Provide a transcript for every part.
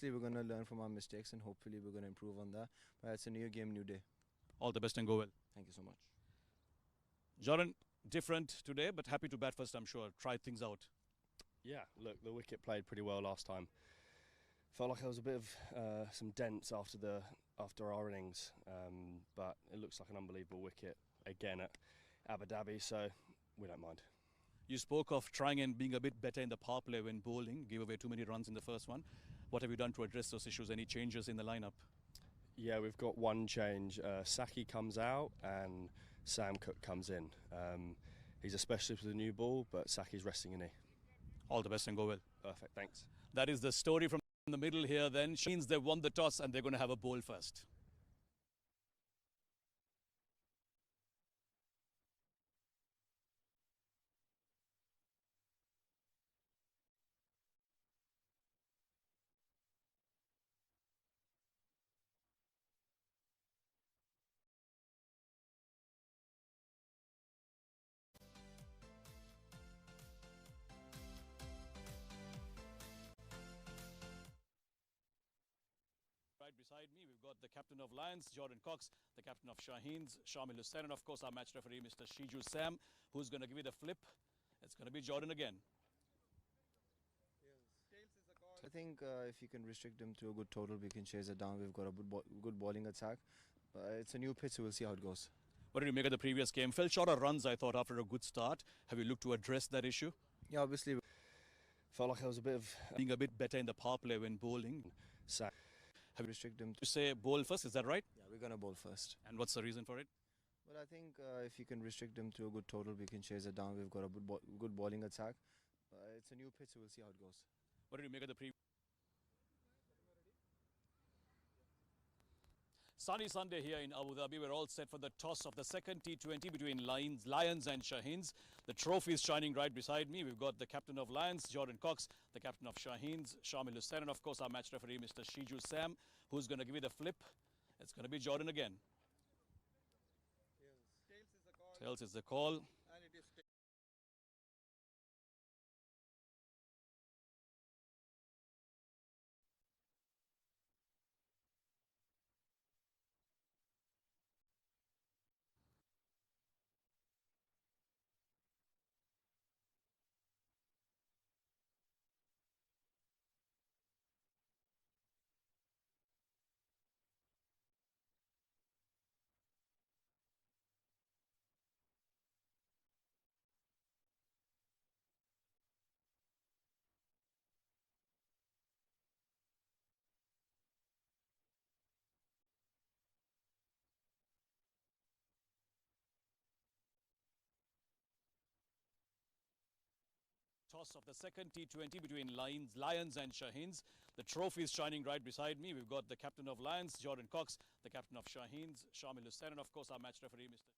We're going to learn from our mistakes and hopefully we're going to improve on that. But it's a new game, new day. All the best and go well. Thank you so much. Jordan, different today, but happy to bat first, I'm sure. Try things out. Yeah, look, the wicket played pretty well last time. Felt like there was a bit of some dents after our innings, but it looks like an unbelievable wicket again at Abu Dhabi, so we don't mind. You spoke of trying and being a bit better in the power play when bowling, gave away too many runs in the first one. What have you done to address those issues? Any changes in the lineup? Yeah, we've got one change. Saki comes out and Sam Cook comes in. He's a specialist with the new ball, but Saki's resting a knee. All the best and go well. Perfect, thanks. That is the story from the middle here then. Shaheens, they won the toss and they're going to have a bowl first. Right beside me, we've got the captain of Lions, Jordan Cox, the captain of Shaheens, Shamil Hussain, and of course our match referee, Mr. Shiju Sam, who's going to give you the flip. It's going to be Jordan again. I think if you can restrict them to a good total, we can chase it down. We've got a good bowling attack. It's a new pitch, so we'll see how it goes. What did you make of the previous game? Fell short of runs, I thought, after a good start. Have you looked to address that issue? Yeah, obviously. Felt like there was a bit of being a bit better in the power play when bowling. Have you restrict them to say bowl first, is that right? Yeah, we're going to bowl first. And what's the reason for it? Well, I think if you can restrict them to a good total, we can chase it down. We've got a good bowling attack. It's a new pitch, so we'll see how it goes. What did you make of the previous? Sunny Sunday here in Abu Dhabi. We're all set for the toss of the second T20 between Lions and Shaheens. The trophy is shining right beside me. We've got the captain of Lions, Jordan Cox, the captain of Shaheens, Shamil Hussain, and of course our match referee, Mr. Shiju Sam, who's going to give you the flip. It's going to be Jordan again. Tails is the call. Toss of the second T20 between Lions and Shaheens. The trophy is shining right beside me. We've got the captain of Lions, Jordan Cox, the captain of Shaheens, Shamil Hussain, and of course our match referee, Mr.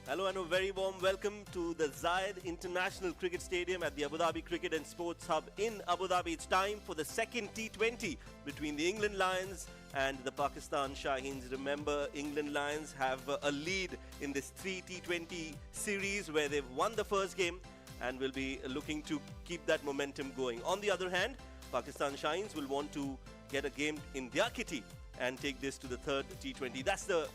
Hello and a very warm welcome to the Zayed International Cricket Stadium at the Abu Dhabi Cricket and Sports Hub in Abu Dhabi. It's time for the second T20 between the England Lions and the Pakistan Shaheens. Remember, England Lions have a lead in this 3 T20 series where they've won the first game and will be looking to keep that momentum going. On the other hand, Pakistan Shaheens will want to get a game in their kitty and take this to the third T20. That's the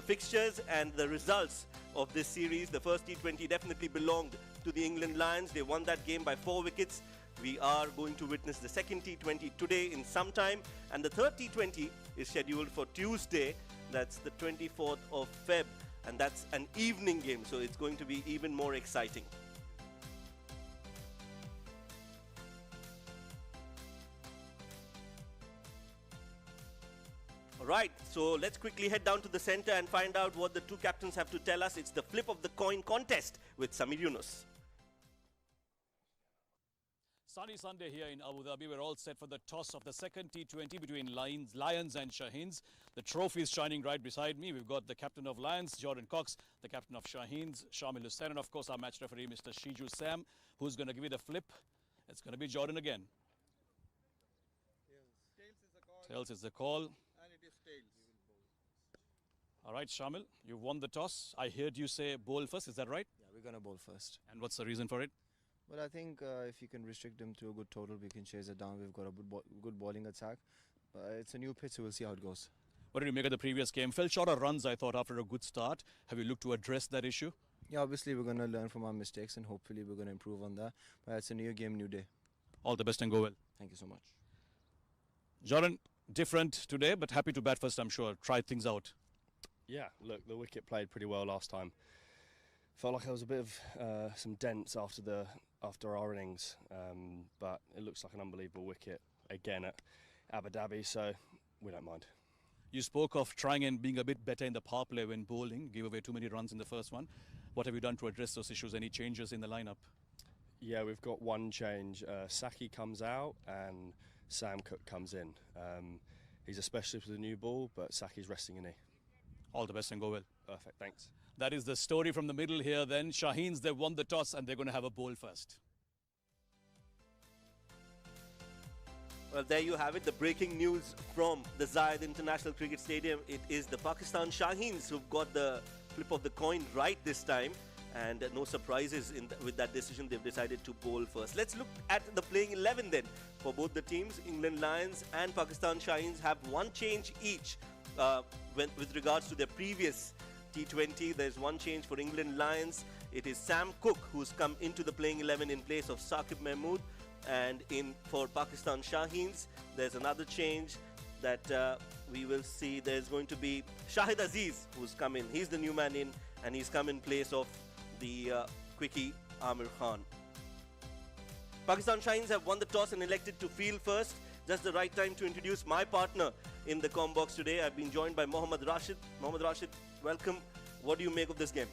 fixtures and the results of this series. The first T20 definitely belonged to the England Lions. They won that game by 4 wickets. We are going to witness the second T20 today in some time, and the third T20 is scheduled for Tuesday. That's the 24th of Feb, and that's an evening game, so it's going to be even more exciting. Alright, so let's quickly head down to the center and find out what the two captains have to tell us. It's the flip of the coin contest with Samir Yunus. Sunny Sunday here in Abu Dhabi. We're all set for the toss of the second T20 between Lions and Shaheens. The trophy is shining right beside me. We've got the captain of Lions, Jordan Cox, the captain of Shaheens, Shamil Hussain, and of course our match referee, Mr. Shiju Sam, who's going to give you the flip. It's going to be Jordan again. Tails is the call. All right, Shamil, you've won the toss. I heard you say bowl first, is that right? Yeah, we're going to bowl first. And what's the reason for it? Well, I think if you can restrict them to a good total, we can chase it down. We've got a good bowling attack. It's a new pitch, so we'll see how it goes. What did you make of the previous game? Fell short of runs, I thought, after a good start. Have you looked to address that issue? Yeah, obviously we're going to learn from our mistakes and hopefully we're going to improve on that. But it's a new game, new day. All the best and go well. Thank you so much. Jordan, different today, but happy to bat first, I'm sure. Try things out. Yeah, look, the wicket played pretty well last time. Felt like there was a bit of some dents after our innings, but it looks like an unbelievable wicket again at Abu Dhabi, so we don't mind. You spoke of trying and being a bit better in the power play when bowling. Gave away too many runs in the first one. What have you done to address those issues? Any changes in the lineup? Yeah, we've got one change. Saki comes out and Sam Cook comes in. He's a specialist with a new ball, but Saki's resting a knee. All the best and go well. Perfect, thanks. That is the story from the middle here then. Shaheens, they've won the toss and they're going to have a bowl first. Well, there you have it, the breaking news from the Zayed International Cricket Stadium. It is the Pakistan Shaheens who've got the flip of the coin right this time. And no surprises with that decision. They've decided to bowl first. Let's look at the playing 11 then. For both the teams, England Lions and Pakistan Shaheens have one change each. With regards to their previous T20, there's one change for England Lions. It is Sam Cook who's come into the playing 11 in place of Saqib Mahmood. And for Pakistan Shaheens, there's another change that we will see. There's going to be Shahid Aziz who's come in. He's the new man in, and he's come in place of the quickie Amir Khan. Pakistan Shaheens have won the toss and elected to field first. Just the right time to introduce my partner in the comm box today. I've been joined by Mohammad Rashid. Mohammad Rashid, welcome. What do you make of this game?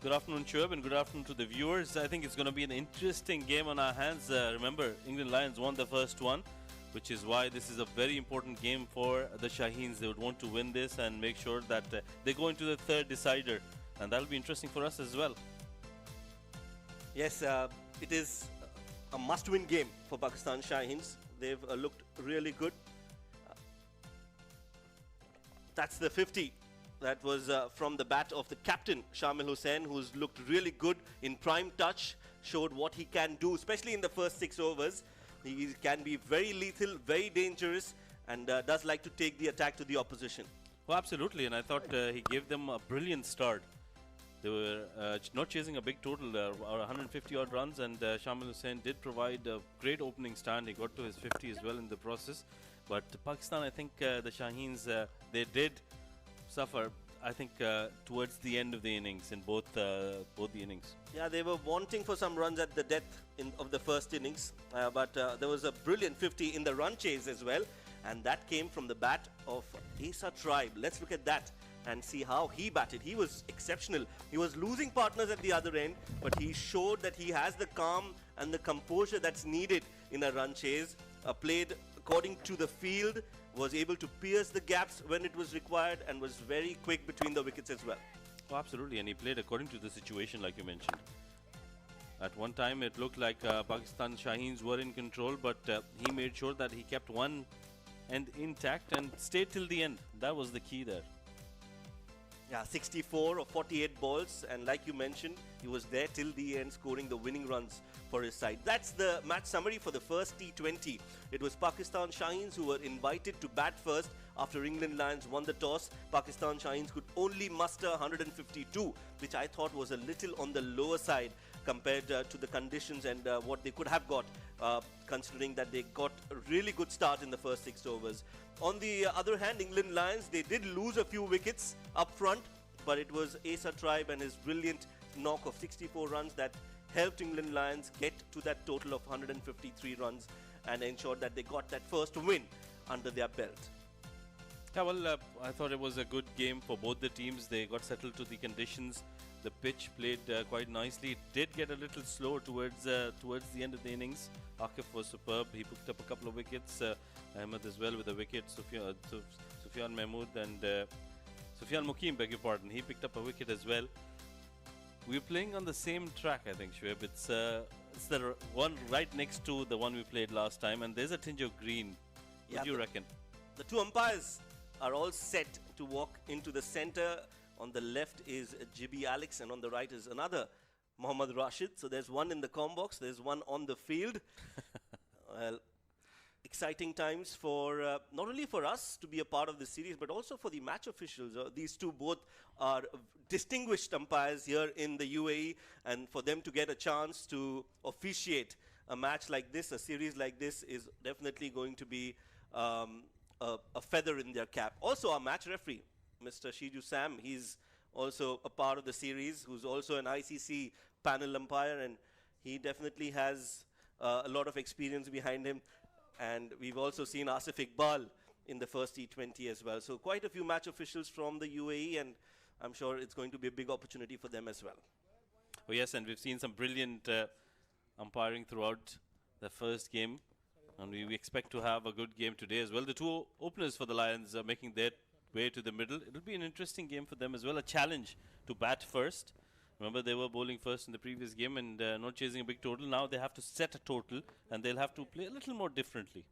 Good afternoon, Shoaib, and good afternoon to the viewers. I think it's going to be an interesting game on our hands. Remember, England Lions won the first one, which is why this is a very important game for the Shaheens. They would want to win this and make sure that they go into the third decider, and that'll be interesting for us as well. Yes, it is a must-win game for Pakistan Shaheens. They've looked really good. That's the 50. That was from the bat of the captain, Shamil Hussain, who's looked really good in prime touch, showed what he can do, especially in the first 6 overs. He can be very lethal, very dangerous, and does like to take the attack to the opposition. Well, absolutely, and I thought he gave them a brilliant start. They were not chasing a big total, 150 odd runs, and Shamil Hussain did provide a great opening stand. He got to his 50 as well in the process. But Pakistan, I think the Shaheens, they did suffer, I think, towards the end of the innings, in both the innings. Yeah, they were wanting for some runs at the death of the first innings, but there was a brilliant 50 in the run chase as well, and that came from the bat of Asa Tribe. Let's look at that and see how he batted. He was exceptional. He was losing partners at the other end, but he showed that he has the calm and the composure that's needed in a run chase. Played according to the field, was able to pierce the gaps when it was required, and was very quick between the wickets as well. Oh, absolutely, and he played according to the situation, like you mentioned. At one time, it looked like Pakistan Shaheens were in control, but he made sure that he kept one end intact and stayed till the end. That was the key there. Yeah, 64 or 48 balls, and like you mentioned, he was there till the end, scoring the winning runs for his side. That's the match summary for the first T20. It was Pakistan Shaheens who were invited to bat first after England Lions won the toss. Pakistan Shaheens could only muster 152, which I thought was a little on the lower side compared to the conditions and what they could have got, considering that they got a really good start in the first 6 overs. On the other hand, England Lions, they did lose a few wickets up front, but it was Asa Tribe and his brilliant knock of 64 runs that helped England Lions get to that total of 153 runs and ensured that they got that first win under their belt. Yeah, well, I thought it was a good game for both the teams. They got settled to the conditions. The pitch played quite nicely. It did get a little slow towards the end of the innings. Akif was superb. He picked up a couple of wickets. Ahmed as well with a wicket. Sufyan Mahmood and Sufyan Mukim, beg your pardon. He picked up a wicket as well. We're playing on the same track, I think, Shoaib. It's the one right next to the one we played last time, and there's a tinge of green. What do you reckon? The two umpires are all set to walk into the center. On the left is Jibi Alex, and on the right is another Mohammad Rashid. So there's one in the com box, there's one on the field. Well, exciting times for not only for us to be a part of this series, but also for the match officials. These two both are distinguished umpires here in the UAE, and for them to get a chance to officiate a match like this, a series like this, is definitely going to be a feather in their cap. Also, our match referee, Mr. Shiju Sam, he's also a part of the series, who's also an ICC panel umpire, and he definitely has a lot of experience behind him. And we've also seen Asif Iqbal in the first T20 as well. So quite a few match officials from the UAE, and I'm sure it's going to be a big opportunity for them as well. Oh yes, and we've seen some brilliant umpiring throughout the first game, and we expect to have a good game today as well. The two openers for the Lions are making their way to the middle. It'll be an interesting game for them as well, a challenge to bat first. Remember, they were bowling first in the previous game and not chasing a big total. Now they have to set a total, and they'll have to play a little more differently.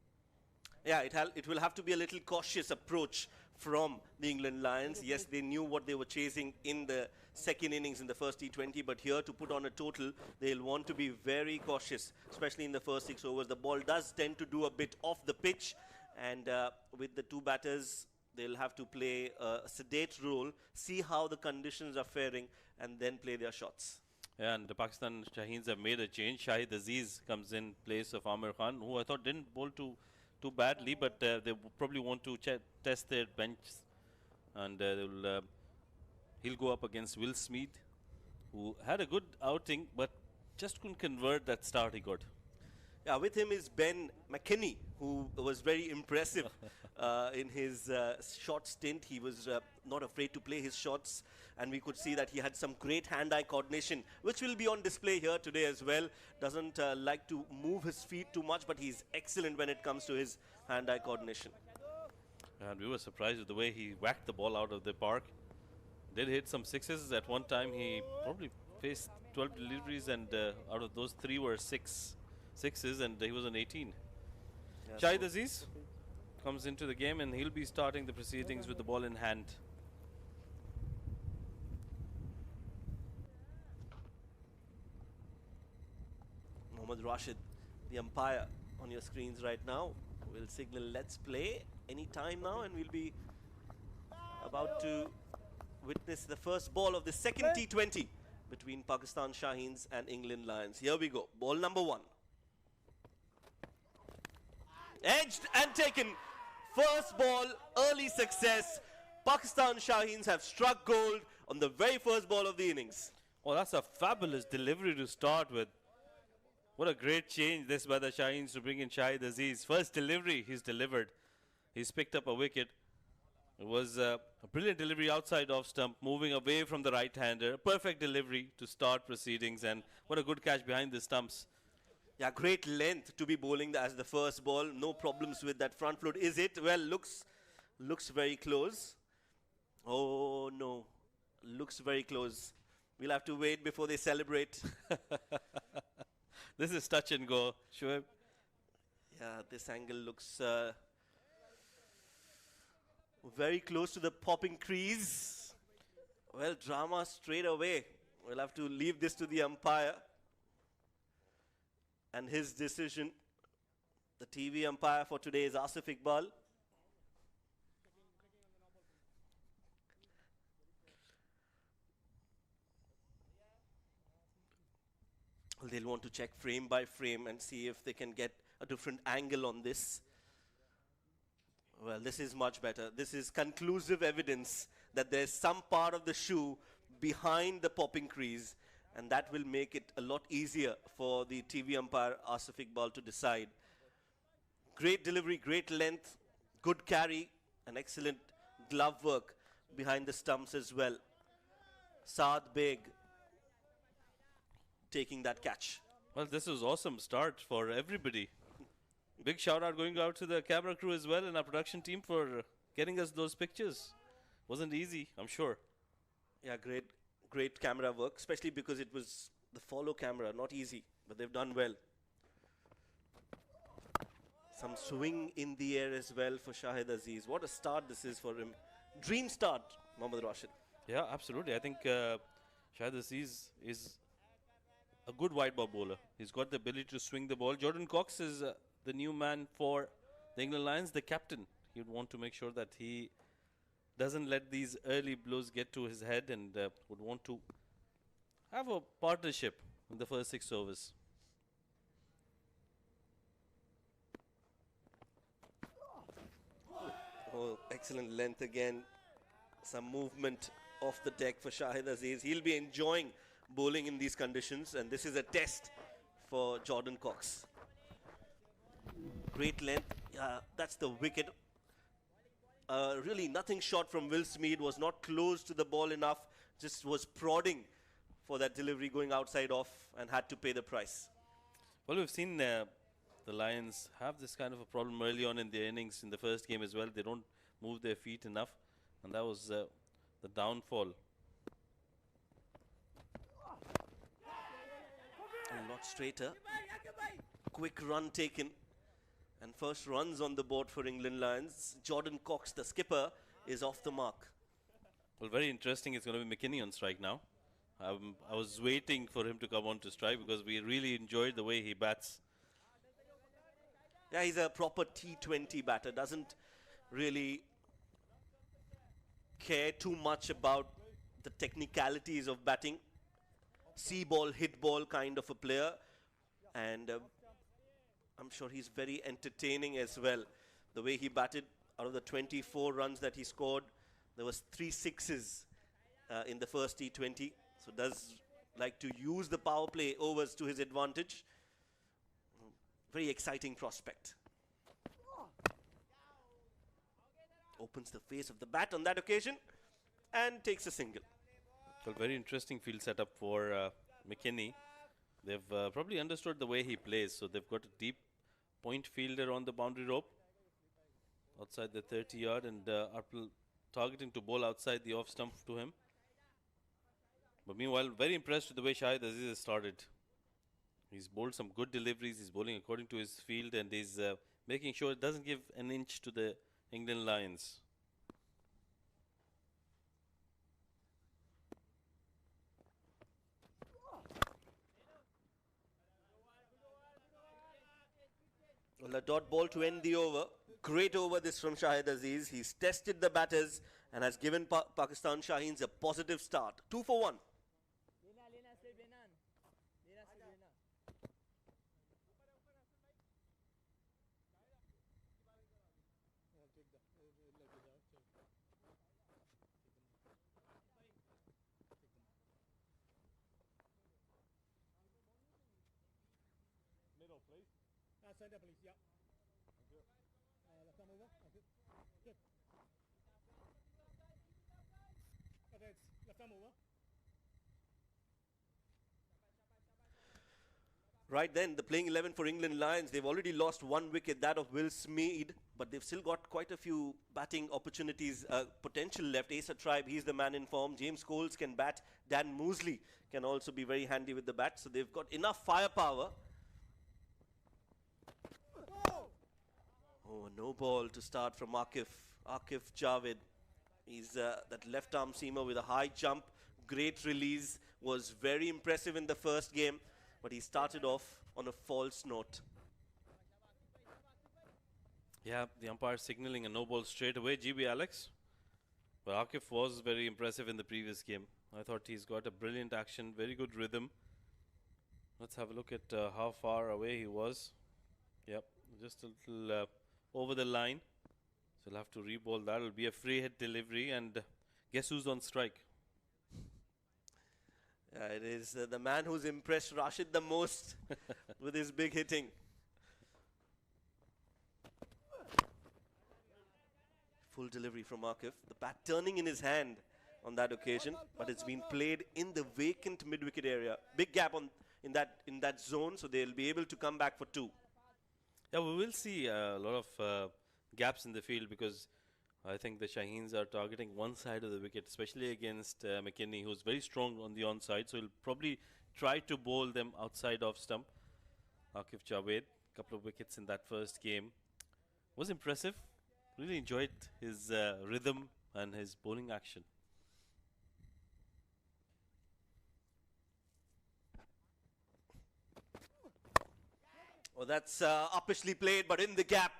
Yeah, it will have to be a little cautious approach from the England Lions. Yes, they knew what they were chasing in the second innings in the first T20, but here to put on a total, they'll want to be very cautious, especially in the first 6 overs. The ball does tend to do a bit off the pitch, and with the two batters, they'll have to play a sedate role, see how the conditions are faring, and then play their shots. Yeah, and the Pakistan Shaheens have made a change. Shahid Aziz comes in place of Amir Khan, who I thought didn't bowl too badly, but they probably want to test their bench, and he'll go up against Will Smeed, who had a good outing, but just couldn't convert that start he got. Yeah, with him is Ben McKinney, who was very impressive in his short stint. He was not afraid to play his shots, and we could see that he had some great hand-eye coordination, which will be on display here today as well. Doesn't like to move his feet too much, but he's excellent when it comes to his hand-eye coordination. And we were surprised with the way he whacked the ball out of the park. Did hit some sixes. At one time, he probably faced 12 deliveries, and out of those 3 were sixes, and he was on 18. Yeah, Shahid Aziz comes into the game, and he'll be starting the proceedings with the ball in hand. Mohammad Rashid, the umpire on your screens right now, will signal let's play any time now, and we'll be about to witness the first ball of the second T20 between Pakistan Shaheens and England Lions. Here we go. Ball number 1. Edged and taken. First ball, early success. Pakistan Shaheens have struck gold on the very first ball of the innings. Oh, that's a fabulous delivery to start with. What a great change this by the Shaheens to bring in Shahid Aziz. First delivery he's delivered. He's picked up a wicket. It was a brilliant delivery outside off stump, moving away from the right-hander. Perfect delivery to start proceedings, and what a good catch behind the stumps. Yeah, great length to be bowling as the first ball. No problems with that front foot, is it? Well, looks very close. Oh no, Looks very close. We'll have to wait before they celebrate. This is touch and go, Shoaib. Yeah, this angle looks very close to the popping crease. Well, drama straight away. We'll have to leave this to the umpire and his decision. The TV umpire for today is Asif Iqbal. They'll want to check frame by frame and see if they can get a different angle on this. Well, this is much better. This is conclusive evidence that there's some part of the shoe behind the popping crease, and that will make it a lot easier for the TV umpire Asif Iqbal to decide. Great delivery, great length, good carry, and excellent glove work behind the stumps as well. Saad Beg taking that catch. Well, this was awesome start for everybody. Big shout out going out to the camera crew as well and our production team for getting us those pictures. Wasn't easy, I'm sure. Yeah, great camera work, especially because it was the follow camera, not easy, but they've done well. Some swing in the air as well for Shahid Aziz. What a start this is for him. Dream start, Mohammad Rashid. Yeah, absolutely. I think Shahid Aziz is a good white ball bowler. He's got the ability to swing the ball. Jordan Cox is the new man for the England Lions, the captain. He'd want to make sure that he doesn't let these early blows get to his head and would want to have a partnership in the first 6 overs. Oh, excellent length again. Some movement off the deck for Shahid Aziz. He'll be enjoying bowling in these conditions, and this is a test for Jordan Cox. Great length. That's the wicket. Really nothing short from Will Smead. Was not close to the ball enough. Just was prodding for that delivery going outside off and had to pay the price. Well, we've seen the Lions have this kind of a problem early on in their innings in the first game as well. They don't move their feet enough, and that was the downfall. A lot straighter. Quick run taken. And first runs on the board for England Lions. Jordan Cox, the skipper, is off the mark. Well, very interesting. It's going to be McKinney on strike now. I was waiting for him to come on to strike because we really enjoyed the way he bats. Yeah, he's a proper T20 batter. Doesn't really care too much about the technicalities of batting. See ball, hit ball kind of a player. And I'm sure he's very entertaining as well. The way he batted, out of the 24 runs that he scored, there was 3 sixes in the first T20. So does like to use the power play overs to his advantage. Very exciting prospect. Opens the face of the bat on that occasion and takes a single. Well, very interesting field setup for McKinney. They've probably understood the way he plays, so they've got a deep point fielder on the boundary rope outside the 30-yard and are targeting to bowl outside the off stump to him. But meanwhile, very impressed with the way Shahid Aziz has started. He's bowled some good deliveries, he's bowling according to his field, and he's making sure it doesn't give an inch to the England Lions. Well, a dot ball to end the over. Great over this from Shahid Aziz. He's tested the batters and has given Pakistan Shaheens a positive start. 2 for 1. Center, please. Yeah. Left arm over. Okay. Good. Okay, it's left arm over. Right then, the playing 11 for England Lions, they've already lost 1 wicket, that of Will Smead, but they've still got quite a few batting opportunities, potential left. Asa Tribe, he's the man in form. James Coles can bat. Dan Mosley can also be very handy with the bat. So they've got enough firepower. Oh, no ball to start from Akif Javed. He's that left arm seamer with a high jump. Great release. Was very impressive in the first game. But he started off on a false note. Yeah, the umpire signaling a no ball straight away. GB Alex. But Akif was very impressive in the previous game. I thought he's got a brilliant action, very good rhythm. Let's have a look at how far away he was. Yep, just a little over the line. So he'll have to re-ball that. It'll be a free hit delivery, and guess who's on strike? It is the man who's impressed Rashid the most with his big hitting. Full delivery from Akif. The bat turning in his hand on that occasion, but it's been played in the vacant mid-wicket area. Big gap in that zone, so they'll be able to come back for 2. Yeah, we will see a lot of gaps in the field because I think the Shaheens are targeting one side of the wicket, especially against McKinney, who's very strong on the onside. So he'll probably try to bowl them outside of stump. Akif Javed, couple of wickets in that first game. Was impressive. Really enjoyed his rhythm and his bowling action. Oh, that's uppishly played, but in the gap.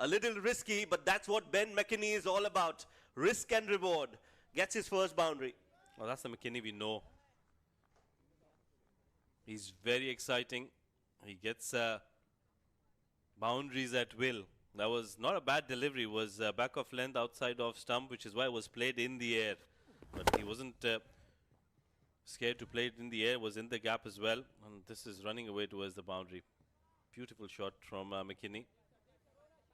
A little risky, but that's what Ben McKinney is all about. Risk and reward. Gets his first boundary. Well, that's the McKinney we know. He's very exciting. He gets boundaries at will. That was not a bad delivery. It was back of length outside of stump, which is why it was played in the air. But he wasn't scared to play it in the air. Was in the gap as well. And this is running away towards the boundary. Beautiful shot from McKinney.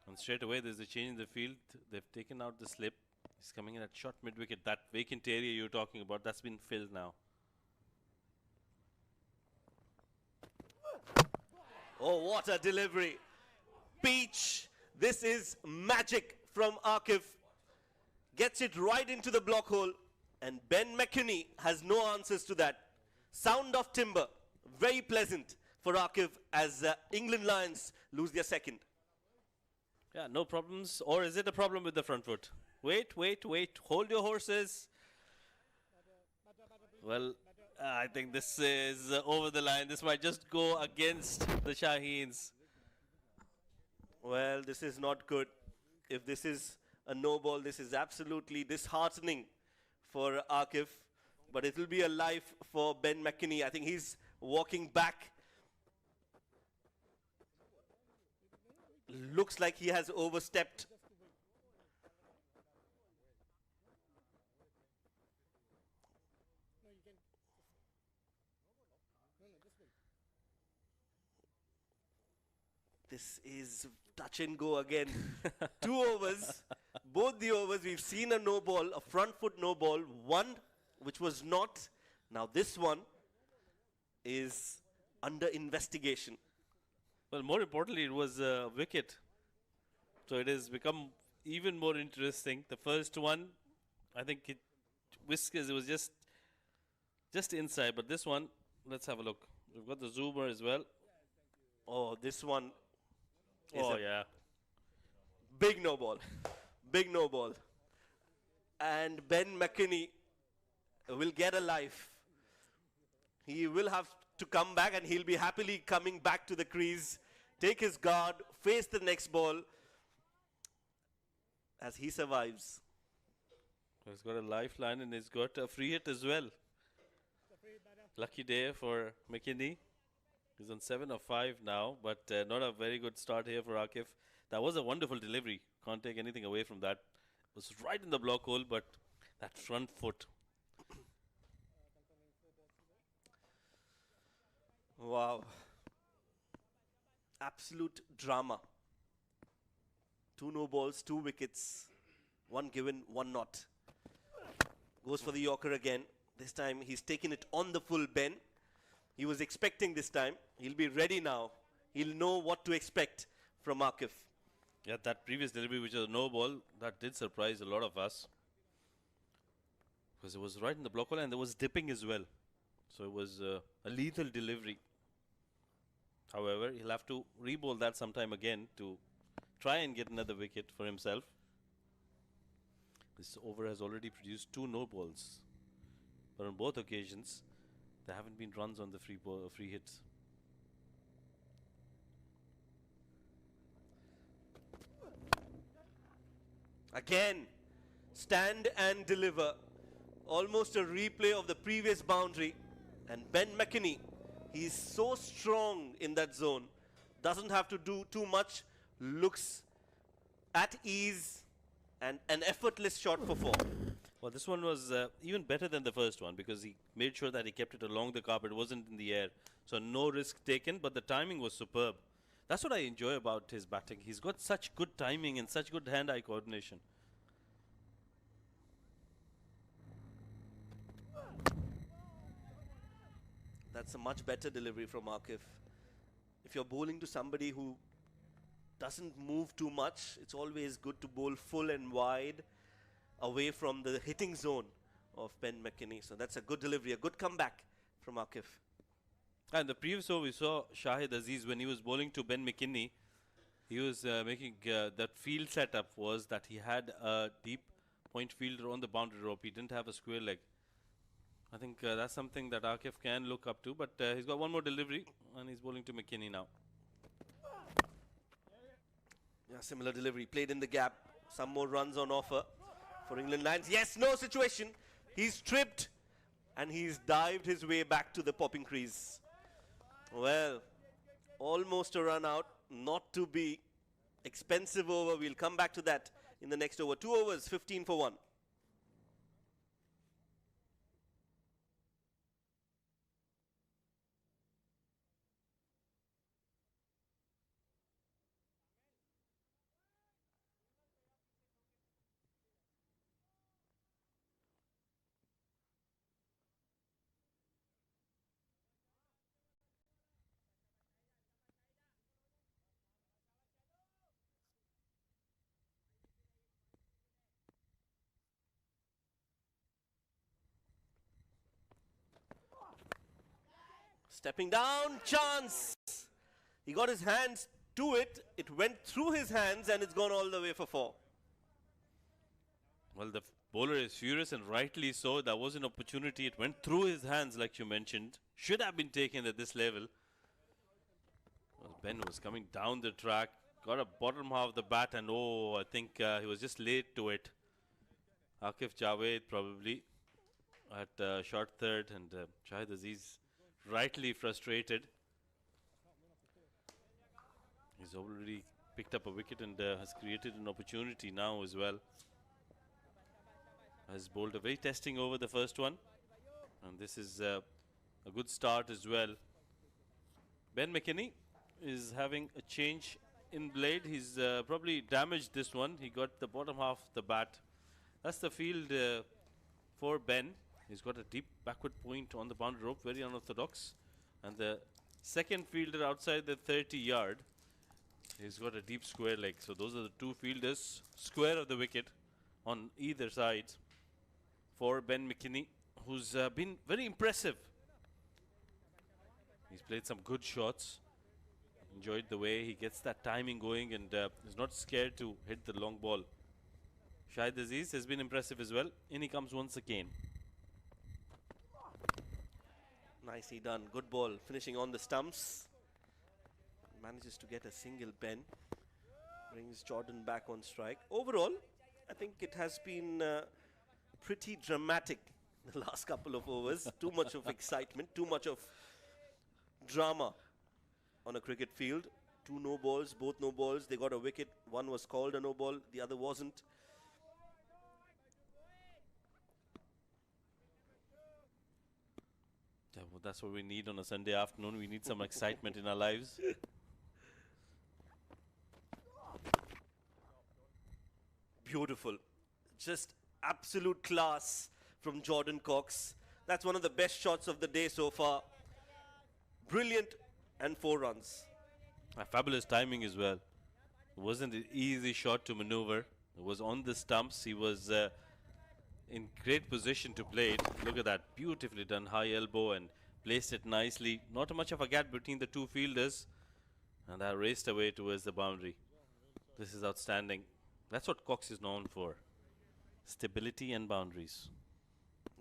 And straight away, there's a change in the field. They've taken out the slip. He's coming in at short mid-wicket. That vacant area you're talking about, that's been filled now. Oh, what a delivery. Peach. This is magic from Akif. Gets it right into the block hole. And Ben McKinney has no answers to that. Sound of timber. Very pleasant for Akif as England Lions lose their second. Yeah, no problems. Or is it a problem with the front foot? Wait, wait, wait. Hold your horses. Well, I think this is over the line. This might just go against the Shaheens. Well, this is not good. If this is a no ball, this is absolutely disheartening for Akif. But it will be a life for Ben McKinney. I think he's walking back. Looks like he has overstepped. This is touch and go again. 2 overs. Both the overs, we've seen a no ball, a front foot no ball. One, which was not. Now this one is under investigation. Well, more importantly, it was a wicket. So it has become even more interesting. The first one, I think it whiskers, it was just inside. But this one, let's have a look. We've got the zoomer as well. Oh, this one is Oh, a yeah. big no ball. Big no ball. And Ben McKinney will get a life. He will have to come back, and he'll be happily coming back to the crease, take his guard, face the next ball as he survives. He's got a lifeline and he's got a free hit as well. Lucky day for McKinney. He's on 7 of 5 now, but not a very good start here for Akif. That was a wonderful delivery. Can't take anything away from that. It was right in the block hole, but that front foot. Wow. Absolute drama. 2 no balls, 2 wickets. 1 given, 1 not. Goes for the Yorker again. This time he's taken it on the full bend. He was expecting this time. He'll be ready now. He'll know what to expect from Akif. Yeah, that previous delivery, which was a no ball, that did surprise a lot of us. Because it was right in the block hole and there was dipping as well. So it was a lethal delivery. However, he'll have to re-bowl that sometime again to try and get another wicket for himself. This over has already produced 2 no balls. But on both occasions, there haven't been runs on the free hits. Again, stand and deliver. Almost a replay of the previous boundary. And Ben McKinney, he's so strong in that zone. Doesn't have to do too much. Looks at ease and an effortless shot for 4. Well, this one was even better than the first one because he made sure that he kept it along the carpet. It wasn't in the air. So no risk taken, but the timing was superb. That's what I enjoy about his batting. He's got such good timing and such good hand-eye coordination. That's a much better delivery from Akif. If you're bowling to somebody who doesn't move too much, it's always good to bowl full and wide away from the hitting zone of Ben McKinney. So that's a good delivery, a good comeback from Akif. And the previous over we saw Shahid Aziz when he was bowling to Ben McKinney. He was making that field setup was that he had a deep point fielder on the boundary rope. He didn't have a square leg. I think that's something that Akif can look up to. But he's got one more delivery and he's bowling to McKinney now. Yeah, similar delivery, played in the gap. Some more runs on offer for England Lions. Yes, no situation. He's tripped and he's dived his way back to the popping crease. Well, almost a run out. Not to be expensive over. We'll come back to that in the next over. 2 overs, 15 for 1. Stepping down, chance. He got his hands to it. It went through his hands and it's gone all the way for 4. Well, the bowler is furious and rightly so. That was an opportunity. It went through his hands like you mentioned. Should have been taken at this level. Well, Ben was coming down the track. Got a bottom half of the bat and I think he was just late to it. Akif Javed probably at short third and Shahid Aziz rightly frustrated. He's already picked up a wicket and has created an opportunity now as well. Has bowled a very testing over the first one. And this is a good start as well. Ben McKinney is having a change in blade. He's probably damaged this one. He got the bottom half of the bat. That's the field for Ben. He's got a deep backward point on the boundary rope, very unorthodox. And the second fielder outside the 30-yard, he's got a deep square leg. So those are the 2 fielders, square of the wicket on either side for Ben McKinney, who's been very impressive. He's played some good shots. Enjoyed the way he gets that timing going and is not scared to hit the long ball. Shahid Aziz has been impressive as well. In he comes once again. Nicely done. Good ball. Finishing on the stumps. Manages to get a single pen. Brings Jordan back on strike. Overall, I think it has been pretty dramatic the last couple of overs. Too much of excitement. Too much of drama on a cricket field. 2 no balls. Both no balls. They got a wicket. One was called a no ball. The other wasn't. Yeah, well, that's what we need on a Sunday afternoon. We need some excitement in our lives. Beautiful. Just absolute class from Jordan Cox. That's one of the best shots of the day so far. brilliant, and 4 runs. Fabulous timing as well. It wasn't an easy shot to maneuver. It was on the stumps. He was in great position to play it. Look at that, beautifully done high elbow and placed it nicely. Not much of a gap between the two fielders, and that raced away towards the boundary. This is outstanding. That's what Cox is known for. Stability and boundaries.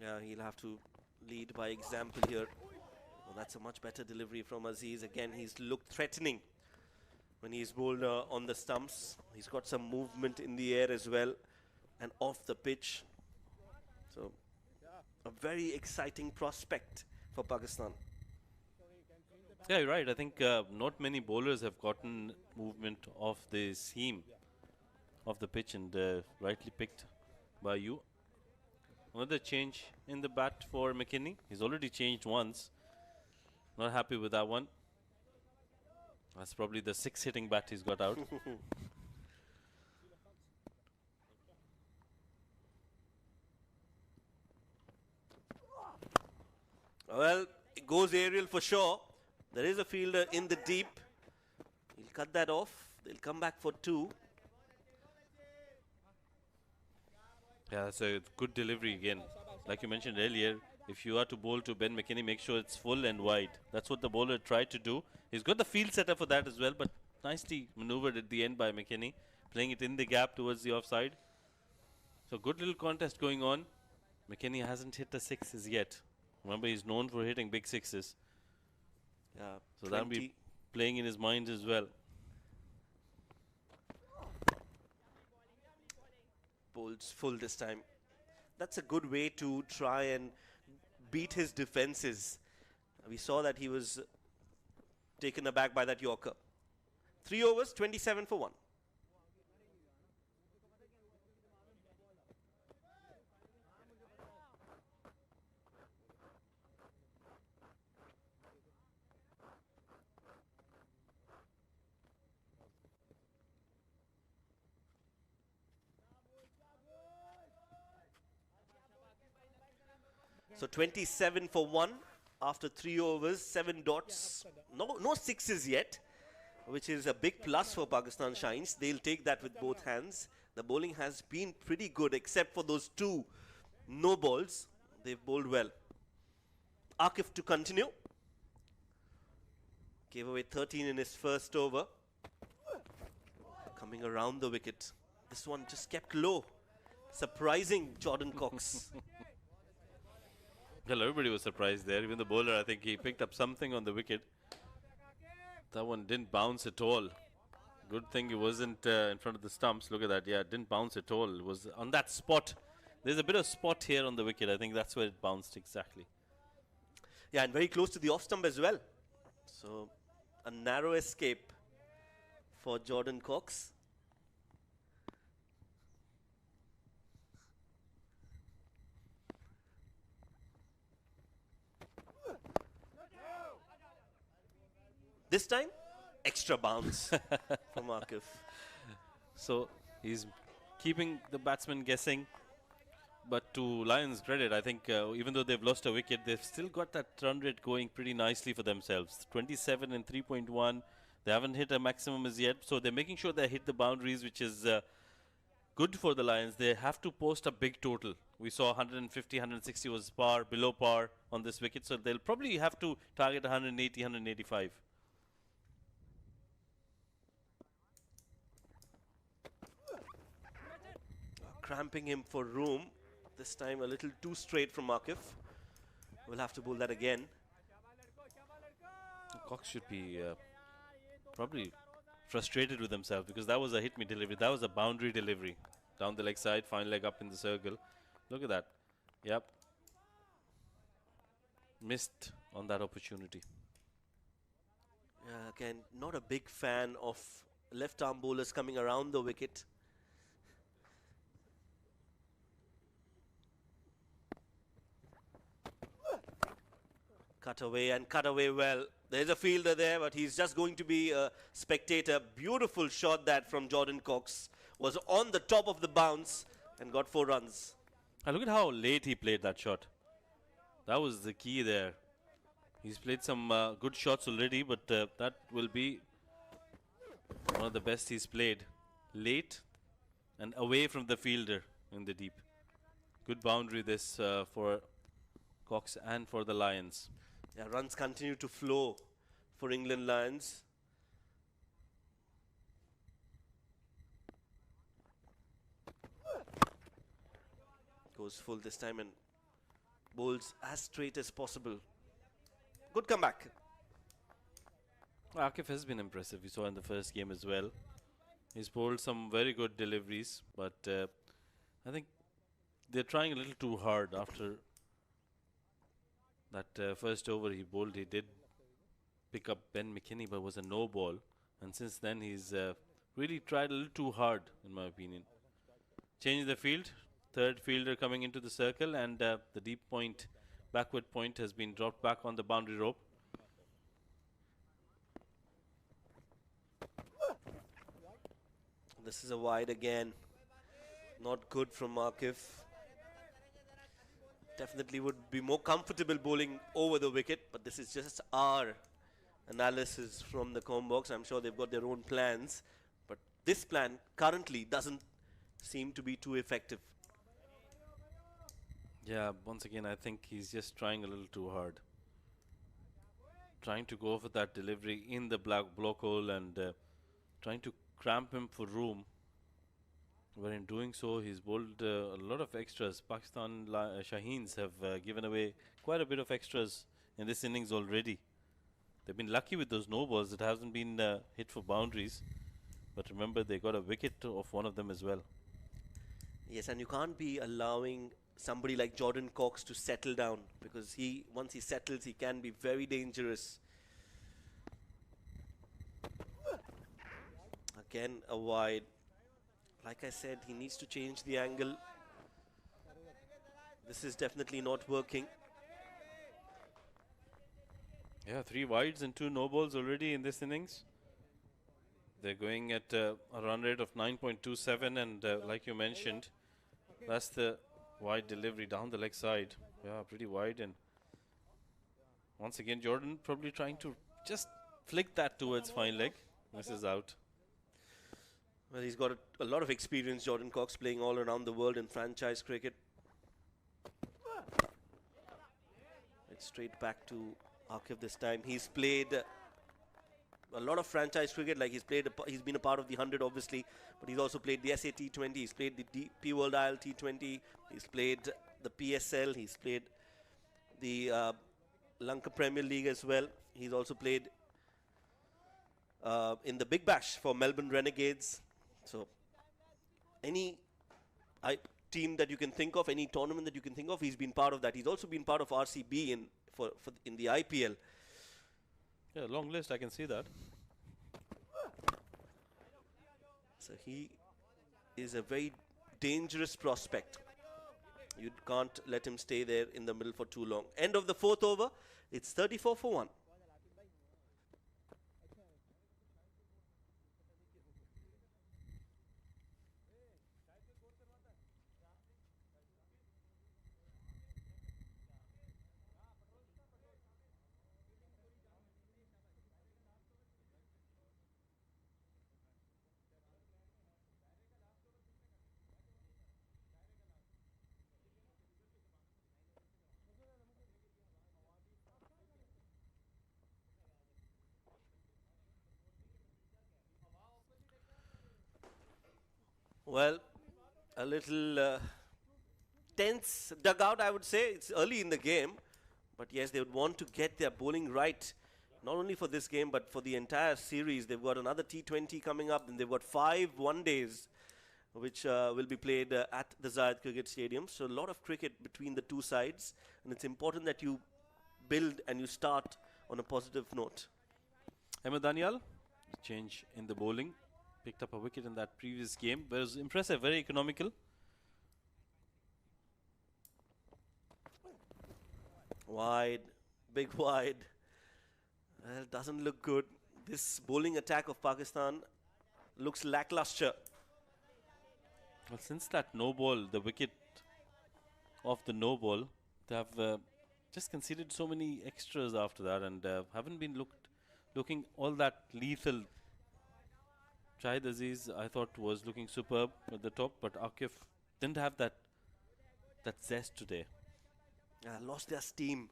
Yeah, he'll have to lead by example here. Well, that's a much better delivery from Aziz. Again, he's looked threatening when he's bowled on the stumps. He's got some movement in the air as well and off the pitch. So, a very exciting prospect for Pakistan. Yeah, you're right. I think not many bowlers have gotten movement off the seam of the pitch, and rightly picked by you. Another change in the bat for McKinney. He's already changed once. Not happy with that one. That's probably the 6 hitting bat he's got out. Well, it goes aerial for sure. There is a fielder in the deep. He'll cut that off. They'll come back for 2. Yeah, that's a good delivery again. Like you mentioned earlier, if you are to bowl to Ben McKinney, make sure it's full and wide. That's what the bowler tried to do. He's got the field setup for that as well, but nicely maneuvered at the end by McKinney, playing it in the gap towards the offside. So good little contest going on. McKinney hasn't hit the 6s yet. Remember, he's known for hitting big 6s. Yeah, So that'll be playing in his mind as well. Bowls full this time. That's a good way to try and beat his defenses. We saw that he was taken aback by that Yorker. 3 overs, 27 for 1. So 27 for 1 after 3 overs, 7 dots. No 6s yet, which is a big plus for Pakistan Shaheens. They'll take that with both hands. The bowling has been pretty good except for those 2 no balls. They've bowled well. Akif to continue. Gave away 13 in his first over. Coming around the wicket. This one just kept low. Surprising Jordan Cox. Well, everybody was surprised there. Even the bowler, I think he picked up something on the wicket. That one didn't bounce at all. Good thing it wasn't in front of the stumps. Look at that. Yeah, it didn't bounce at all. It was on that spot. There's a bit of spot here on the wicket. I think that's where it bounced exactly. Yeah, and very close to the off stump as well. So, a narrow escape for Jordan Cox. This time, extra bounce from Akif. So he's keeping the batsman guessing. But to Lions' credit, I think even though they've lost a wicket, they've still got that run rate going pretty nicely for themselves. 27 and 3.1. They haven't hit a maximum as yet. So they're making sure they hit the boundaries, which is good for the Lions. They have to post a big total. We saw 150, 160 was par, below par on this wicket. So they'll probably have to target 180, 185. Cramping him for room. This time a little too straight from Akif. We'll have to bowl that again. Cox should be probably frustrated with himself because that was a hit me delivery. That was a boundary delivery. Down the leg side, fine leg up in the circle. Look at that. Yep. Missed on that opportunity. Yeah, again, not a big fan of left arm bowlers coming around the wicket. Cut away and cut away well. There's a fielder there, but he's just going to be a spectator. Beautiful shot that from Jordan Cox. Was on the top of the bounce and got 4 runs. And look at how late he played that shot. That was the key there. He's played some good shots already, but that will be one of the best he's played. Late and away from the fielder in the deep. Good boundary this for Cox and for the Lions. Yeah, runs continue to flow for England Lions. Goes full this time and bowls as straight as possible. Good comeback. Akif has been impressive. We saw in the first game as well. He's bowled some very good deliveries, but I think they're trying a little too hard after that first over he bowled. He did pick up Ben McKinney, but it was a no ball. And since then, he's really tried a little too hard, in my opinion. Change the field. Third fielder coming into the circle, and the deep point, backward point, has been dropped back on the boundary rope. This is a wide again. Not good from Akif. Definitely would be more comfortable bowling over the wicket, but this is just our analysis from the com box. I'm sure they've got their own plans, but this plan currently doesn't seem to be too effective. Yeah, once again, I think he's just trying a little too hard. Trying to go for that delivery in the block hole and trying to cramp him for room. But in doing so, he's bowled a lot of extras. Pakistan Shaheens have given away quite a bit of extras in this innings already. They've been lucky with those no balls. It hasn't been hit for boundaries. But remember, they got a wicket of one of them as well. Yes, and you can't be allowing somebody like Jordan Cox to settle down, because once he settles, he can be very dangerous. Again, a wide. Like I said, he needs to change the angle. This is definitely not working. Yeah, 3 wides and 2 no balls already in this innings. They're going at a run rate of 9.27, and like you mentioned, that's the wide delivery down the leg side. Yeah, pretty wide, and once again Jordan probably trying to just flick that towards fine leg. This is out. Well, he's got a lot of experience, Jordan Cox, playing all around the world in franchise cricket. It's straight back to Akif this time. He's played a lot of franchise cricket, like he's been a part of the 100 obviously, but he's also played the SA T20, he's played the DP World IL T20, he's played the PSL, he's played the Lanka Premier League as well. He's also played in the Big Bash for Melbourne Renegades. So any team that you can think of, any tournament that you can think of, he's been part of that. He's also been part of RCB in the IPL. Yeah, long list, I can see that. So he is a very dangerous prospect. You can't let him stay there in the middle for too long. End of the 4th over, it's 34 for 1. Well, a little tense dugout, I would say. It's early in the game, but yes, they would want to get their bowling right, not only for this game, but for the entire series. They've got another T20 coming up, and they've got 5 one-days, which will be played at the Zayed Cricket Stadium. So a lot of cricket between the two sides, and it's important that you build and you start on a positive note. Ahmed Daniel, change in the bowling. Picked up a wicket in that previous game, but it was impressive, very economical. Wide, big wide. Well, doesn't look good. This bowling attack of Pakistan looks lackluster. Well, since that no ball, the wicket of the no ball, they have just conceded so many extras after that, and haven't been looking all that lethal. Shahid Aziz, I thought, was looking superb at the top, but Akif didn't have that zest today. Lost their steam.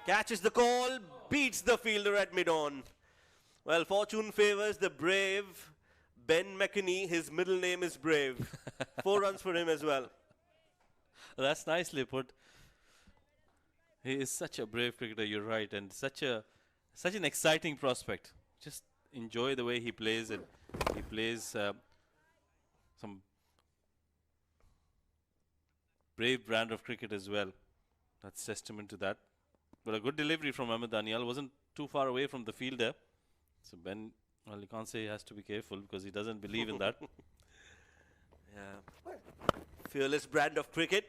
Catches the call, beats the fielder at mid-on. Well, fortune favors the brave Ben McKinney. His middle name is Brave. 4 runs for him as well. That's nicely put. He is such a brave cricketer, you're right, and such an exciting prospect. Just enjoy the way he plays it. He plays some brave brand of cricket as well. That's testament to that. But a good delivery from Ahmed Daniel. Wasn't too far away from the fielder. So Ben, well, you can't say he has to be careful because he doesn't believe in that. Yeah. Fearless brand of cricket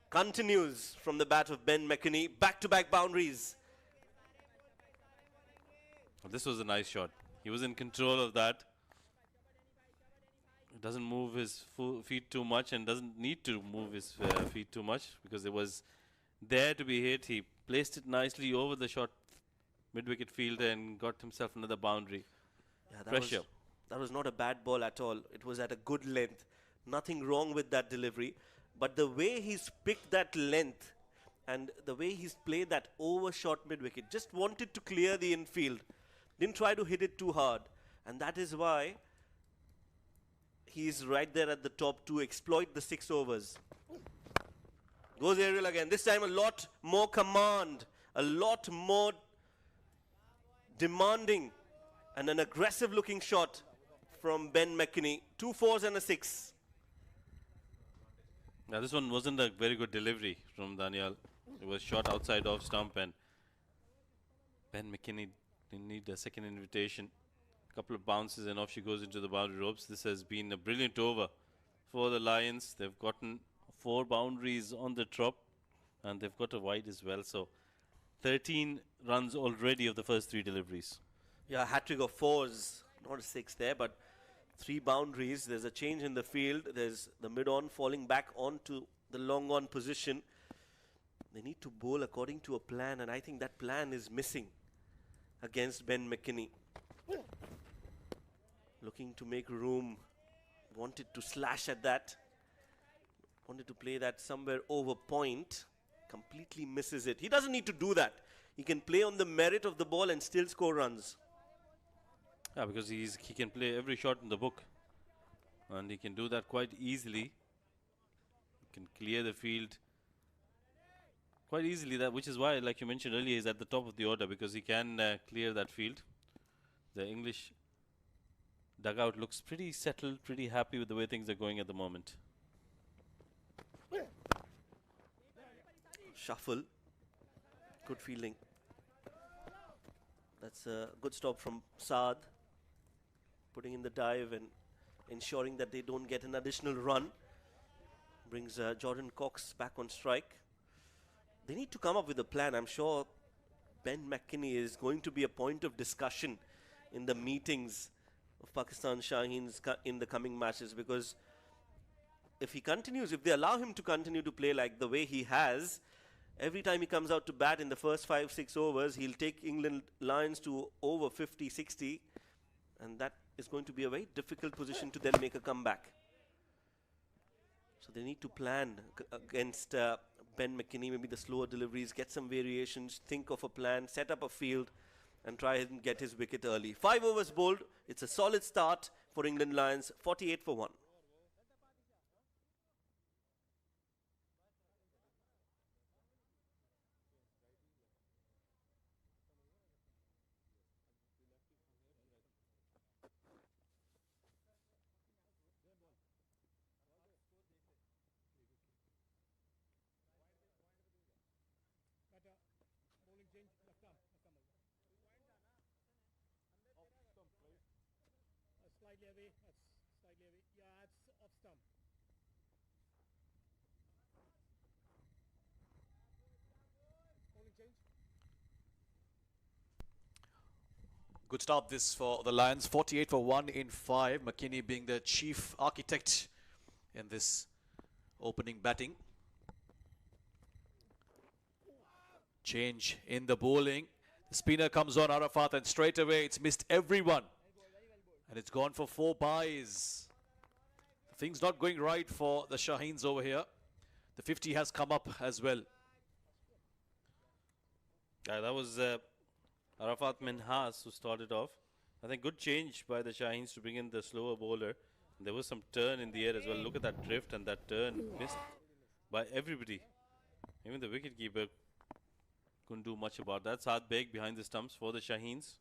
continues from the bat of Ben McKinney. Back-to-back boundaries. This was a nice shot. He was in control of that. He doesn't move his feet too much and doesn't need to move his feet too much because it was there to be hit. He placed it nicely over the short mid-wicket fielder and got himself another boundary. Yeah, Pressure. That was not a bad ball at all. It was at a good length. Nothing wrong with that delivery. But the way he's picked that length and the way he's played that overshot mid-wicket, just wanted to clear the infield. Didn't try to hit it too hard. And that is why he's right there at the top to exploit the 6 overs. Goes aerial again. This time a lot more command, a lot more demanding, and an aggressive looking shot from Ben McKinney. 2 4s and a 6. Now this one wasn't a very good delivery from Daniel. It was shot outside off stump, and Ben McKinney didn't need a second invitation. A couple of bounces and off she goes into the boundary ropes. This has been a brilliant over for the Lions. They've gotten 4 boundaries on the drop, and they've got a wide as well. So 13 runs already of the first 3 deliveries. Yeah, hat-trick of 4s, not a 6 there, but 3 boundaries. There's a change in the field. There's the mid-on falling back onto the long-on position. They need to bowl according to a plan, and I think that plan is missing against Ben McKinney. Looking to make room. Wanted to slash at that. Wanted to play that somewhere over point. Completely misses it. He doesn't need to do that. He can play on the merit of the ball and still score runs. Yeah, because he can play every shot in the book, and he can do that quite easily. He can clear the field quite easily, which is why, like you mentioned earlier, he's at the top of the order, because he can clear that field. The English dugout looks pretty settled, pretty happy with the way things are going at the moment. Shuffle. Good fielding. That's a good stop from Saad. Putting in the dive and ensuring that they don't get an additional run. Brings Jordan Cox back on strike. They need to come up with a plan. I'm sure Ben McKinney is going to be a point of discussion in the meetings of Pakistan Shaheens in the coming matches, because if they allow him to continue to play like the way he has, every time he comes out to bat in the first 5-6 overs, he'll take England Lions to over 50-60, and that is going to be a very difficult position to then make a comeback. So they need to plan against Ben McKinney, maybe the slower deliveries, get some variations, think of a plan, set up a field, and try and get his wicket early. 5 overs bowled. It's a solid start for England Lions, 48 for 1. Batter, bowling change, left arm over. Slightly away, that's slightly away. Yeah, it's off stump. Bowling change. Good start this for the Lions. 48 for 1 in 5. McKinney being the chief architect in this opening batting. Change in the bowling. The spinner comes on, Arafat, and straight away it's missed everyone. And it's gone for 4 byes. Things not going right for the Shaheens over here. The 50 has come up as well. Yeah, that was Arafat Minhas who started off. I think good change by the Shaheens to bring in the slower bowler. There was some turn in the air as well. Look at that drift and that turn missed by everybody. Even the wicketkeeper couldn't do much about that. Saad Beg behind the stumps for the Shaheens.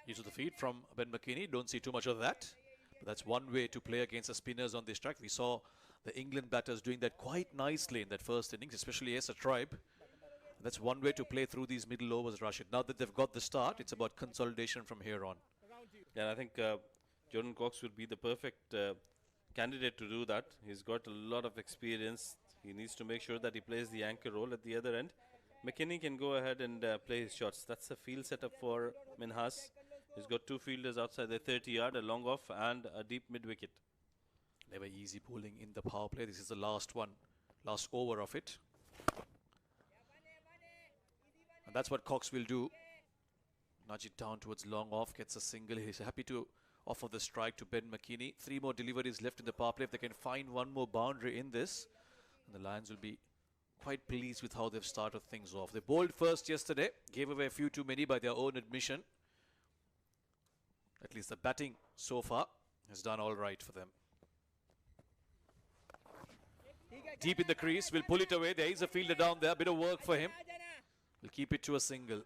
Use of the feet from Ben McKinney. Don't see too much of that. But that's one way to play against the spinners on this track. We saw the England batters doing that quite nicely in that first innings, especially as a tribe. That's one way to play through these middle overs, Rashid. Now that they've got the start, it's about consolidation from here on. Yeah, I think Jordan Cox would be the perfect candidate to do that. He's got a lot of experience. He needs to make sure that he plays the anchor role at the other end. McKinney can go ahead and play his shots. That's a field setup for Minhas. He's got 2 fielders outside the 30-yard, a long off and a deep mid-wicket. Never easy bowling in the power play. This is the last one, last over of it. And that's what Cox will do. Nudge it down towards long off, gets a single. He's happy to offer the strike to Ben McKinney. 3 more deliveries left in the power play. If they can find 1 more boundary in this, and the Lions will be quite pleased with how they've started things off. They bowled first yesterday, gave away a few too many by their own admission. At least the batting so far has done all right for them. Deep in the crease, will pull it away. There is a fielder down there, a bit of work for him. Will keep it to a single.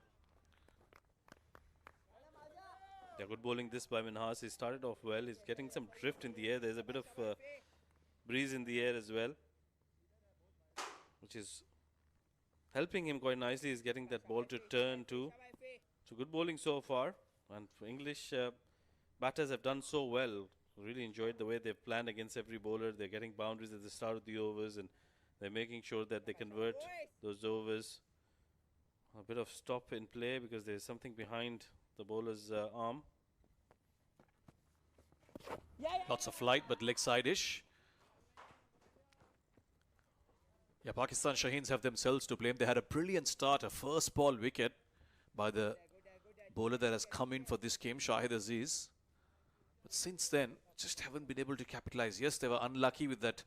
Yeah, good bowling this by Minhas. He started off well. He's getting some drift in the air. There's a bit of breeze in the air as well, which is helping him quite nicely. He's getting that ball to turn too. So good bowling so far. And English batters have done so well. Really enjoyed the way they've planned against every bowler. They're getting boundaries at the start of the overs and they're making sure that they convert those overs. A bit of stop in play because there's something behind the bowler's arm. Lots of flight, but leg side-ish. Yeah, Pakistan Shaheens have themselves to blame. They had a brilliant start, a first ball wicket by the bowler that has come in for this game, Shahid Aziz. But since then, just haven't been able to capitalize. Yes, they were unlucky with that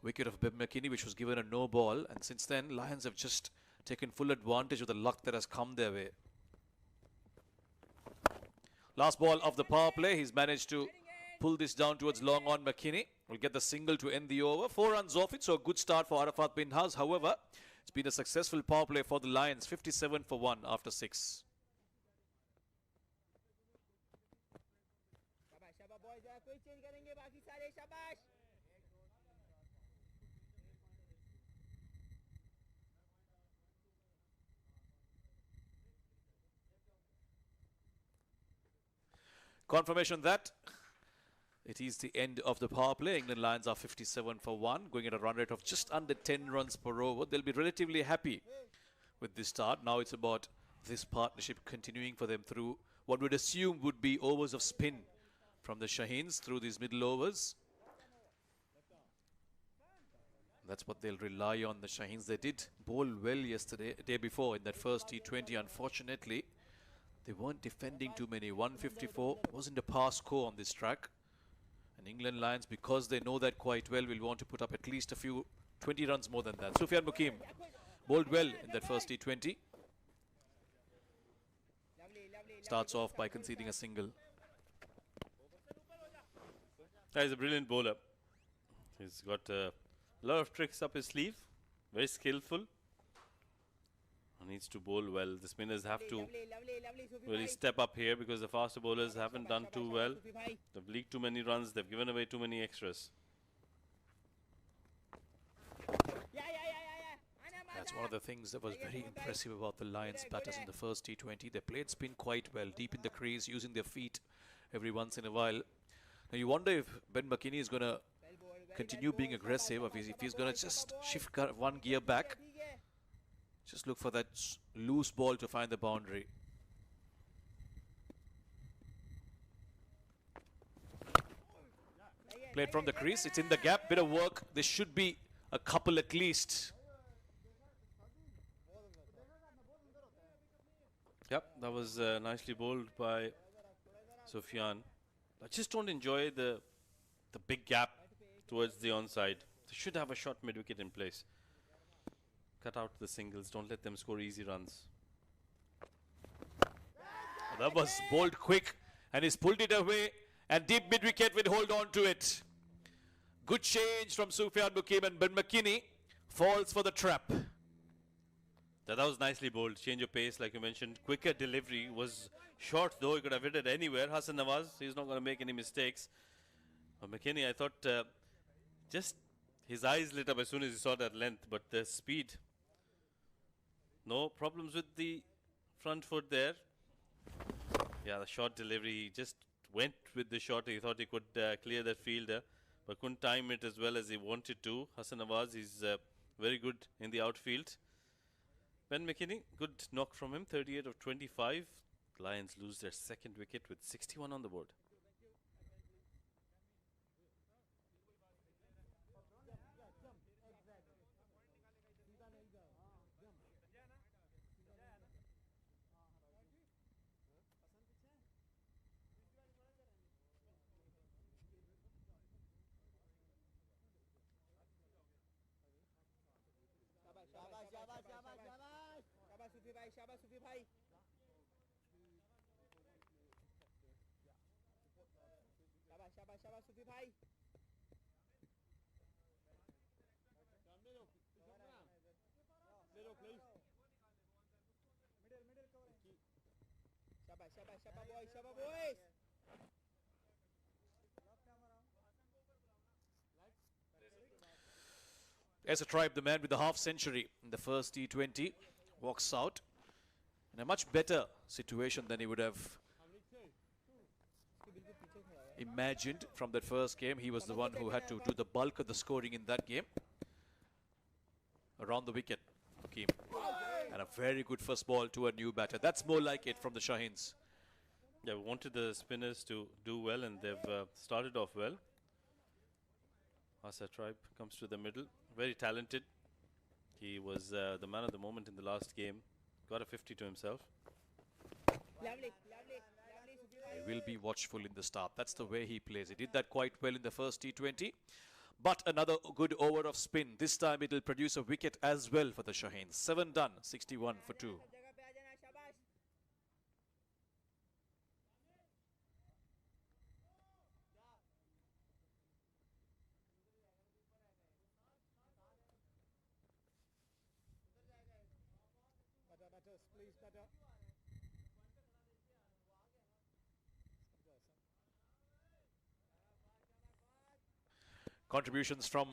wicket of Ben McKinney, which was given a no ball. And since then, Lions have just taken full advantage of the luck that has come their way. Last ball of the power play. He's managed to pull this down towards long on. McKinney will get the single to end the over. 4 runs off it, so a good start for Arafat Minhas. However, it's been a successful power play for the Lions. 57 for 1 after 6. Confirmation that it is the end of the power play. England Lions are 57 for 1, going at a run rate of just under 10 runs per over. They'll be relatively happy with this start. Now it's about this partnership continuing for them through what would assume would be overs of spin from the Shaheens through these middle overs. That's what they'll rely on, the Shaheens. They did bowl well yesterday, day before in that first T20. Unfortunately, they weren't defending too many. 154 wasn't a par score on this track. And England Lions, because they know that quite well, will want to put up at least a few 20 runs more than that. Sufyan Mukim bowled well in that first T20. Starts off by conceding a single. He's a brilliant bowler. He's got a lot of tricks up his sleeve. Very skillful. Needs to bowl well. The spinners have to really step up here because the faster bowlers haven't done too well. They've leaked too many runs. They've given away too many extras. That's one of the things that was very impressive about the Lions batters in the first T20. They played spin quite well, deep in the crease, using their feet every once in a while. Now you wonder if Ben McKinney is going to continue being aggressive, or if he's going to just shift 1 gear back. Just look for that loose ball to find the boundary. Played from the crease. It's in the gap. Bit of work. This should be a couple at least. Yep, that was nicely bowled by Sufyan. I just don't enjoy the big gap towards the onside. They should have a short mid-wicket in place. Cut out the singles. Don't let them score easy runs. That was bowled quick and he's pulled it away, and deep mid-wicket will hold on to it. Good change from Sufyan Mukim, and Ben McKinney falls for the trap. That was nicely bowled. Change of pace, like you mentioned. Quicker delivery. Was short though. He could have hit it anywhere. Hassan Nawaz, he's not going to make any mistakes. But McKinney, I thought just his eyes lit up as soon as he saw that length. But the speed. No problems with the front foot there. Yeah, the short delivery. He just went with the shot. He thought he could clear that fielder, but couldn't time it as well as he wanted to. Hassan Nawaz is very good in the outfield. Ben McKinney, good knock from him, 38 of 25. Lions lose their second wicket with 61 on the board. As a tribe, the man with the half century in the first T20 walks out in a much better situation than he would have imagined from that first game. He was the one who had to do the bulk of the scoring in that game. Around the wicket, Hakeem. And a very good first ball to a new batter. That's more like it from the Shaheens. Yeah, we wanted the spinners to do well, and they've started off well. Asa Tribe comes to the middle. Very talented. He was the man of the moment in the last game. Got a 50 to himself. He will be watchful in the start. That's the way he plays. He did that quite well in the first T20. But another good over of spin. This time it will produce a wicket as well for the Shaheens. 7 done, 61 for 2. Contributions from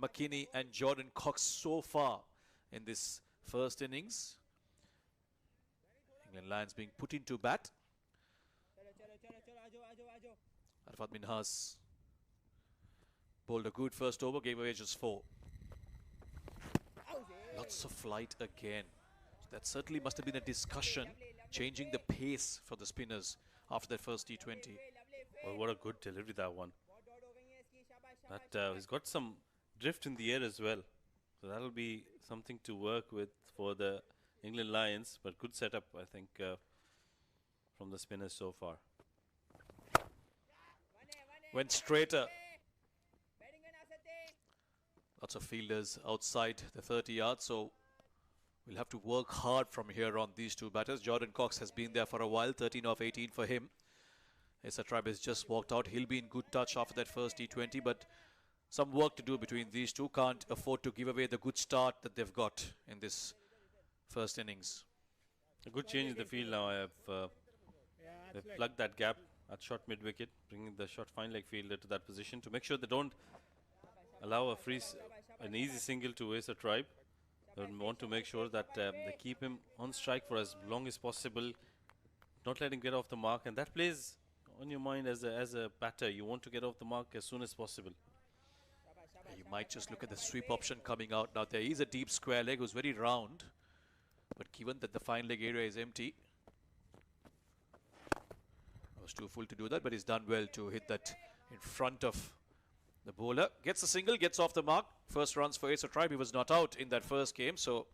McKinney and Jordan Cox so far in this first innings. England Lions being put into bat. Arfat Minhas bowled a good first over, gave away just 4. Lots of flight again. That certainly must have been a discussion, changing the pace for the spinners after that first T20. Well, what a good delivery that one. But he's got some drift in the air as well. So that'll be something to work with for the England Lions. But good setup, I think, from the spinners so far. Went straighter. Lots of fielders outside the 30 yards. So we'll have to work hard from here on, these two batters. Jordan Cox has been there for a while. 13 of 18 for him. Asa Tribe has just walked out. He'll be in good touch after that first T20, but some work to do between these two. Can't afford to give away the good start that they've got in this first innings. A good change in the field now. They've plugged that gap at short mid-wicket, bringing the short fine leg fielder to that position to make sure they don't allow an easy single to Asa Tribe. They want to make sure that they keep him on strike for as long as possible, not let him get off the mark, and that plays on your mind as a batter. You want to get off the mark as soon as possible. You might just look at the sweep option coming out. Now there is a deep square leg who's very round, but given that the fine leg area is empty, I was too full to do that, but he's done well to hit that in front of The bowler gets a single, gets off the mark. First runs for Acer Tribe. He was not out in that first game, so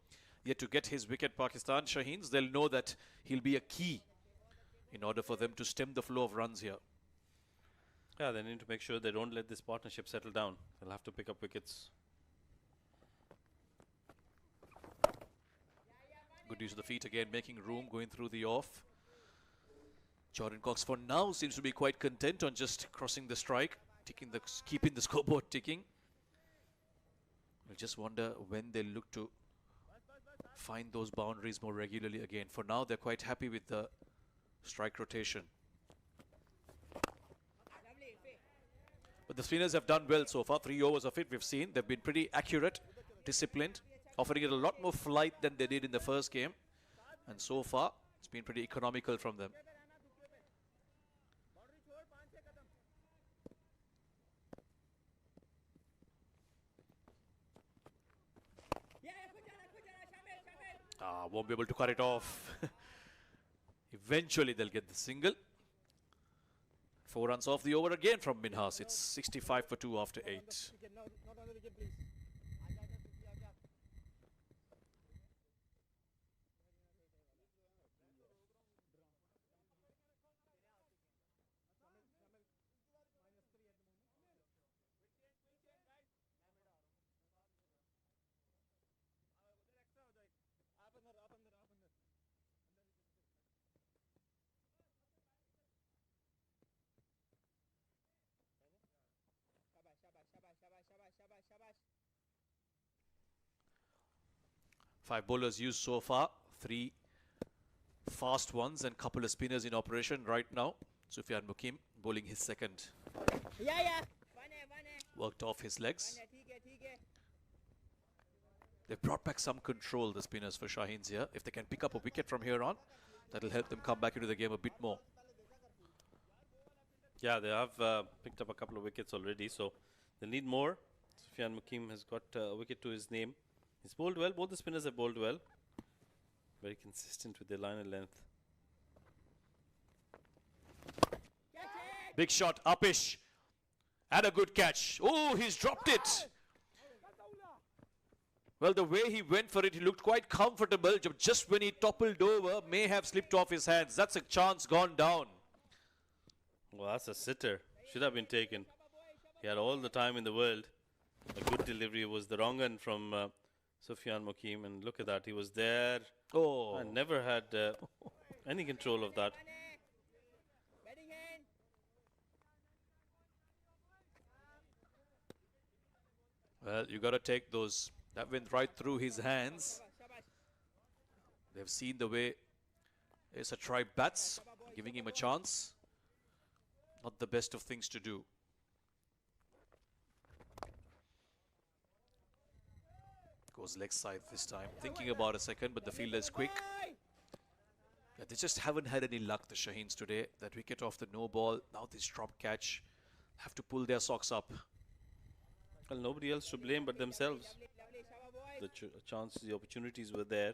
yet to get his wicket, Pakistan. Shaheens, they'll know that he'll be a key in order for them to stem the flow of runs here. Yeah, they need to make sure they don't let this partnership settle down. They'll have to pick up wickets. Good use of the feet again, making room, going through the off. Jordan Cox for now seems to be quite content on just crossing the strike, keeping the scoreboard ticking. I just wonder when they'll look to find those boundaries more regularly again. For now, they're quite happy with the strike rotation. But the spinners have done well so far. 3 overs of it we've seen. They've been pretty accurate, disciplined, offering it a lot more flight than they did in the first game. And so far, it's been pretty economical from them. Won't be able to cut it off. Eventually, they'll get the single. 4 runs off the over again from Minhas. It's 65 for 2 after 8. Not on the wicket, please. Five bowlers used so far. 3 fast ones and couple of spinners in operation right now. Sufyan Mukim bowling his second. Worked off his legs. They've brought back some control, the spinners, for Shaheens here. If they can pick up a wicket from here on, that'll help them come back into the game a bit more. Yeah, they have picked up a couple of wickets already, so they need more. Sufyan Mukim has got a wicket to his name. He's bowled well. Both the spinners have bowled well. Very consistent with their liner length. Big shot, Upish. And a good catch. Oh, he's dropped it. Well, the way he went for it, he looked quite comfortable. Just when he toppled over, may have slipped off his hands. That's a chance gone down. Well, that's a sitter. Should have been taken. He had all the time in the world. A good delivery was the wrong one from Sufyan Mukim. And look at that. He was there. Oh. I never had any control of that. Well, you got to take those. That went right through his hands. They've seen the way Acer Tribe bats, giving him a chance. Not the best of things to do. Goes leg side this time. Thinking about a second, but the fielder is quick. Yeah, they just haven't had any luck, the Shaheens, today. That wicket off the no ball. Now this drop catch. Have to pull their socks up. Well, nobody else to blame but themselves. The chances, the opportunities were there.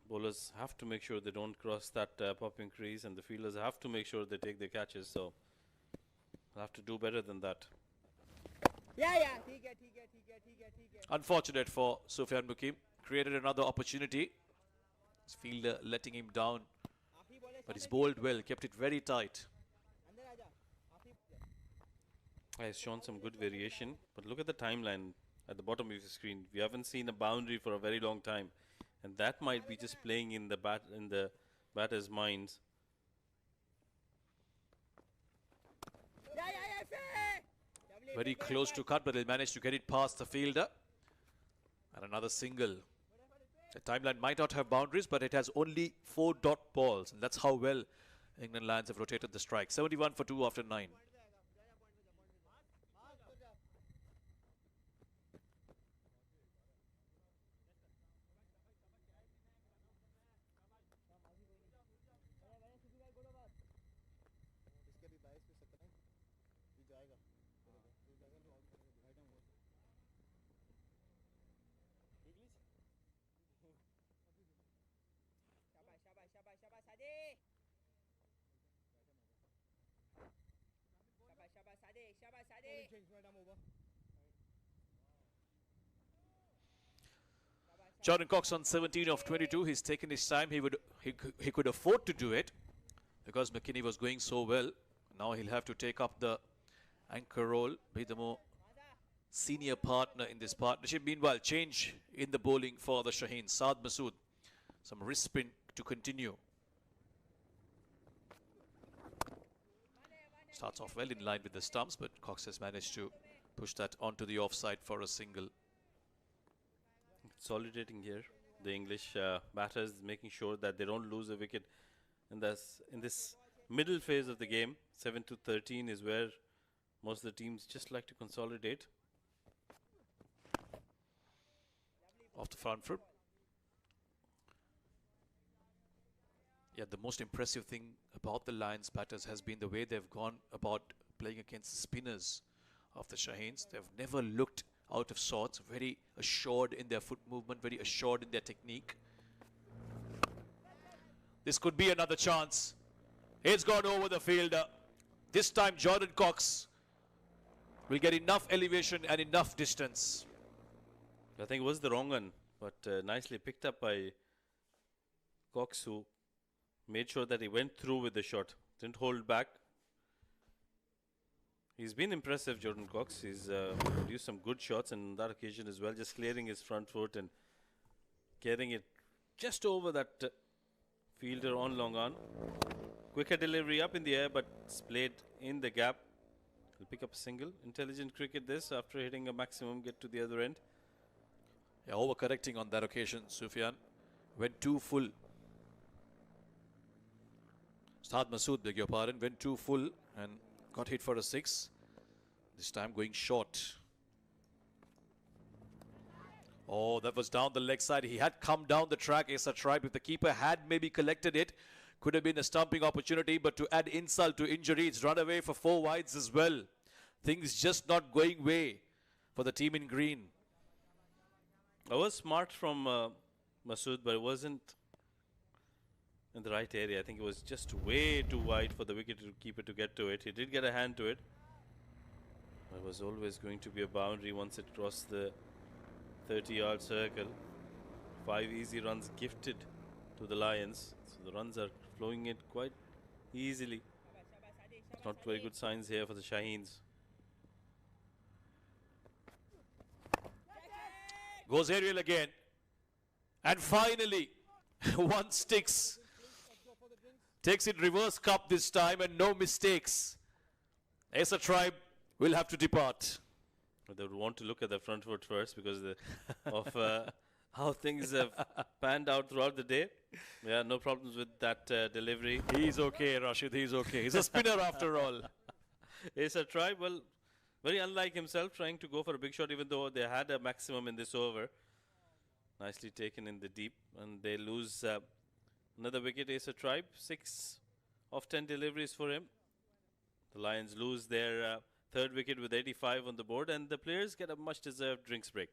Bowlers have to make sure they don't cross that popping crease, and the fielders have to make sure they take their catches. So they'll have to do better than that. Unfortunate for Sufyan Mukim. Created another opportunity. His fielder letting him down. But he's bowled well, kept it very tight. He's shown some good variation, but look at the timeline at the bottom of your screen. We haven't seen a boundary for a very long time, and that might be just playing in the batter's minds. Very close to cut, but he'll manage to get it past the fielder. And another single. The timeline might not have boundaries, but it has only 4 dot balls, and that's how well England Lions have rotated the strike. 71 for 2 after 9. change, right arm over. Jordan Cox on 17 of 22. He's taken his time. He could afford to do it because McKinney was going so well. Now he'll have to take up the anchor role, be the more senior partner in this partnership. Meanwhile, change in the bowling for the Shaheens. Saad Masood, some wrist spin to continue. Starts off well in line with the stumps, but Cox has managed to push that onto the offside for a single. Consolidating here, the English batters making sure that they don't lose a wicket in this middle phase of the game. 7 to 13 is where most of the teams just like to consolidate. Off the front foot. Yeah, the most impressive thing about the Lions batters has been the way they've gone about playing against the spinners of the Shaheens. They've never looked out of sorts, very assured in their foot movement, very assured in their technique. This could be another chance. It's gone over the fielder. This time Jordan Cox will get enough elevation and enough distance. I think it was the wrong one, but nicely picked up by Cox, who made sure that he went through with the shot, didn't hold back. He's been impressive, Jordan Cox. He's produced some good shots on that occasion as well, just clearing his front foot and getting it just over that fielder on long on. Quicker delivery up in the air, but it's played in the gap. He'll pick up a single. Intelligent cricket this, after hitting a maximum, get to the other end. Yeah, overcorrecting on that occasion, Sufyan. Went too full. Saad Masood, beg your pardon, went too full and got hit for a 6. This time going short. Oh, that was down the leg side. He had come down the track, Asa Tribe. If the keeper had maybe collected it, could have been a stumping opportunity. But to add insult to injury, it's run away for 4 wides as well. Things just not going way for the team in green. That was smart from Masood, but it wasn't in the right area. I think it was just way too wide for the wicket-keeper to get to it. He did get a hand to it. It was always going to be a boundary once it crossed the 30-yard circle. 5 easy runs gifted to the Lions. So the runs are flowing in quite easily. Not very good signs here for the Shaheens. Goes aerial again. And finally, one sticks. Takes it reverse cup this time and no mistakes. Asa Tribe will have to depart. They would want to look at the front foot first because of how things have panned out throughout the day. Yeah, no problems with that delivery. He's okay, Rashid. He's okay. He's a spinner after all. Asa Tribe, well, very unlike himself, trying to go for a big shot even though they had a maximum in this over. Nicely taken in the deep, and they lose another wicket. Asa Tribe, 6 of 10 deliveries for him. The Lions lose their third wicket with 85 on the board, and the players get a much-deserved drinks break.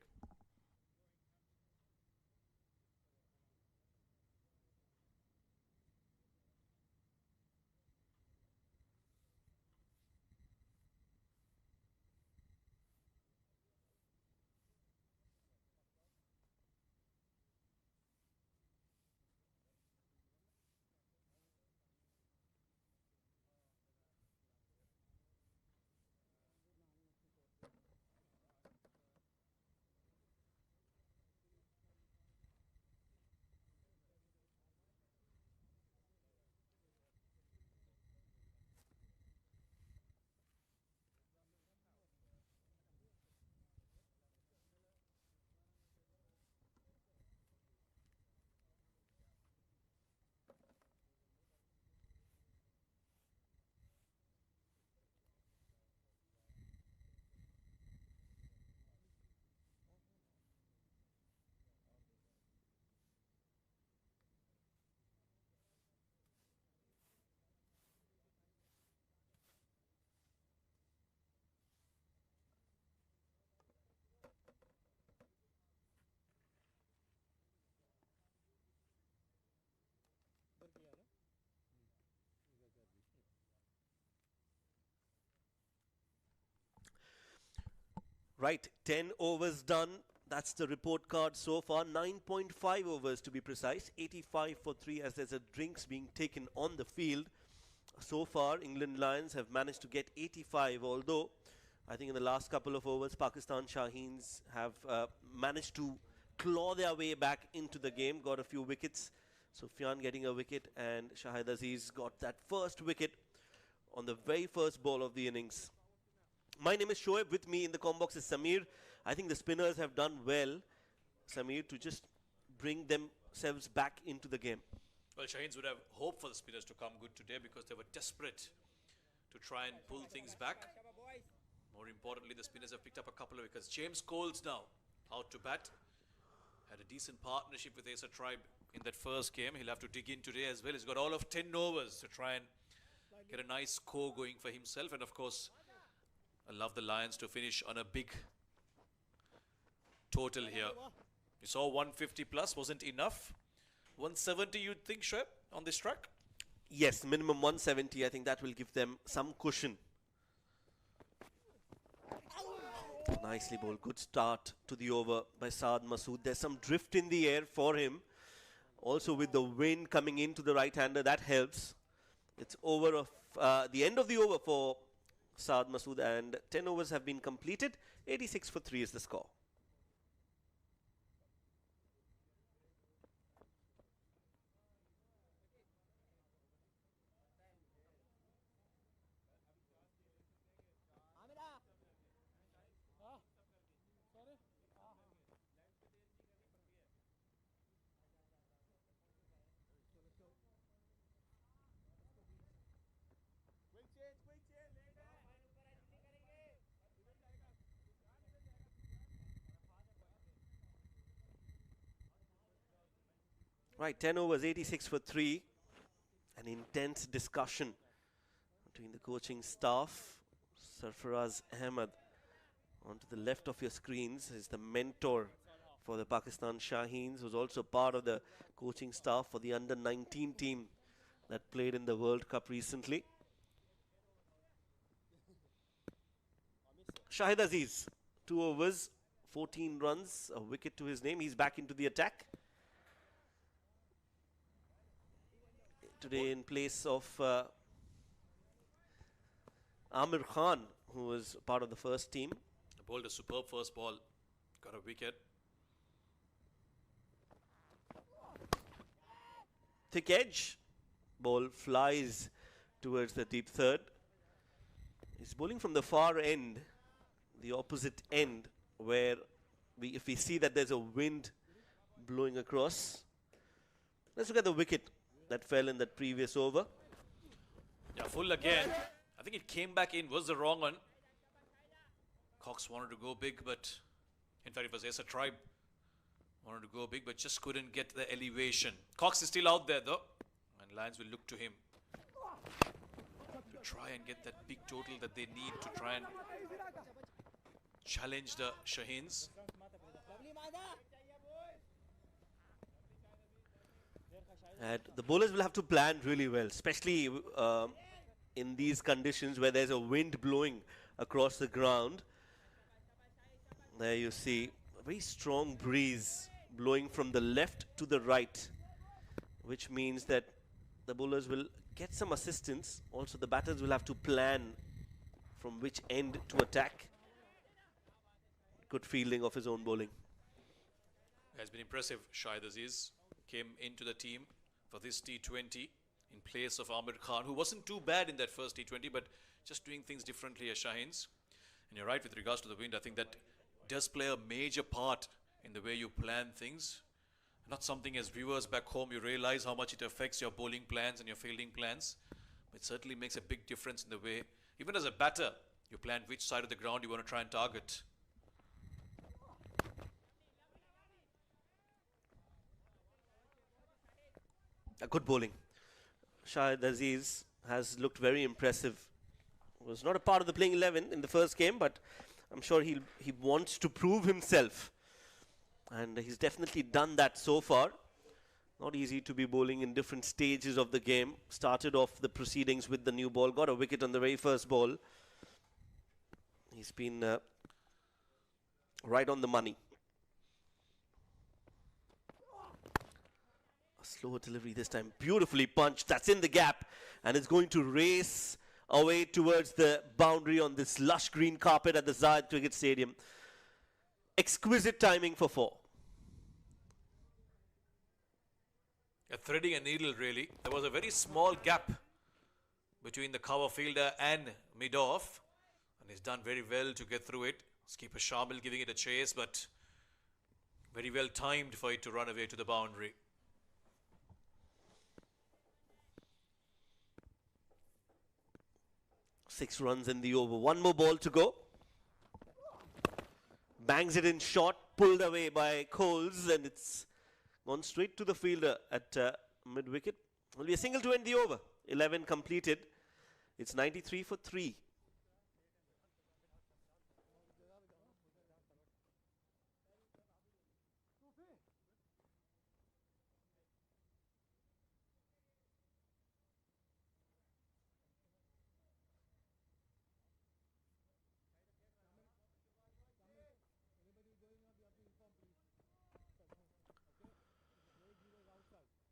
Right, 10 overs done. That's the report card so far. 9.5 overs to be precise. 85 for 3 as there's a drinks being taken on the field. So far, England Lions have managed to get 85, although I think in the last couple of overs, Pakistan Shaheens have managed to claw their way back into the game, got a few wickets. Sufyan getting a wicket and Shahid Aziz got that first wicket on the very first ball of the innings. My name is Shoaib. With me in the com box is Samir. I think the spinners have done well, Samir, to just bring themselves back into the game. Well, Shaheens would have hoped for the spinners to come good today because they were desperate to try and pull things back. More importantly, the spinners have picked up a couple of wickets. James Coles now out to bat. Had a decent partnership with Acer Tribe in that first game. He'll have to dig in today as well. He's got all of 10 overs to try and get a nice score going for himself. And of course, I love the Lions to finish on a big total here. We saw 150 plus, wasn't enough. 170 you'd think, Shoaib, on this track? Yes, minimum 170. I think that will give them some cushion. Nicely bowled. Good start to the over by Saad Masood. There's some drift in the air for him. Also with the wind coming into the right-hander, that helps. It's over of the end of the over for Saad Masood, and 10 overs have been completed. 86 for 3 is the score. Right, 10 overs, 86 for 3. An intense discussion between the coaching staff. Sarfaraz Ahmed, onto the left of your screens, is the mentor for the Pakistan Shaheens, who's also part of the coaching staff for the under-19 team that played in the World Cup recently. Shahid Aziz, 2 overs, 14 runs, a wicket to his name. He's back into the attack today in place of Amir Khan, who was part of the first team. Bowled a superb first ball, got a wicket. Thick edge, ball flies towards the deep third. He's bowling from the far end, the opposite end, where if we see that there's a wind blowing across. Let's look at the wicket that fell in that previous over. Yeah, full again. I think it came back in, was the wrong one. Cox wanted to go big, but in fact it was Acer Tribe wanted to go big, but just couldn't get the elevation. Cox is still out there though, and Lions will look to him to try and get that big total that they need to try and challenge the Shaheens. And the bowlers will have to plan really well, especially in these conditions where there's a wind blowing across the ground. There you see a very strong breeze blowing from the left to the right, which means that the bowlers will get some assistance. Also, the batters will have to plan from which end to attack. Good fielding of his own bowling. Has been impressive. Shahid Aziz came into the team for this T20 in place of Amir Khan, who wasn't too bad in that first T20, but just doing things differently as Shaheens. And you're right with regards to the wind. I think that does play a major part in the way you plan things. Not something as viewers back home you realize how much it affects your bowling plans and your fielding plans. But it certainly makes a big difference in the way, even as a batter, you plan which side of the ground you want to try and target. A good bowling. Shahid Aziz has looked very impressive. Was not a part of the playing 11 in the first game, but I'm sure he wants to prove himself. And he's definitely done that so far. Not easy to be bowling in different stages of the game. Started off the proceedings with the new ball. Got a wicket on the very first ball. He's been Right on the money. A slower delivery this time. Beautifully punched. That's in the gap. And it's going to race away towards the boundary on this lush green carpet at the Zayed Cricket Stadium. Exquisite timing for 4. Threading a needle, really. There was a very small gap between the cover fielder and mid-off. And he's done very well to get through it. Skipper Shamil giving it a chase, but very well timed for it to run away to the boundary. Six runs in the over. One more ball to go. Bangs it in short, pulled away by Coles, and it's gone straight to the fielder at mid-wicket. Will be a single to end the over. 11 completed. It's 93 for 3.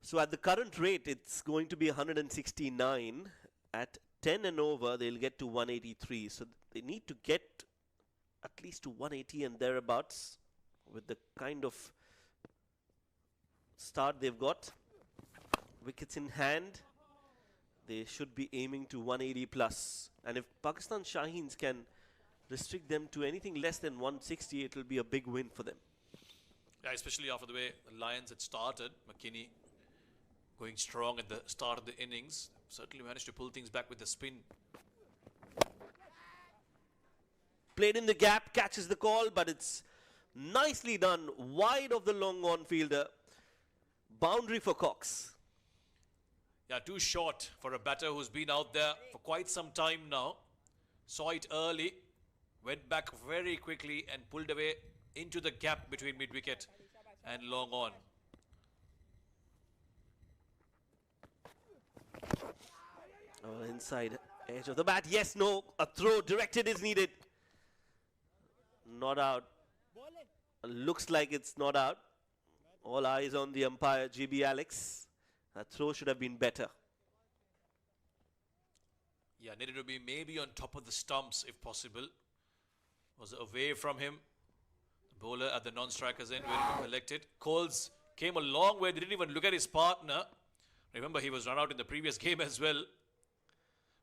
So at the current rate, it's going to be 169. At 10 and over, they'll get to 183. So they need to get at least to 180 and thereabouts with the kind of start they've got. Wickets in hand, they should be aiming to 180 plus. And if Pakistan Shaheens can restrict them to anything less than 160, it will be a big win for them. Yeah, especially after the way the Lions had started. McKinney going strong at the start of the innings. Certainly managed to pull things back with the spin. Played in the gap, catches the call, but it's nicely done. Wide of the long on fielder. Boundary for Cox. Yeah, too short for a batter who's been out there for quite some time now. Saw it early, went back very quickly and pulled away into the gap between mid-wicket and long on. Oh, inside edge of the bat. Yes, no. A throw directed is needed. Not out. Looks like it's not out. All eyes on the umpire, GB Alex. That throw should have been better. Yeah, needed to be maybe on top of the stumps if possible. Was away from him. The bowler at the non-striker's end, where he collected. Coles came a long way, didn't even look at his partner. Remember, he was run out in the previous game as well.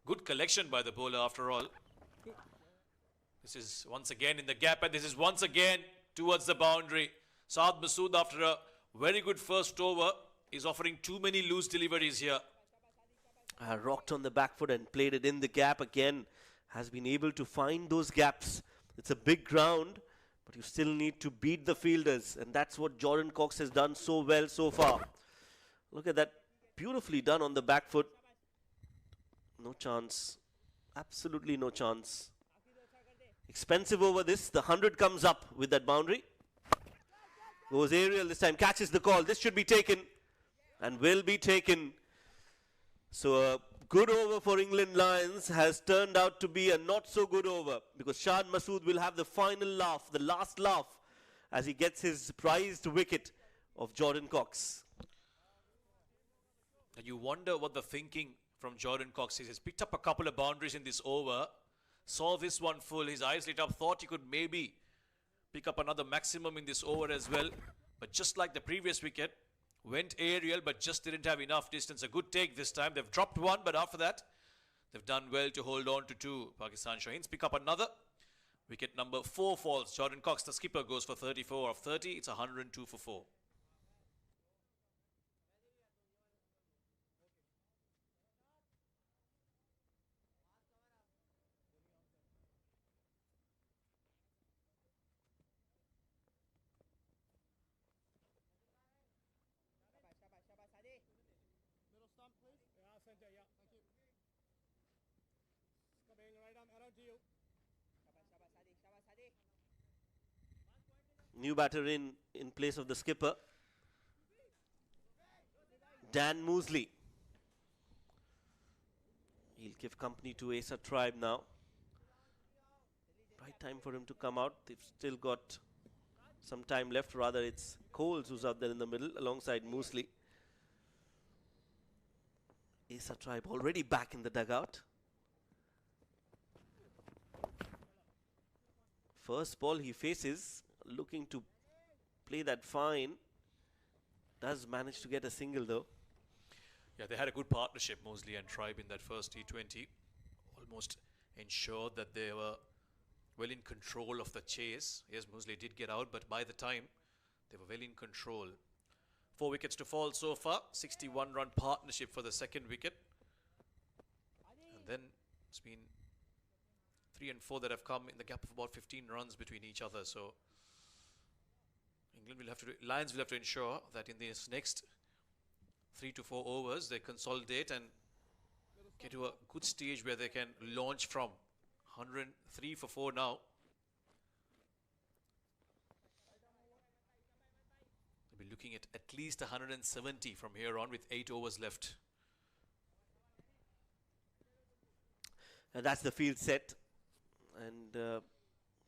Good collection by the bowler after all. This is once again in the gap, and this is once again towards the boundary. Saad Masood, after a very good first over, is offering too many loose deliveries here. Rocked on the back foot and played it in the gap again. Has been able to find those gaps. It's a big ground, but you still need to beat the fielders. And that's what Jordan Cox has done so well so far. Look at that. Beautifully done on the back foot. No chance. Absolutely no chance. Expensive over this. The 100 comes up with that boundary. Goes aerial this time. Catches the call. This should be taken. And will be taken. So a good over for England Lions has turned out to be a not so good over. Because Shad Masood will have the final laugh. The last laugh. As he gets his prized wicket of Jordan Cox. And you wonder what the thinking from Jordan Cox is. He's picked up a couple of boundaries in this over. Saw this one full. His eyes lit up. Thought he could maybe pick up another maximum in this over as well. But just like the previous wicket, went aerial but just didn't have enough distance. A good take this time. They've dropped one, but after that, they've done well to hold on to 2. Pakistan Shaheens pick up another. Wicket number 4 falls. Jordan Cox, the skipper, goes for 34 of 30. It's 102 for 4. Middle stump, please. Yeah, center, yeah. Thank you. Coming right arm around to you. New batter in place of the skipper. Dan Moosley. He'll give company to Asa Tribe now. Right time for him to come out. They've still got some time left. Rather, it's Coles who's up there in the middle alongside Moosley. Asa Tribe already back in the dugout. First ball he faces, looking to play that fine. Does manage to get a single though. Yeah, they had a good partnership, Mosley and Tribe, in that first T20. Almost ensured that they were well in control of the chase. Yes, Mosley did get out, but by the time they were well in control. 4 wickets to fall so far. 61-run partnership for the second wicket. And then it's been 3 and 4 that have come in the gap of about 15 runs between each other. So England will have to, Lions will have to ensure that in this next 3 to 4 overs they consolidate and get to a good stage where they can launch from. 103 for 4 now. They'll be looking at least 170 from here on with 8 overs left. And that's the field set. And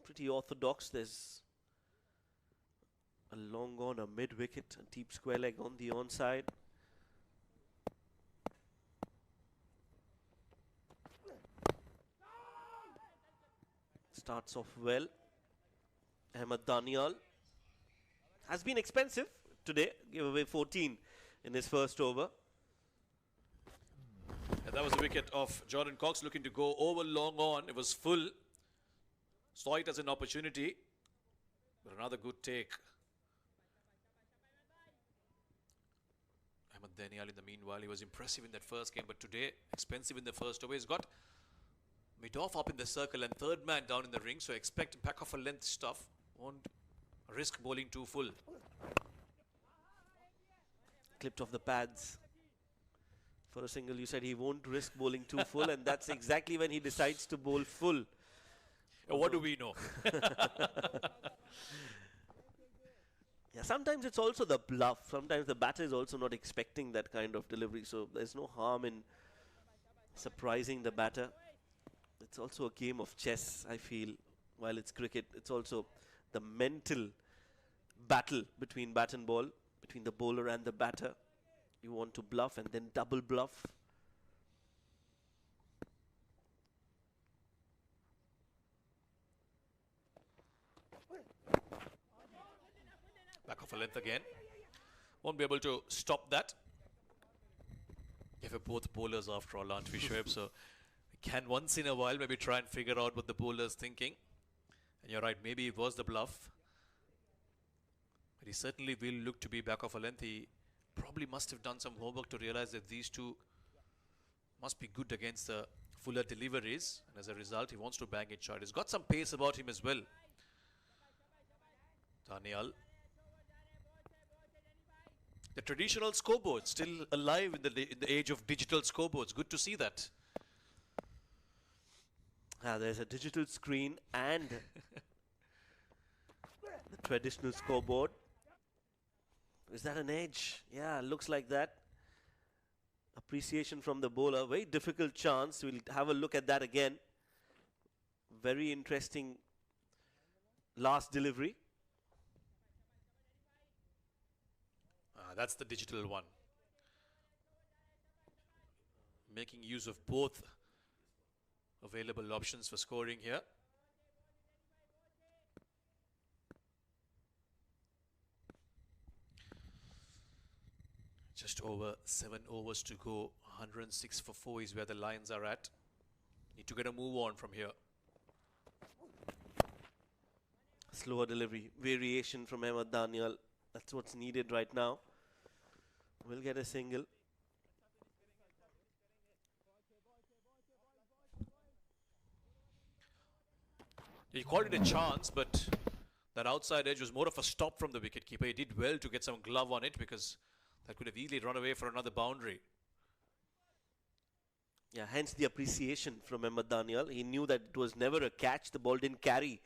pretty orthodox. There's a long on, a mid wicket, a deep square leg on the onside. Starts off well. Ahmed Daniel has been expensive today. Gave away 14 in his first over. And that was the wicket of Jordan Cox, looking to go over long on. It was full. Saw it as an opportunity. But another good take. Ahmed Daniel, in the meanwhile, he was impressive in that first game, but today expensive in the first over. He's got mid-off up in the circle and third man down in the ring, so expect back of a length stuff. Won't risk bowling too full. Clipped off the pads. For a single, you said he won't risk bowling too full, and that's exactly when he decides to bowl full. What do we know? Yeah, sometimes it's also the bluff. Sometimes the batter is also not expecting that kind of delivery, so there's no harm in surprising the batter. It's also a game of chess, I feel. While it's cricket, it's also the mental battle between bat and ball, between the bowler and the batter. You want to bluff and then double bluff. Back of a length again. Won't be able to stop that. If we're both bowlers after all, aren't we, Shoaib? So we can once in a while maybe try and figure out what the bowler's thinking. And you're right, maybe it was the bluff. But he certainly will look to be back of a length. He probably must have done some homework to realize that these two must be good against the fuller deliveries. And as a result, he wants to bang it short. He's got some pace about him as well. Daniel. The traditional scoreboard still alive in the age of digital scoreboards. Good to see that. There's a digital screen and the traditional scoreboard. Is that an edge? Yeah, looks like that. Appreciation from the bowler. Very difficult chance. We'll have a look at that again. Very interesting last delivery. That's the digital one. Making use of both available options for scoring here. Just over 7 overs to go. 106 for 4 is where the Lions are at. Need to get a move on from here. Slower delivery. Variation from Ahmed Daniel. That's what's needed right now. We'll get a single. He called it a chance, but that outside edge was more of a stop from the wicketkeeper. He did well to get some glove on it because that could have easily run away for another boundary. Yeah, hence the appreciation from Ahmed Daniel. He knew that it was never a catch. The ball didn't carry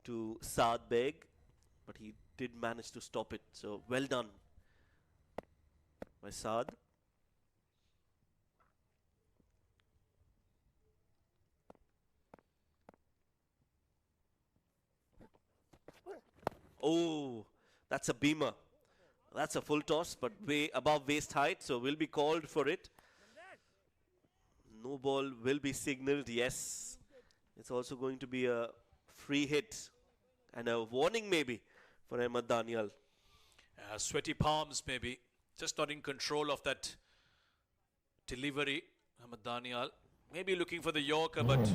to Saad Beg, but he did manage to stop it. So well done by Saad. Oh, that's a beamer. That's a full toss, but way above waist height, so will be called for it. No ball will be signaled, yes. It's also going to be a free hit and a warning maybe for Ahmed Daniel. Sweaty palms maybe. Just not in control of that delivery. Ahmed Daniel maybe looking for the Yorker, but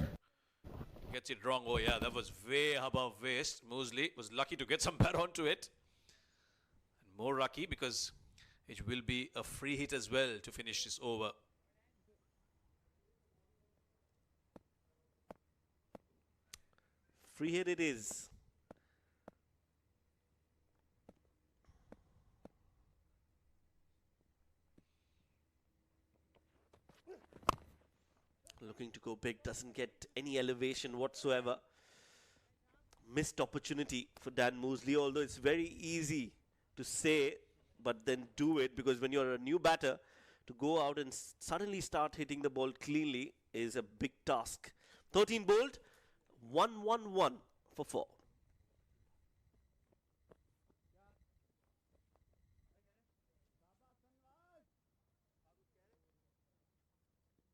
gets it wrong. Oh yeah, that was way above waist. Mosley was lucky to get some bat onto it. And more lucky because it will be a free hit as well to finish this over. Free hit it is. Looking to go big, doesn't get any elevation whatsoever. Missed opportunity for Dan Mosley, although it's very easy to say, but then do it, because when you're a new batter, to go out and suddenly start hitting the ball cleanly is a big task. 13 bowled, 1-1-1 for 4.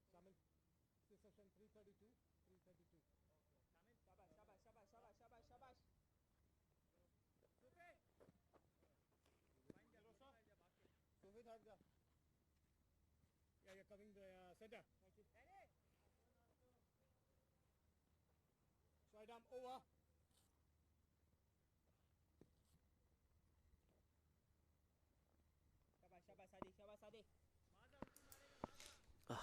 Session 332, 332. Sufit, hard ga. Yeah, you're coming the center. Side arm over.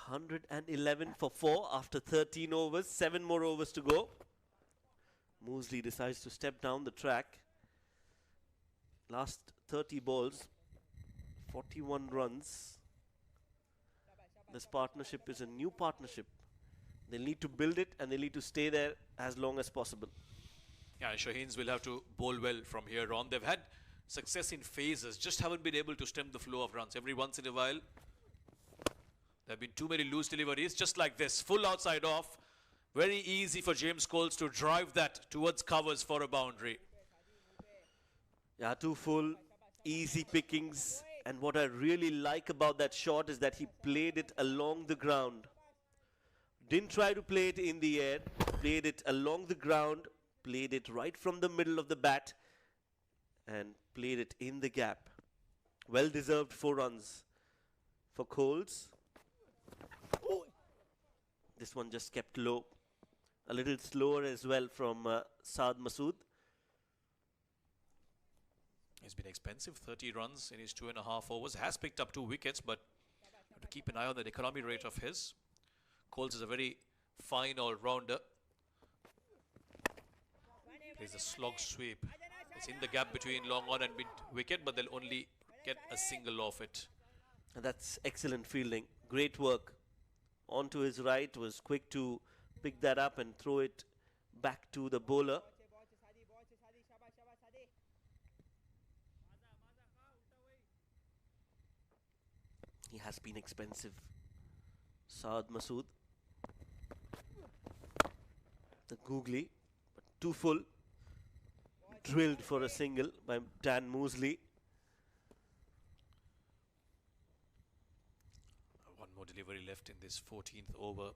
111 for 4 after 13 overs, 7 more overs to go. Mosley decides to step down the track. Last 30 balls, 41 runs. This partnership is a new partnership. They'll need to build it and they'll need to stay there as long as possible. Yeah, and Shaheens will have to bowl well from here on. They've had success in phases, just haven't been able to stem the flow of runs. Every once in a while, there have been too many loose deliveries, just like this. Full outside off. Very easy for James Coles to drive that towards covers for a boundary. Yeah, 2 full, easy pickings. And what I really like about that shot is that he played it along the ground. Didn't try to play it in the air, played it along the ground, played it right from the middle of the bat, and played it in the gap. Well-deserved 4 runs for Coles. This one just kept low. A little slower as well from Saad Masood. He's been expensive, 30 runs in his 2.5 overs. Has picked up 2 wickets, but you have to keep an eye on that economy rate of his. Coles is a very fine all-rounder. Plays a slog sweep. It's in the gap between long on and mid wicket, but they'll only get a single off it. And that's excellent fielding. Great work. On to his right, was quick to pick that up and throw it back to the bowler. He has been expensive. Saad Masood. The googly, but 2 full. Drilled for a single by Dan Mosley. One more delivery left in this 14th over.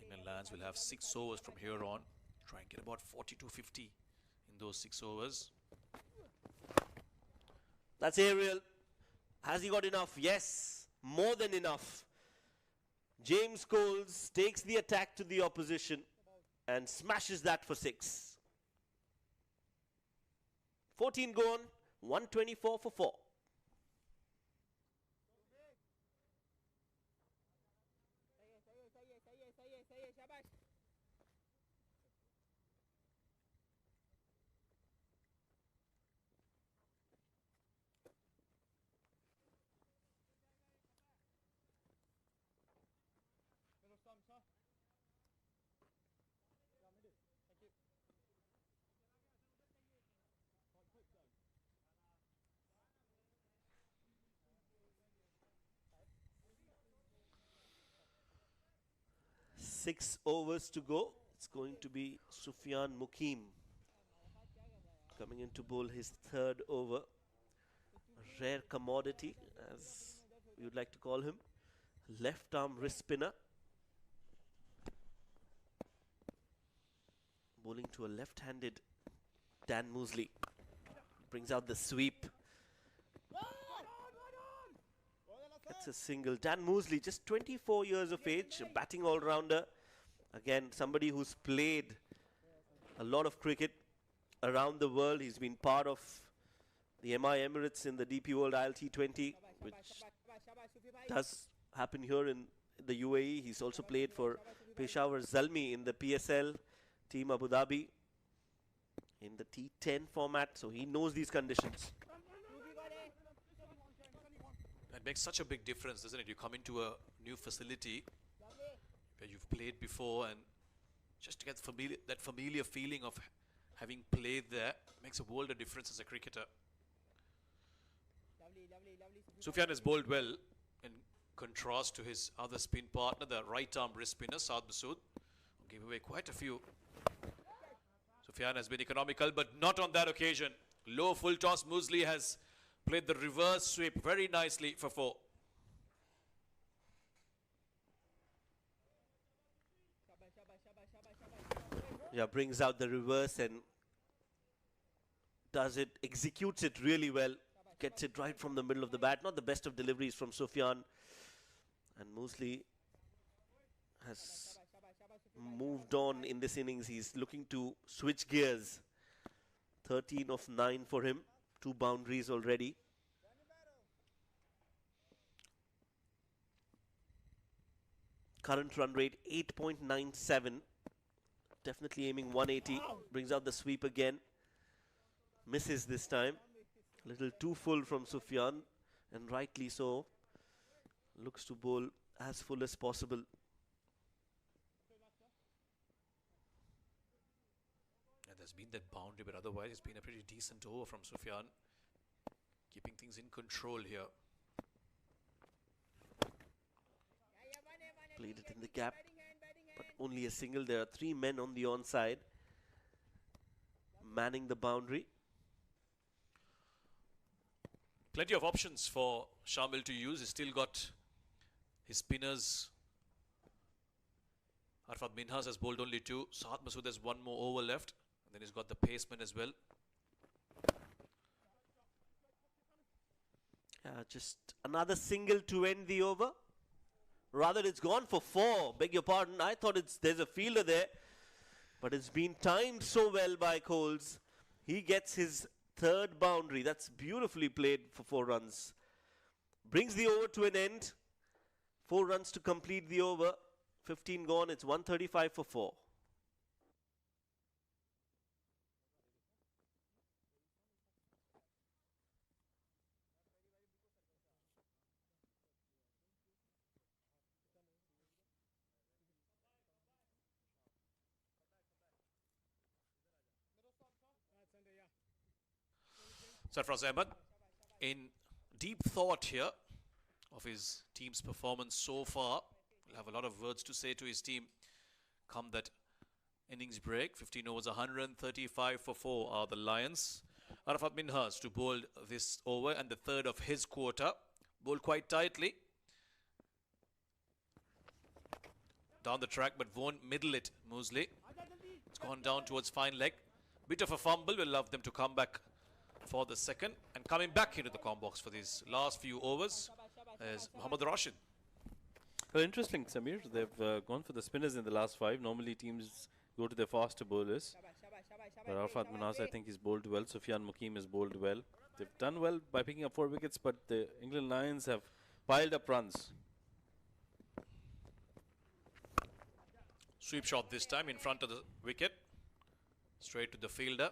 England Lions will have 6 overs from here on. Try and get about 40 to 50 in those 6 overs. That's aerial. Has he got enough? Yes, more than enough. James Coles takes the attack to the opposition and smashes that for 6. 14 gone, 124 for 4. Six overs to go. It's going to be Sufyan Mukim. coming in to bowl his third over. A rare commodity, as we would like to call him. Left arm wrist spinner. Bowling to a left-handed Dan Mosley. Brings out the sweep. That's a single. Dan Mosley, just 24 years of age, a batting all-rounder. Again, somebody who's played a lot of cricket around the world. He's been part of the MI Emirates in the DP World IL T20, which does happen here in the UAE. He's also played for Peshawar Zalmi in the PSL, Team Abu Dhabi, in the T10 format, so he knows these conditions. It makes such a big difference, doesn't it? You come into a new facility where you've played before, and just to get that familiar feeling of having played there makes a world of difference as a cricketer. Sufyan has bowled well in contrast to his other spin partner, the right arm wrist spinner, Saad Masood, who gave away quite a few. Sufyan has been economical, but not on that occasion. Low full toss. Mosley has played the reverse sweep very nicely for 4. Yeah, brings out the reverse and executes it really well. Gets it right from the middle of the bat. Not the best of deliveries from Sufyan. And Mosley has moved on in this innings. He's looking to switch gears. 13 of 9 for him. 2 boundaries already. Current run rate 8.97. Definitely aiming 180. Brings out the sweep again. Misses this time. A little too full from Sufyan, and rightly so. Looks to bowl as full as possible. And there's been that boundary, but otherwise it's been a pretty decent over from Sufyan. Keeping things in control here. Played it in the gap, but only a single. There are 3 men on the onside, manning the boundary. Plenty of options for Shamil to use. He's still got his spinners. Arfad Minhas has bowled only 2. Saad Masood has 1 more over left. And then he's got the paceman as well. Just another single to end the over. Rather, it's gone for 4. Beg your pardon. I thought there's a fielder there. But it's been timed so well by Coles. He gets his 3rd boundary. That's beautifully played for 4 runs. Brings the over to an end. 4 runs to complete the over. 15 gone. It's 135 for 4. Sarfraz Ahmed in deep thought here of his team's performance so far. Will have a lot of words to say to his team come that innings break. 15 overs, 135 for 4 are the Lions. Arafat Minhas to bowl this over and the 3rd of his quarter. Bowled quite tightly. Down the track, but won't middle it, Mosley. It's gone down towards fine leg. Bit of a fumble. We'll love them to come back for the 2nd. And coming back into the com box for these last few overs is Mohammad Rashid. Well, interesting, Samir. They've gone for the spinners in the last 5. Normally teams go to their faster bowlers. But Arfat Minhas, I think, he's bowled well. Sufyan Mukim has bowled well. They've done well by picking up 4 wickets, but the England Lions have piled up runs. Sweep shot this time in front of the wicket. Straight to the fielder.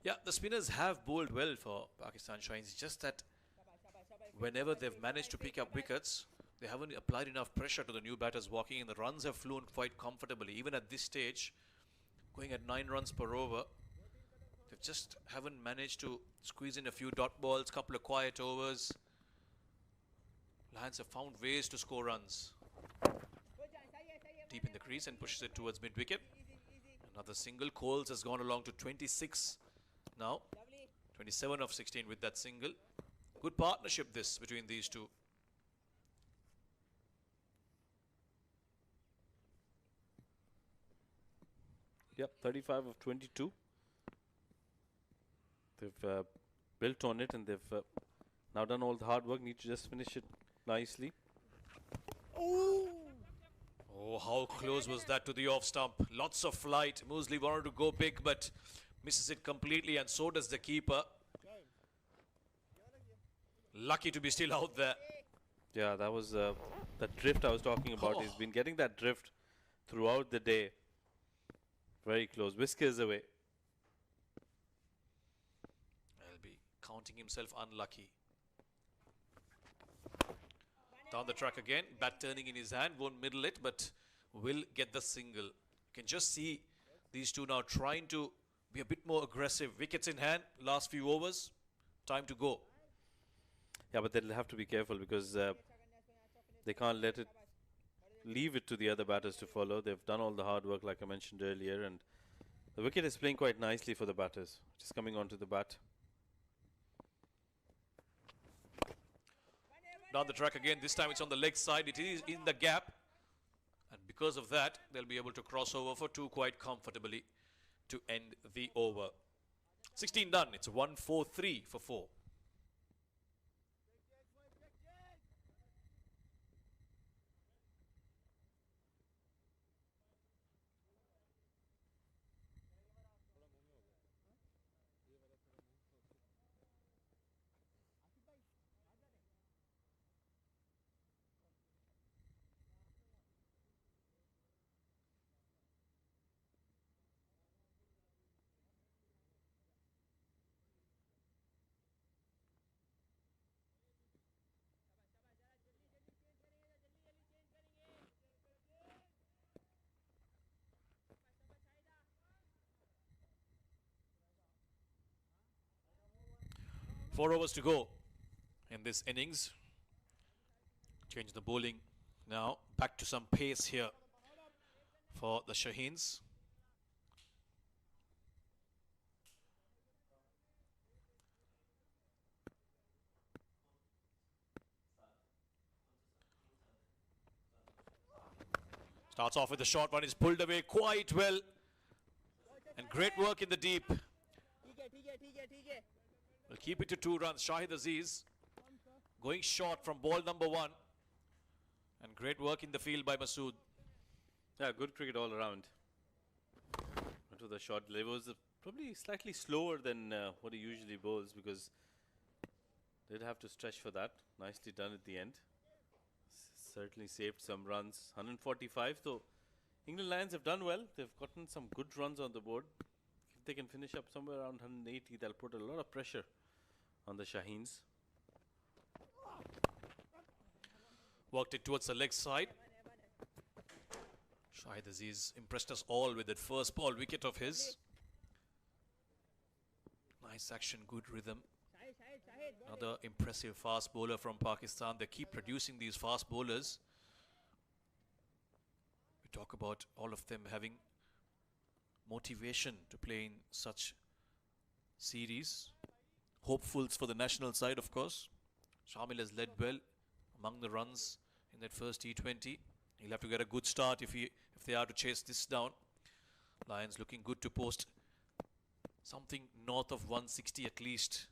Yeah, the spinners have bowled well for Pakistan Shaheens. It's just that whenever they've managed to pick up wickets, they haven't applied enough pressure to the new batters walking in. The runs have flown quite comfortably. Even at this stage, going at 9 runs per over, they just haven't managed to squeeze in a few dot balls, couple of quiet overs. Lions have found ways to score runs. Deep in the crease and pushes it towards mid-wicket. Another single. Coles has gone along to 26 now. 27 of 16 with that single. Good partnership this between these two. Yep, 35 of 22. They've built on it, and they've now done all the hard work. Need to just finish it nicely. Oh, how close was that to the off stump? Lots of flight. Muesli wanted to go big, but misses it completely, and so does the keeper. Lucky to be still out there. Yeah, that was that drift I was talking about. He's been getting that drift throughout the day. Very close. Whiskers away. He'll be counting himself unlucky. Down the track again. Bat turning in his hand. Won't middle it, but will get the single. You can just see these two now trying to be a bit more aggressive. Wickets in hand. Last few overs. Time to go. Yeah, but they'll have to be careful because they can't leave it to the other batters to follow. They've done all the hard work, like I mentioned earlier, and the wicket is playing quite nicely for the batters. Just coming onto the bat. Down the track again. This time it's on the leg side. It is in the gap, and because of that, they'll be able to cross over for two quite comfortably to end the over. 16 done. It's 1-4-3 for 4. Four overs to go in this innings. Change the bowling now. Back to some pace here for the Shaheens. Starts off with a short one. Is pulled away quite well. And great work in the deep. Will keep it to 2 runs. Shahid Aziz going short from ball number 1. And great work in the field by Masood. Yeah, good cricket all around. To the short delivery was probably slightly slower than what he usually bowls, because they'd have to stretch for that. Nicely done at the end. Certainly saved some runs. 145 though. England Lions have done well. They've gotten some good runs on the board. If they can finish up somewhere around 180, they'll put a lot of pressure on the Shaheens. Worked it towards the leg side. Shahid Aziz impressed us all with that first ball wicket of his. Nice action, good rhythm. Another impressive fast bowler from Pakistan. They keep producing these fast bowlers. We talk about all of them having motivation to play in such series. Hopefuls for the national side, of course. Shamil has led well among the runs in that first T20. He'll have to get a good start if they are to chase this down. Lions looking good to post something north of 160 at least.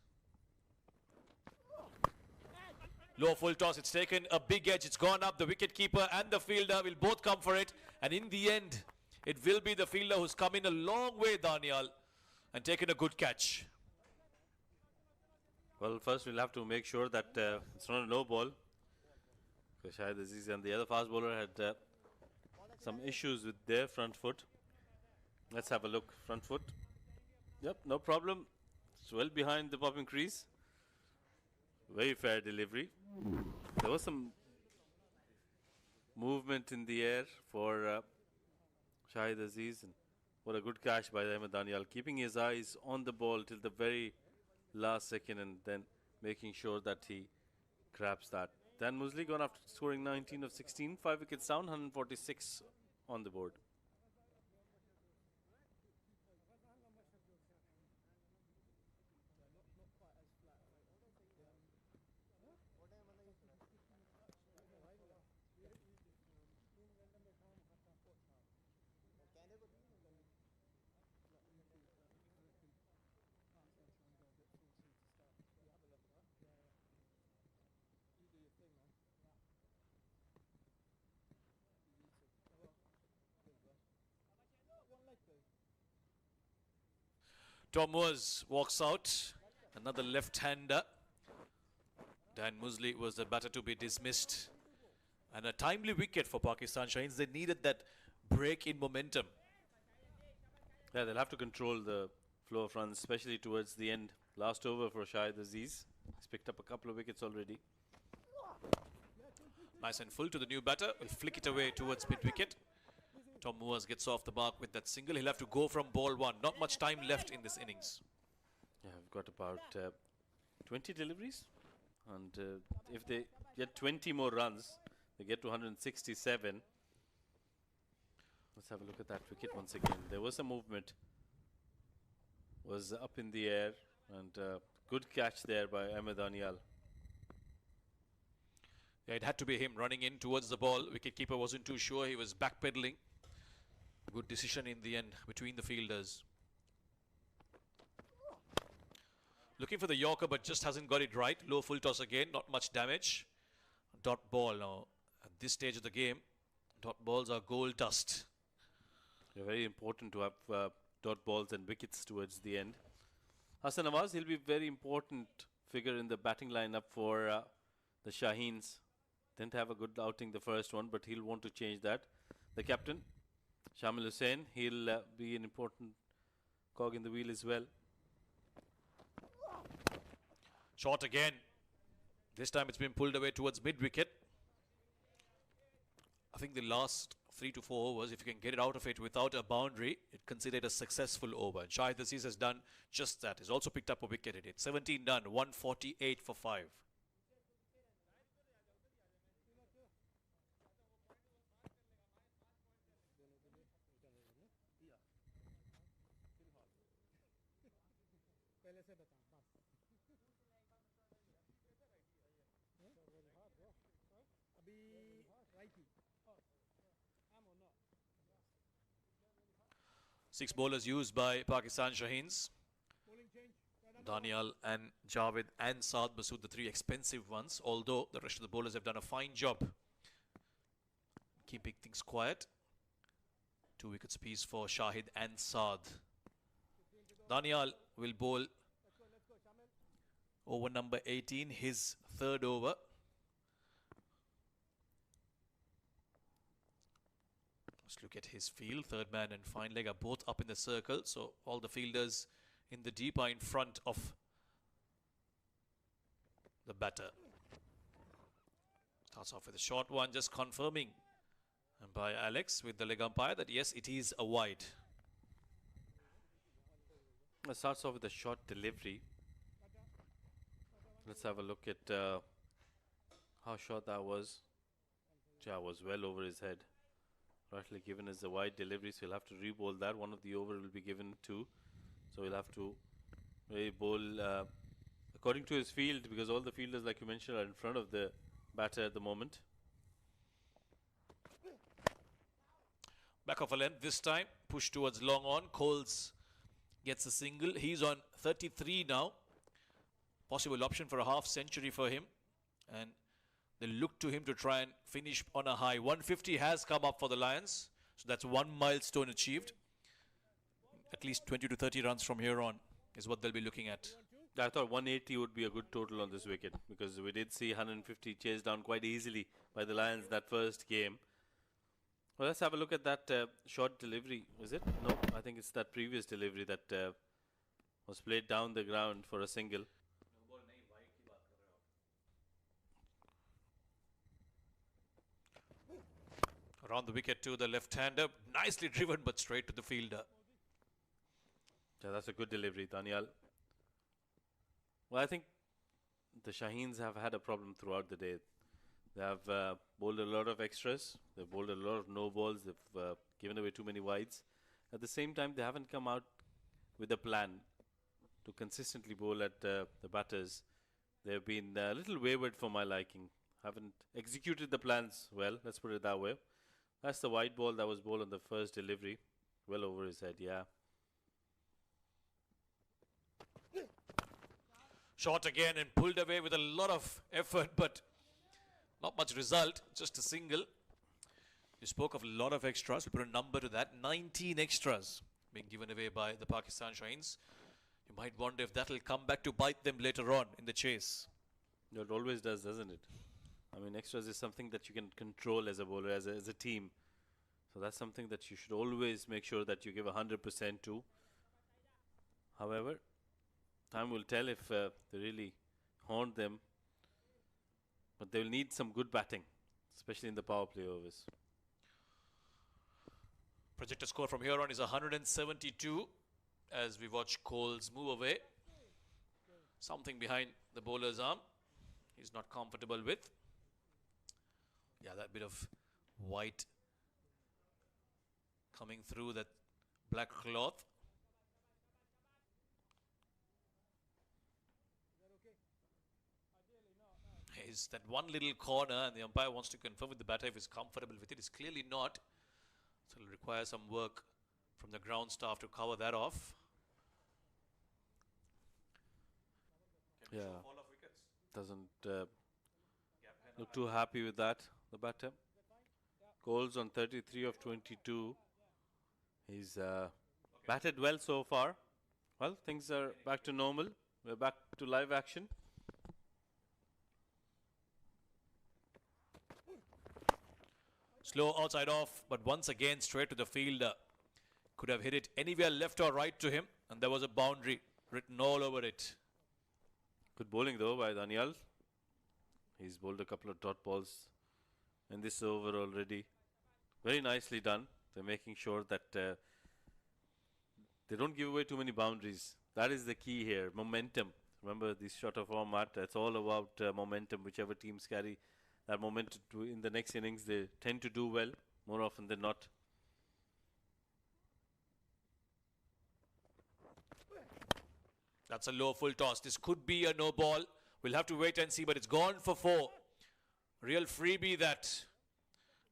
Low full toss. It's taken a big edge. It's gone up. The wicketkeeper and the fielder will both come for it. And in the end, it will be the fielder who's come in a long way, Daniel, and taken a good catch. Well, first we'll have to make sure that it's not a no ball. Because Shahid Aziz and the other fast bowler had some issues with their front foot. Let's have a look. Front foot. Yep, no problem. It's well behind the popping crease. Very fair delivery. There was some movement in the air for Shahid Aziz. And what a good catch by Ahmed Daniel. Keeping his eyes on the ball till the very last second and then making sure that he grabs that. Dan Muesli gone after scoring 19 of 16. 5 wickets down, 146 on the board. Thomas walks out. Another left-hander. Dan Musley was the batter to be dismissed. And a timely wicket for Pakistan Shaheens. They needed that break in momentum. Yeah, they'll have to control the flow of runs, especially towards the end. Last over for Shahid Aziz. He's picked up a couple of wickets already. Nice and full to the new batter. Will flick it away towards mid-wicket. Tom Moores gets off the mark with that single. He'll have to go from ball one. Not much time left in this innings. Yeah, we've got about 20 deliveries. And if they get 20 more runs, they get to 167. Let's have a look at that wicket once again. There was a movement. Was up in the air. And good catch there by Ahmed Danial. Yeah, it had to be him running in towards the ball. Wicketkeeper wasn't too sure. He was backpedaling. Good decision in the end between the fielders. Looking for the Yorker, but just hasn't got it right. Low full toss again. Not much damage. Dot ball now. At this stage of the game, dot balls are gold dust. They're very important to have dot balls and wickets towards the end. Hassan Nawaz, he'll be a very important figure in the batting lineup for the Shaheens. Didn't have a good outing the first one, but he'll want to change that. The captain, Shamil Hussain, he'll be an important cog in the wheel as well. Short again. This time it's been pulled away towards mid-wicket. I think the last 3 to 4 overs, if you can get it out of it without a boundary, it's considered a successful over. And Shahid Aziz has done just that. He's also picked up a wicket in it. 17 done, 148 for 5. पहले से बता बस अभी righty 6 bowlers used by Pakistan Shaheens. bowling change Danial and Javed and Saad Masood, the 3 expensive ones, although the rest of the bowlers have done a fine job keeping things quiet. 2 wickets apiece for Shahid and Saad. Danial will bowl over number 18, his 3rd over. Let's look at his field. 3rd man and fine leg are both up in the circle, so all the fielders in the deep are in front of the batter. Starts off with a short one, just confirming by Alex with the leg umpire that yes, it is a wide. It starts off with a short delivery. Let's have a look at how short that was. Yeah, was well over his head. Rightly given as a wide delivery, so he'll have to re-bowl that. One of the over will be given too. So he'll have to bowl according to his field, because all the fielders, like you mentioned, are in front of the batter at the moment. Back of a length this time, push towards long on. Coles gets a single. He's on 33 now. Possible option for a half century for him. And they look to him to try and finish on a high. 150 has come up for the Lions. So that's 1 milestone achieved. At least 20 to 30 runs from here on is what they'll be looking at. I thought 180 would be a good total on this wicket, because we did see 150 chased down quite easily by the Lions that first game. Well, let's have a look at that short delivery. Was it? No, I think it's that previous delivery that was played down the ground for a single. Around the wicket to the left-hander. Nicely driven, but straight to the fielder. Yeah, that's a good delivery, Danial. Well, I think the Shaheens have had a problem throughout the day. They have bowled a lot of extras. They've bowled a lot of no balls. They've given away too many wides. At the same time, they haven't come out with a plan to consistently bowl at the batters. They've been a little wayward for my liking. Haven't executed the plans well, let's put it that way. That's the wide ball that was bowled on the first delivery. Well over his head, yeah. Shot again and pulled away with a lot of effort, but not much result, just a single. You spoke of a lot of extras. We put a number to that. 19 extras being given away by the Pakistan Shaheens. You might wonder if that'll come back to bite them later on in the chase. It always does, doesn't it? I mean, extras is something that you can control as a bowler, as a team. So that's something that you should always make sure that you give 100% to. However, time will tell if they really haunt them. But they will need some good batting, especially in the power play overs. Projected score from here on is 172 as we watch Coles move away. Something behind the bowler's arm he's not comfortable with. Yeah, that bit of white coming through that black cloth. Is that one little corner, and the umpire wants to confirm with the batter if he's comfortable with it. It's clearly not. So it'll require some work from the ground staff to cover that off. Yeah, doesn't look too happy with that, the batter. Goals on 33 of 22. He's batted well so far. Well, things are back to normal. We're back to live action. Slow outside off, but once again straight to the fielder. Could have hit it anywhere left or right to him, and there was a boundary written all over it. Good bowling though by Daniel. He's bowled a couple of dot balls in this over already. Very nicely done. They're making sure that they don't give away too many boundaries. That is the key here. Momentum. Remember this shorter format, it's all about momentum. Whichever teams carry that momentum in the next innings, they tend to do well more often than not. That's a low full toss. This could be a no ball. We'll have to wait and see, but it's gone for 4. Real freebie that.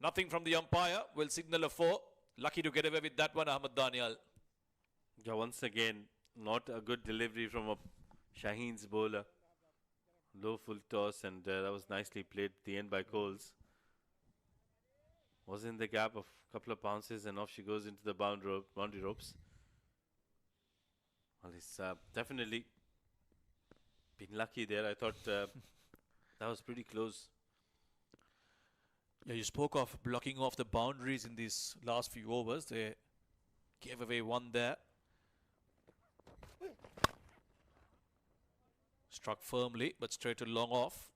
Nothing from the umpire. Will signal a 4. Lucky to get away with that one, Ahmed Daniel. Yeah, once again, not a good delivery from a Shaheens bowler. Low full toss, and that was nicely played at the end by Coles. Was in the gap of a couple of bounces, and off she goes into the boundary ropes. Well, he's definitely been lucky there. I thought that was pretty close. Yeah, you spoke of blocking off the boundaries in these last few overs. They gave away one there. Struck firmly, but straight to long off.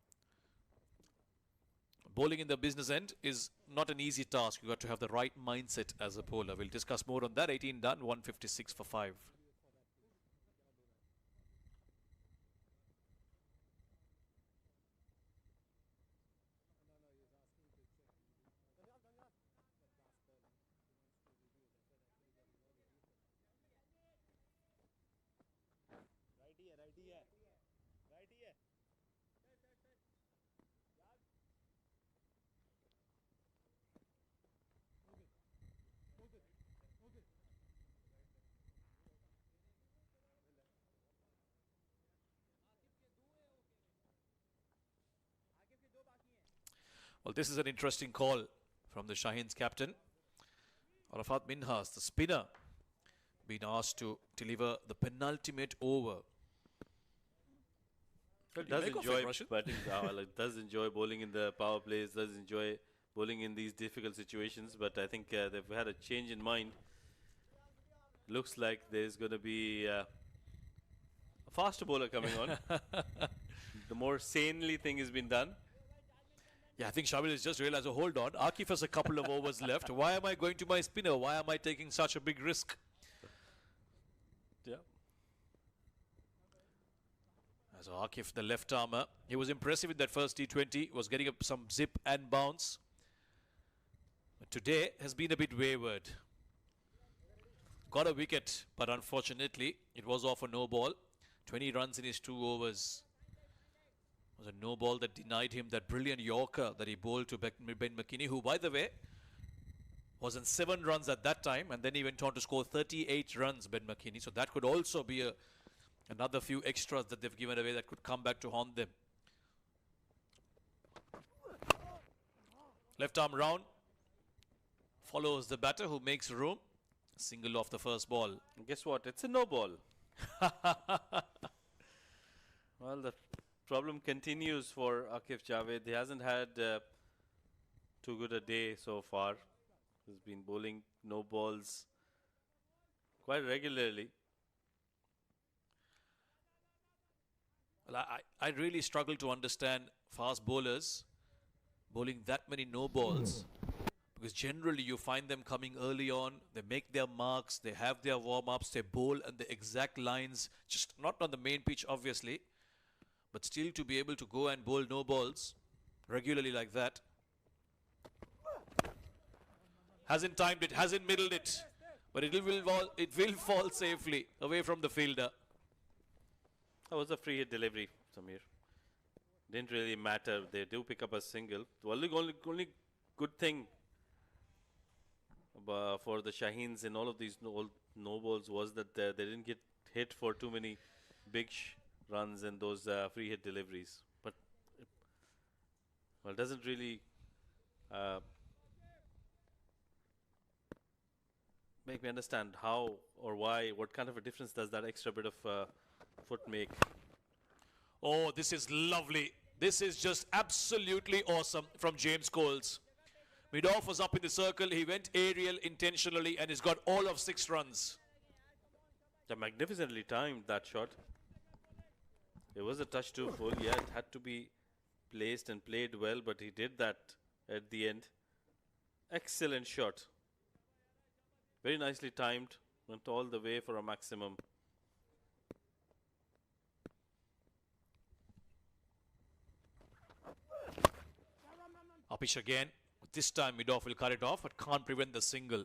Bowling in the business end is not an easy task. You got to have the right mindset as a bowler. We'll discuss more on that. 18 done, 156 for 5. Well, this is an interesting call from the Shaheens captain. Arafat Minhas, the spinner, being asked to deliver the penultimate over. It does enjoy batting. It does enjoy bowling in the power plays. Does enjoy bowling in these difficult situations. But I think they've had a change in mind. Looks like there's going to be a faster bowler coming on. The more sanely thing has been done. Yeah, I think Shamil has just realized, oh, hold on, Akif has a couple of overs left. Why am I going to my spinner? Why am I taking such a big risk? Yeah. So Akif, the left armer, he was impressive in that first T20, was getting up some zip and bounce. But today has been a bit wayward. Got a wicket, but unfortunately, it was off a no ball. 20 runs in his 2 overs. It was a no ball that denied him that brilliant Yorker that he bowled to Ben McKinney, who, by the way, was on 7 runs at that time, and then he went on to score 38 runs, Ben McKinney. So that could also be another few extras that they've given away that could come back to haunt them. Left arm round. Follows the batter who makes room. Single off the first ball. And guess what? It's a no ball. Well, the problem continues for Akif Javed. He hasn't had too good a day so far. He's been bowling no balls quite regularly. Well, I really struggle to understand fast bowlers bowling that many no balls, because generally you find them coming early on, they make their marks, they have their warm-ups, they bowl at the exact lines, just not on the main pitch obviously, but still to be able to go and bowl no balls regularly like that. Hasn't timed it, hasn't middled it, but it will fall safely away from the fielder. That was a free hit delivery, Samir. Didn't really matter. They do pick up a single. The only good thing for the Shaheens in all of these no balls was that they didn't get hit for too many big runs in those free hit deliveries. But it doesn't really make me understand how or why, what kind of a difference does that extra bit of foot make. Oh, this is lovely. This is just absolutely awesome from James Coles. Mid-off was up in the circle. He went aerial intentionally and he's got all of 6 runs. Yeah, magnificently timed that shot. It was a touch too full. Yeah, it had to be placed and played well, but he did that at the end. Excellent shot. Very nicely timed. Went all the way for a maximum. Upish again. This time mid-off will cut it off, but can't prevent the single.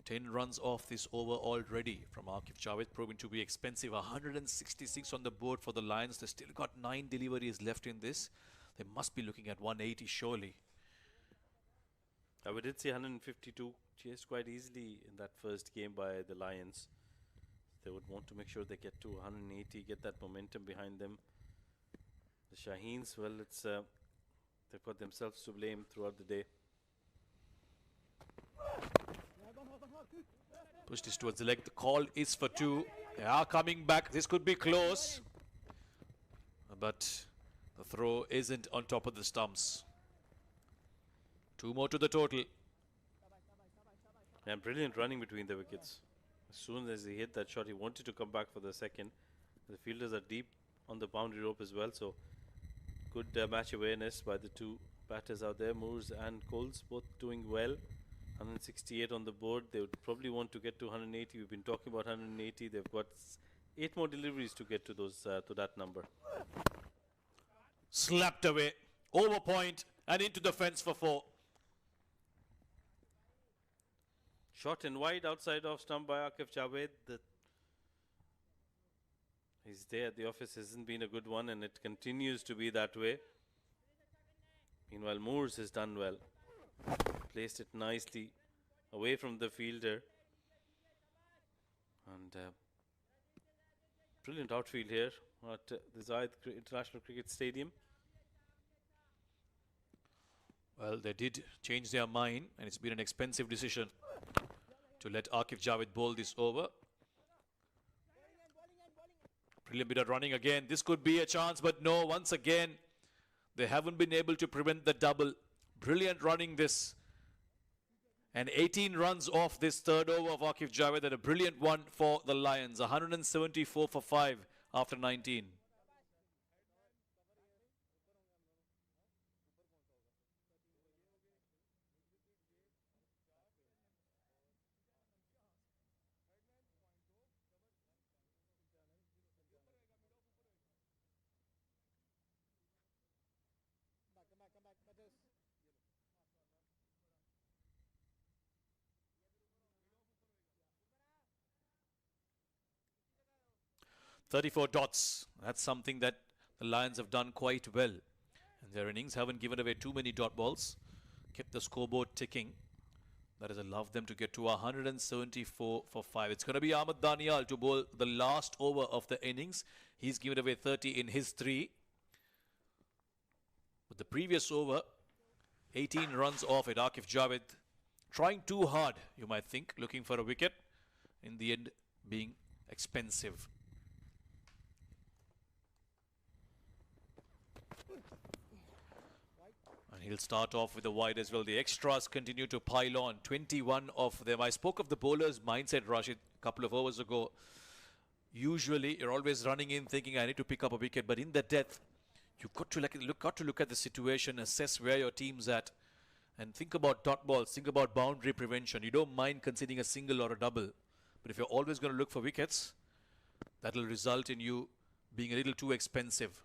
10 runs off this over already from Akif Javed, proving to be expensive. 166 on the board for the Lions. They still got 9 deliveries left in this. They must be looking at 180 surely. We did see 152 chased quite easily in that first game by the Lions. They would want to make sure they get to 180, get that momentum behind them. The Shaheens, well, it's they've got themselves to blame throughout the day. Pushed this towards the leg. The call is for 2. They are coming back. This could be close. But the throw isn't on top of the stumps. 2 more to the total. And brilliant running between the wickets. As soon as he hit that shot, he wanted to come back for the second. The fielders are deep on the boundary rope as well, so good match awareness by the 2 batters out there. Moores and Coles both doing well. 168 on the board. They would probably want to get to 180. We've been talking about 180. They've got 8 more deliveries to get to those to that number. Slapped away. Over point and into the fence for 4. Shot in wide outside of stump by Akif Javed. His day at the office hasn't been a good one, and it continues to be that way. Meanwhile, Moores has done well. Placed it nicely away from the fielder. And brilliant outfield here at the Zayed International Cricket Stadium. Well, they did change their mind, and it's been an expensive decision to let Akif Javed bowl this over. Brilliant bit of running again. This could be a chance, but no, once again, they haven't been able to prevent the double. Brilliant running this. And 18 runs off this third over of Akif Javed, and a brilliant one for the Lions. 174 for 5 after 19. Come back, batters. 34 dots. That's something that the Lions have done quite well. And their innings haven't given away too many dot balls. Kept the scoreboard ticking. That has allowed them to get to 174 for 5. It's going to be Ahmed Danial to bowl the last over of the innings. He's given away 30 in his 3. But the previous over, 18 runs off it. Akif Javed trying too hard, you might think, looking for a wicket. in the end being expensive. And he'll start off with the wide as well. The extras continue to pile on. 21 of them. I spoke of the bowler's mindset, Rashid, a couple of hours ago. Usually, you're always running in thinking, I need to pick up a wicket. But in the death, you've got to look at the situation, assess where your team's at, and think about dot balls, think about boundary prevention. You don't mind conceding a single or a double. But if you're always going to look for wickets, that'll result in you being a little too expensive.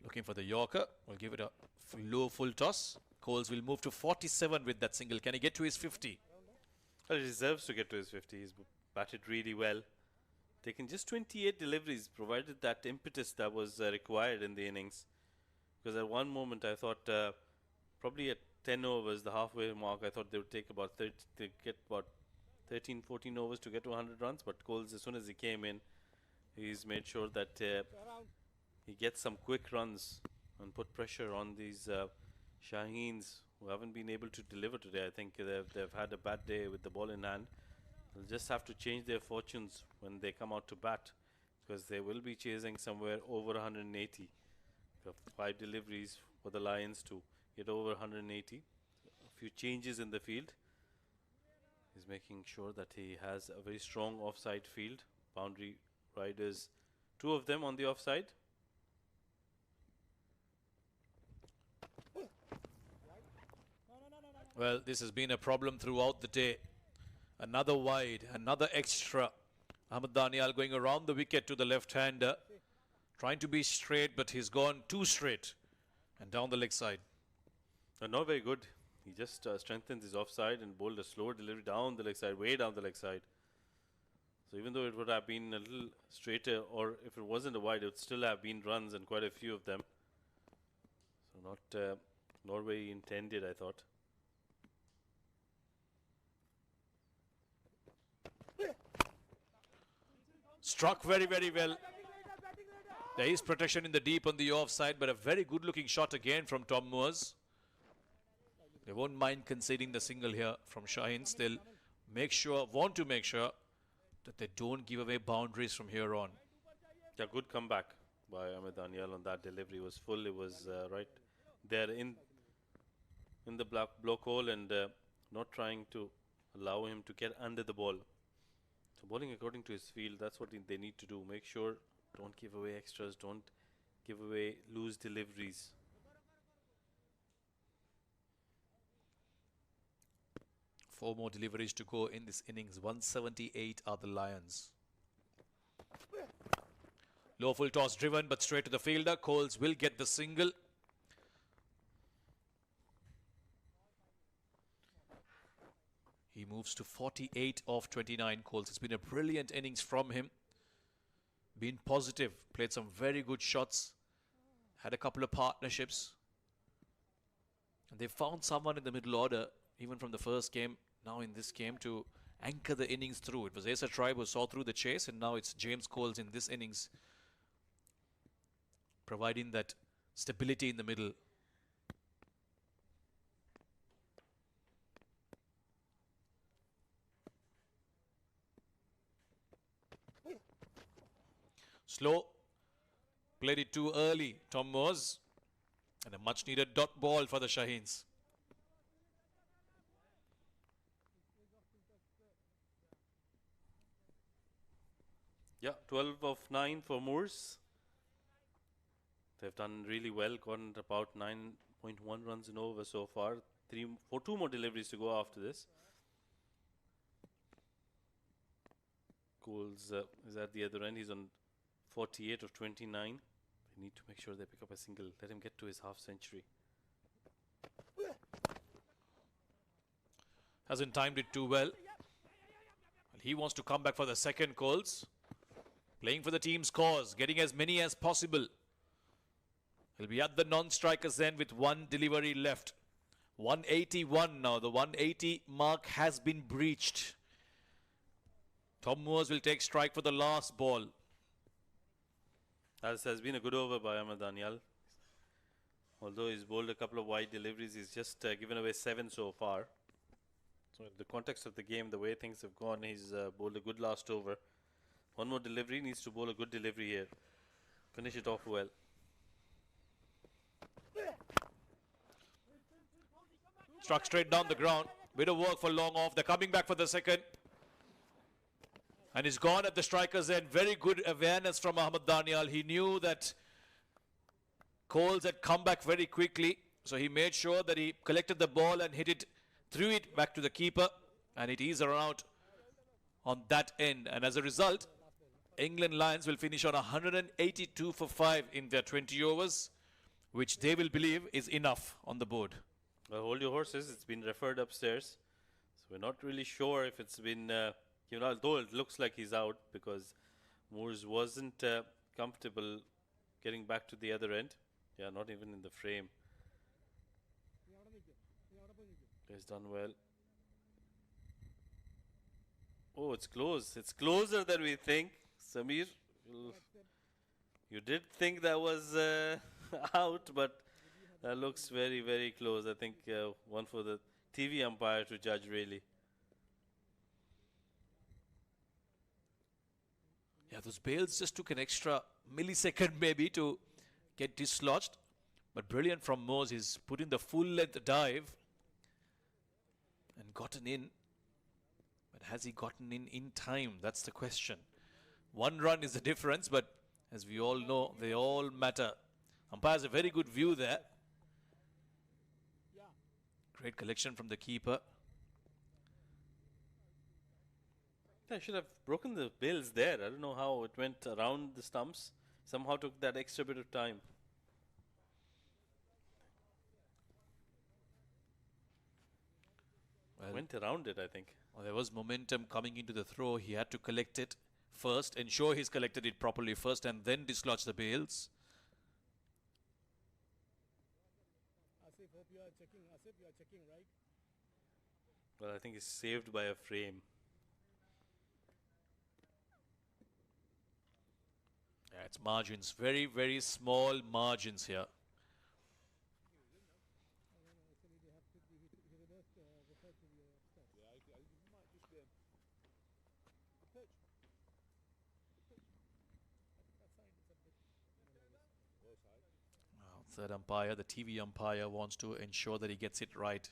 Looking for the Yorker. We'll give it a low full toss. Coles will move to 47 with that single. Can he get to his 50? Well, he deserves to get to his 50. He's batted really well. Taken just 28 deliveries, provided that impetus that was required in the innings. Because at one moment I thought probably at 10 overs, the halfway mark, I thought they would take about 13, 14 overs to get to 100 runs. But Coles, as soon as he came in, he's made sure that he gets some quick runs and put pressure on these Shaheens who haven't been able to deliver today. I think they've had a bad day with the ball in hand. They'll just have to change their fortunes when they come out to bat, because they will be chasing somewhere over 180. 5 deliveries for the Lions to get over 180. A few changes in the field. He's making sure that he has a very strong offside field. Boundary riders, 2 of them on the offside. Well, this has been a problem throughout the day. Another wide, another extra. Ahmed Daniel going around the wicket to the left-hander. Trying to be straight, but he's gone too straight. And down the leg side. Not very good. He just strengthened his offside and bowled a slow delivery down the leg side, way down the leg side. So even though it would have been a little straighter, or if it wasn't a wide, it would still have been runs, and quite a few of them. So not very intended, I thought. Struck very, very well. There is protection in the deep on the offside, but a very good looking shot again from Tom Moores. They won't mind conceding the single here from Shaheens. They'll want to make sure that they don't give away boundaries from here on. Yeah, good comeback by Ahmed Daniel on that delivery. It was full. It was right there in the block hole, and not trying to allow him to get under the ball. So bowling according to his field, that's what they need to do. Make sure, don't give away extras, don't give away loose deliveries. Four more deliveries to go in this innings. 178 are the Lions. Low full toss driven, but straight to the fielder. Coles will get the single. He moves to 48 of 29, Coles. It's been a brilliant innings from him. Been positive. Played some very good shots. Had a couple of partnerships. And they found someone in the middle order, even from the first game, now in this game, to anchor the innings through. It was Asa Tribe who saw through the chase, and now it's James Coles in this innings, providing that stability in the middle. Slow. Played it too early, Tom Moores. And a much needed dot ball for the Shaheens. Yeah, 12 of 9 for Moores. They've done really well, gotten about 9.1 runs in over so far. 2 more deliveries to go after this. Coles is at the other end. He's on 48 of 29. They need to make sure they pick up a single. Let him get to his half century. Hasn't timed it too well. He wants to come back for the second, Coles. Playing for the team's cause, getting as many as possible. He'll be at the non-strikers end with 1 delivery left. 181 now. The 180 mark has been breached. Tom Moores will take strike for the last ball. As has been a good over by Ahmed Daniel. Although he's bowled a couple of wide deliveries, he's just given away 7 so far. The context of the game, the way things have gone, he's bowled a good last over. One more delivery, needs to bowl a good delivery here. Finish it off well. Struck straight down the ground. Bit of work for long off. They're coming back for the second. And he's gone at the striker's end. Very good awareness from Ahmed Daniel. He knew that Coles had come back very quickly. So he made sure that he collected the ball and hit it, threw it back to the keeper. And it is around on that end. And as a result, England Lions will finish on 182 for 5 in their 20 overs, which they will believe is enough on the board. Well, hold your horses. It's been referred upstairs. So we're not really sure if it's been given out, though it looks like he's out because Moores wasn't comfortable getting back to the other end. Yeah, not even in the frame. He's done well. Oh, it's close. It's closer than we think. Samir, you did think that was out, but that looks very, very close. I think one for the TV umpire to judge, really. Yeah, those bails just took an extra millisecond maybe to get dislodged. But brilliant from Moores. He's put in the full length dive and gotten in. But has he gotten in time? That's the question. One run is the difference, but as we all know, they all matter. Umpire has a very good view there. Great collection from the keeper. I should have broken the bails there. I don't know how it went around the stumps. Somehow took that extra bit of time. Well, went around it, I think. Well, there was momentum coming into the throw. He had to collect it first, ensure he's collected it properly first, and then dislodge the bails. Asif, hope you are checking. Asif, you are checking, right? Well, I think it's saved by a frame. Yeah, it's margins. Very, very small margins here. Third umpire, the TV umpire, wants to ensure that he gets it right.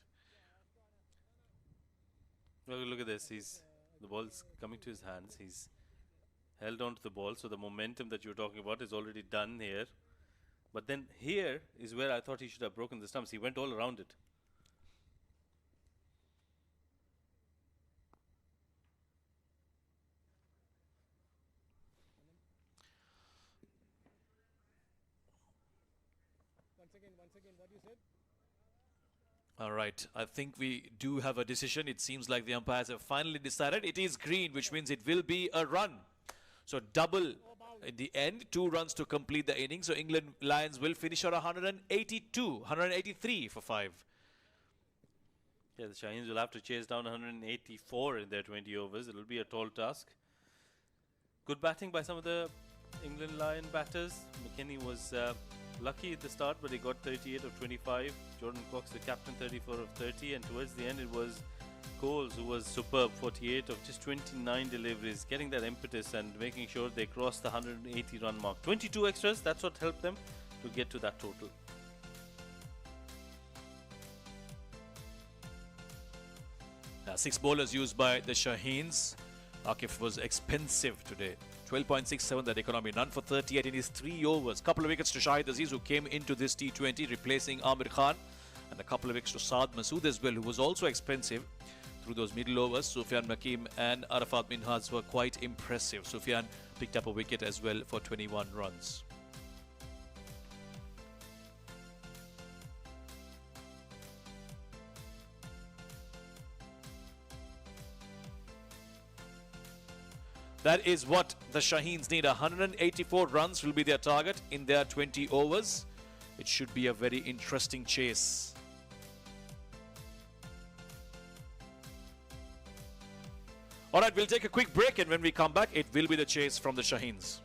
Look at this. The ball's coming to his hands. He's held on to the ball. So the momentum that you're talking about is already done here. But then here is where I thought he should have broken the stumps. He went all around it. Once again, what you said? All right, I think we do have a decision. It seems like the umpires have finally decided. It is green, which means it will be a run. So double in the end, 2 runs to complete the inning. So England Lions will finish on 183 for 5. Yeah, the Shaheens will have to chase down 184 in their 20 overs. It will be a tall task. Good batting by some of the England Lion batters. McKennie was lucky at the start, but he got 38 of 25. Jordan Cox, the captain, 34 of 30. And towards the end, it was Coles who was superb, 48 of just 29 deliveries, getting that impetus and making sure they crossed the 180 run mark. 22 extras, that's what helped them to get to that total. Six bowlers used by the Shaheens. Akif was expensive today. 12.67 that economy, none for 38 in his 3 overs. Couple of wickets to Shahid Aziz, who came into this T20 replacing Amir Khan, and a couple of wickets to Saad Masood as well, who was also expensive through those middle overs. Sufyan Makim and Arafat Minhaj were quite impressive. Sufyan picked up a wicket as well for 21 runs. That is what the Shaheens need. 184 runs will be their target in their 20 overs. It should be a very interesting chase. All right, we'll take a quick break, and when we come back, it will be the chase from the Shaheens.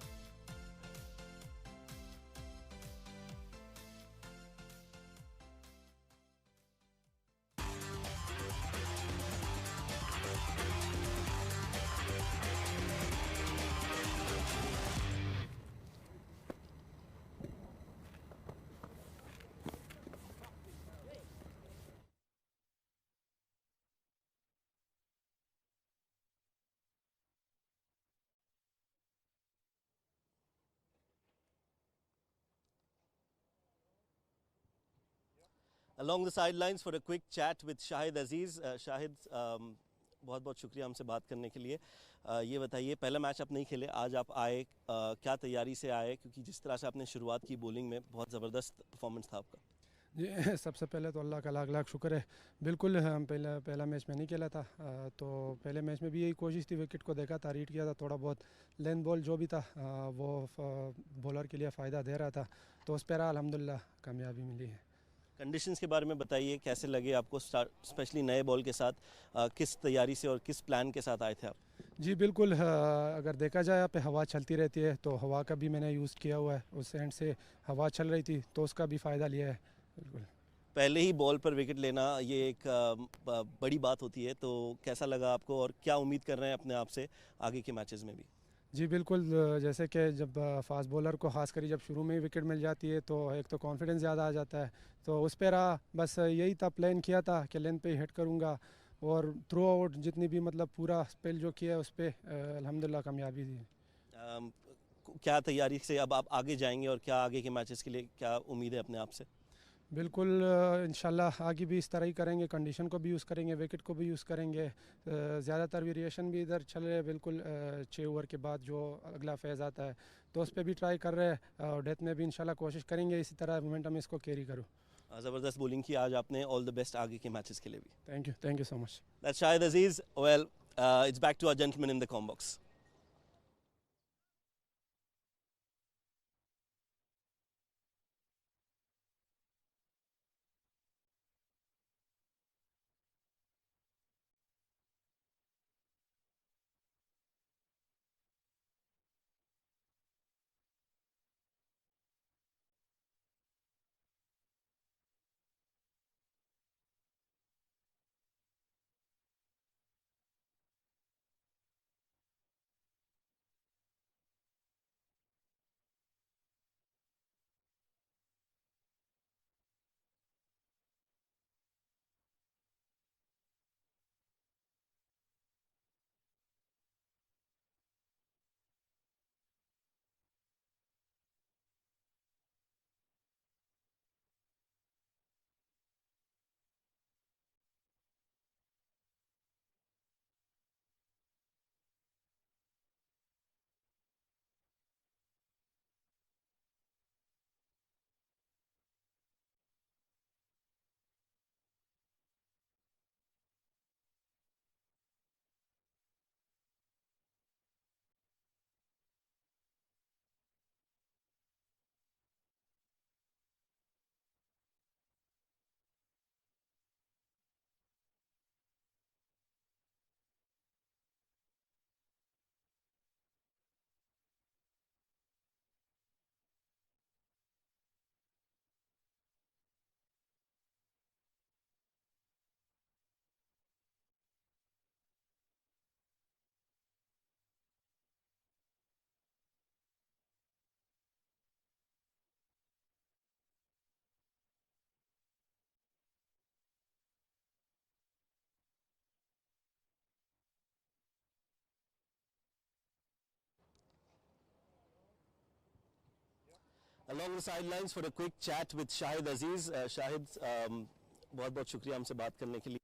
Along the sidelines for a quick chat with Shahid Aziz. Shahid, बहुत बहुत शुक्रिया हमसे बात करने के लिए. ये बताइए, पहला मैच आप नहीं खेले, आज आप आए, क्या तैयारी से आए, क्योंकि जिस तरह से आपने शुरुआत की बॉलिंग में, बहुत ज़बरदस्त परफॉर्मेंस था आपका. जी सबसे पहले तो अल्लाह का लाख लाख शुक्र है. बिल्कुल हम पहला मैच में नहीं खेला था, तो पहले मैच में भी यही कोशिश थी, विकेट को देखा था, रीड किया था, थोड़ा बहुत लेंथ बॉल जो भी था वो बॉलर के लिए फ़ायदा दे रहा था, तो उस पर अल्हम्दुलिल्लाह कामयाबी मिली है. कंडीशंस के बारे में बताइए, कैसे लगे आपको स्पेशली नए बॉल के साथ, किस तैयारी से और किस प्लान के साथ आए थे आप? जी बिल्कुल, अगर देखा जाए यहाँ पे हवा चलती रहती है, तो हवा का भी मैंने यूज़ किया हुआ है, उस एंड से हवा चल रही थी तो उसका भी फ़ायदा लिया है. बिल्कुल. पहले ही बॉल पर विकेट लेना ये एक बड़ी बात होती है, तो कैसा लगा आपको और क्या उम्मीद कर रहे हैं अपने आप से आगे के मैचेस में भी? जी बिल्कुल, जैसे कि जब फास्ट बॉलर को खास कर जब शुरू में ही विकेट मिल जाती है तो एक तो कॉन्फिडेंस ज़्यादा आ जाता है, तो उस पर रहा, बस यही था, प्लान किया था कि लेंथ पे ही हिट करूँगा, और थ्रू आउट जितनी भी मतलब पूरा स्पेल जो किया है उस पर अल्हम्दुलिल्लाह कामयाबी दी. अम, क्या तैयारी से अब आप आगे जाएंगे और क्या आगे के मैचेस के लिए क्या उम्मीद है अपने आप से? बिल्कुल, इंशाल्लाह आगे भी इस तरह ही करेंगे, कंडीशन को भी यूज़ करेंगे, विकेट को भी यूज़ करेंगे, ज़्यादातर वेरिएशन भी इधर चल रहे हैं. बिल्कुल 6 ओवर के बाद जो अगला फेज़ आता है तो उस पर भी ट्राई कर रहे हैं, और डेथ में भी इंशाल्लाह कोशिश करेंगे इसी तरह मोमेंटम इसको कैरी करूँ. ज़बरदस्त बॉलिंग की आज आपने, ऑल द बेस्ट आगे के मैचेस के लिए भी. Thank you so much. That's Shahid Aziz. Well, it's back to our gentleman in the com box. Along the sidelines for a quick chat with Shahid Aziz. Shahid, बहुत बहुत शुक्रिया हमसे बात करने के लिए.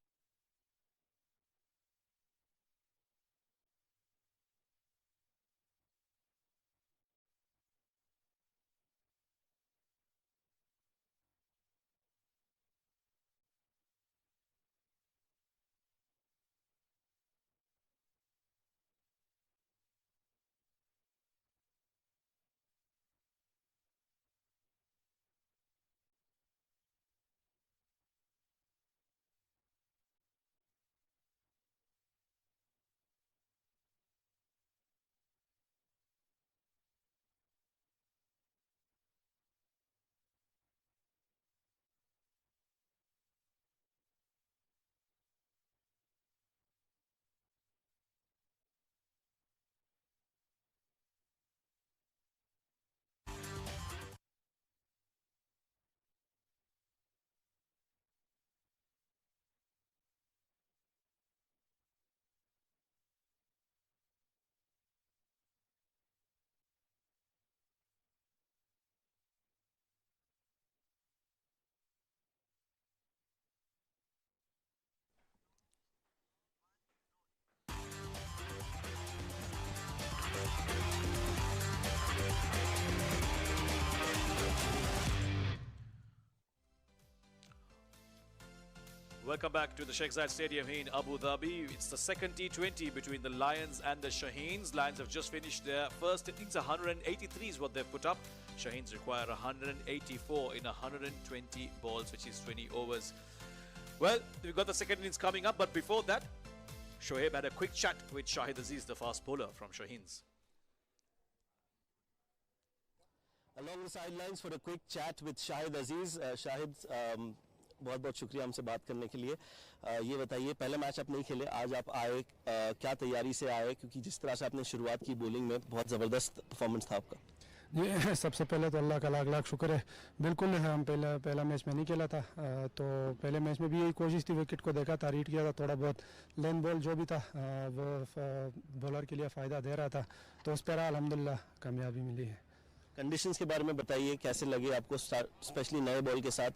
Welcome back to the Sheikh Zayed Stadium here in Abu Dhabi. It's the second T20 between the Lions and the Shaheens. Lions have just finished their first innings. 183 is what they've put up. Shaheens require 184 in 120 balls, which is 20 overs. Well, we've got the second innings coming up, but before that, Shoaib had a quick chat with Shahid Aziz, the fast bowler from Shaheens. Along the sidelines for a quick chat with Shahid Aziz. Shahid, बहुत बहुत शुक्रिया हमसे बात करने के लिए. ये बताइए, पहले मैच आप नहीं खेले, आज आप आए, क्या तैयारी से आए, क्योंकि जिस तरह से आपने शुरुआत की बॉलिंग में बहुत ज़बरदस्त परफॉर्मेंस था आपका. जी सबसे पहले तो अल्लाह का लाख लाख शुक्र है. बिल्कुल हम पहला मैच में नहीं खेला था, तो पहले मैच में भी यही कोशिश थी, विकेट को देखा था, रीड किया था, थोड़ा बहुत लेन बॉल जो भी था वो बॉलर के लिए फ़ायदा दे रहा था, तो उस पर अल्हम्दुलिल्लाह कामयाबी मिली है. कंडीशंस के बारे में बताइए, कैसे लगे आपको, स्पेशली नए बॉल के साथ,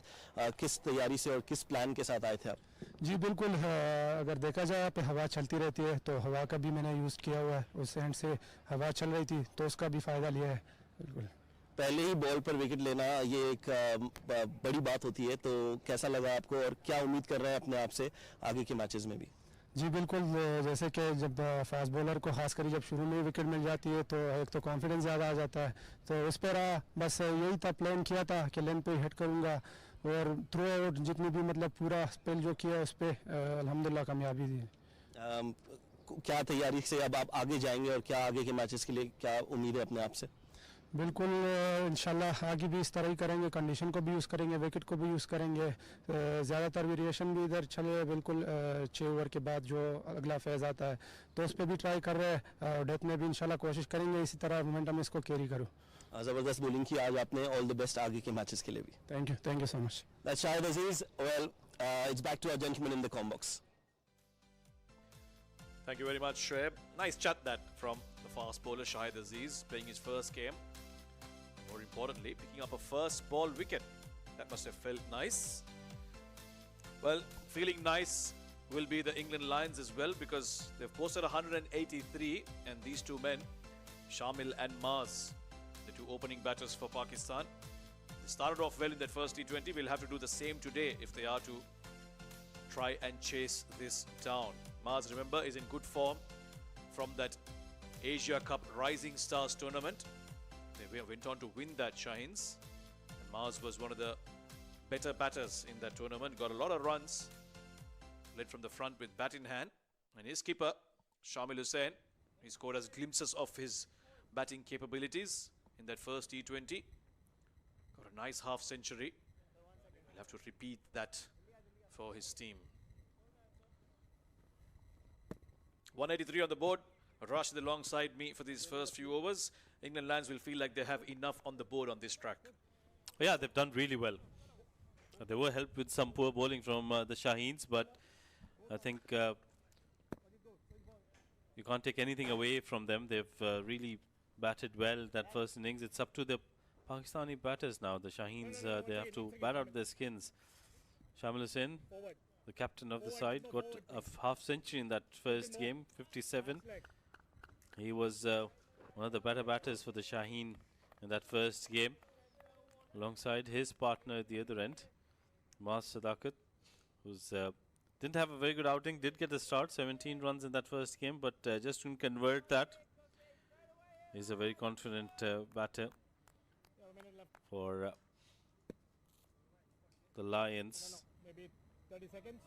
किस तैयारी से और किस प्लान के साथ आए थे आप? जी बिल्कुल, अगर देखा जाए पे हवा चलती रहती है, तो हवा का भी मैंने यूज़ किया हुआ है. उस एंड से हवा चल रही थी तो उसका भी फ़ायदा लिया है. बिल्कुल, पहले ही बॉल पर विकेट लेना ये एक बड़ी बात होती है, तो कैसा लगा आपको और क्या उम्मीद कर रहे हैं अपने आप से आगे के मैचेस में भी? जी बिल्कुल, जैसे कि जब फास्ट बॉलर को खासकर जब शुरू में विकेट मिल जाती है तो एक तो कॉन्फिडेंस ज़्यादा आ जाता है, तो उस पर बस यही था, प्लान किया था कि लेन पे हिट करूँगा और थ्रू आउट जितनी भी मतलब पूरा स्पेल जो किया उस पर अल्हम्दुलिल्लाह कामयाबी दी. क्या तैयारी से अब आप आगे जाएंगे और क्या आगे के मैचेस के लिए क्या उम्मीद है अपने आप से? बिल्कुल, इंशाल्लाह आगे भी इस तरह ही करेंगे, कंडीशन को भी यूज़ करेंगे, विकेट को भी यूज़ करेंगे, ज़्यादातर वेरिएशन भी इधर चले. बिल्कुल 6 ओवर के बाद जो अगला फेज़ आता है तो उस पर भी ट्राई कर रहे हैं, डेथ में भी इंशाल्लाह कोशिश करेंगे इसी तरह मोमेंटम इसको कैरी करूँ. ज़बरदस्त बॉलिंग की आज आपने, ऑल द बेस्ट आगे के मैचेस के लिए भी. Thank you so much. That's Shahid Aziz. Well, it's back to our gentleman in the com box. Thank you very much, Shoaib. Nice chat that from the fast bowler Shahid Aziz, playing his first game. More importantly, picking up a first ball wicket. That must have felt nice. Well, feeling nice will be the England Lions as well, because they've posted 183, and these two men, Shamil and Maz, the two opening batters for Pakistan, they started off well in that first T20. We'll have to do the same today if they are to try and chase this down. Maz, remember, is in good form from that Asia Cup Rising Stars tournament. They went on to win that, Shaheens. And Maz was one of the better batters in that tournament. Got a lot of runs. Led from the front with bat in hand. And his keeper, Shamil Hussain, he scored as glimpses of his batting capabilities in that first T20. Got a nice half century. We'll have to repeat that for his team. 183 on the board. Rashid alongside me for these first few overs. England Lions will feel like they have enough on the board on this track. Yeah, they've done really well. They were helped with some poor bowling from the Shaheens, but I think you can't take anything away from them. They've really batted well that first innings. It's up to the Pakistani batters now. The Shaheens, they have to bat out their skins. Shamil Hussain, the captain of the side, got a half century in that first game, 57. He was one of the better batters for the Shaheen in that first game, alongside his partner at the other end, Maz Sadakat, who's didn't have a very good outing, did get a start, 17 runs in that first game, but just couldn't convert that. He's a very confident batter for the Lions. Maybe 30 seconds.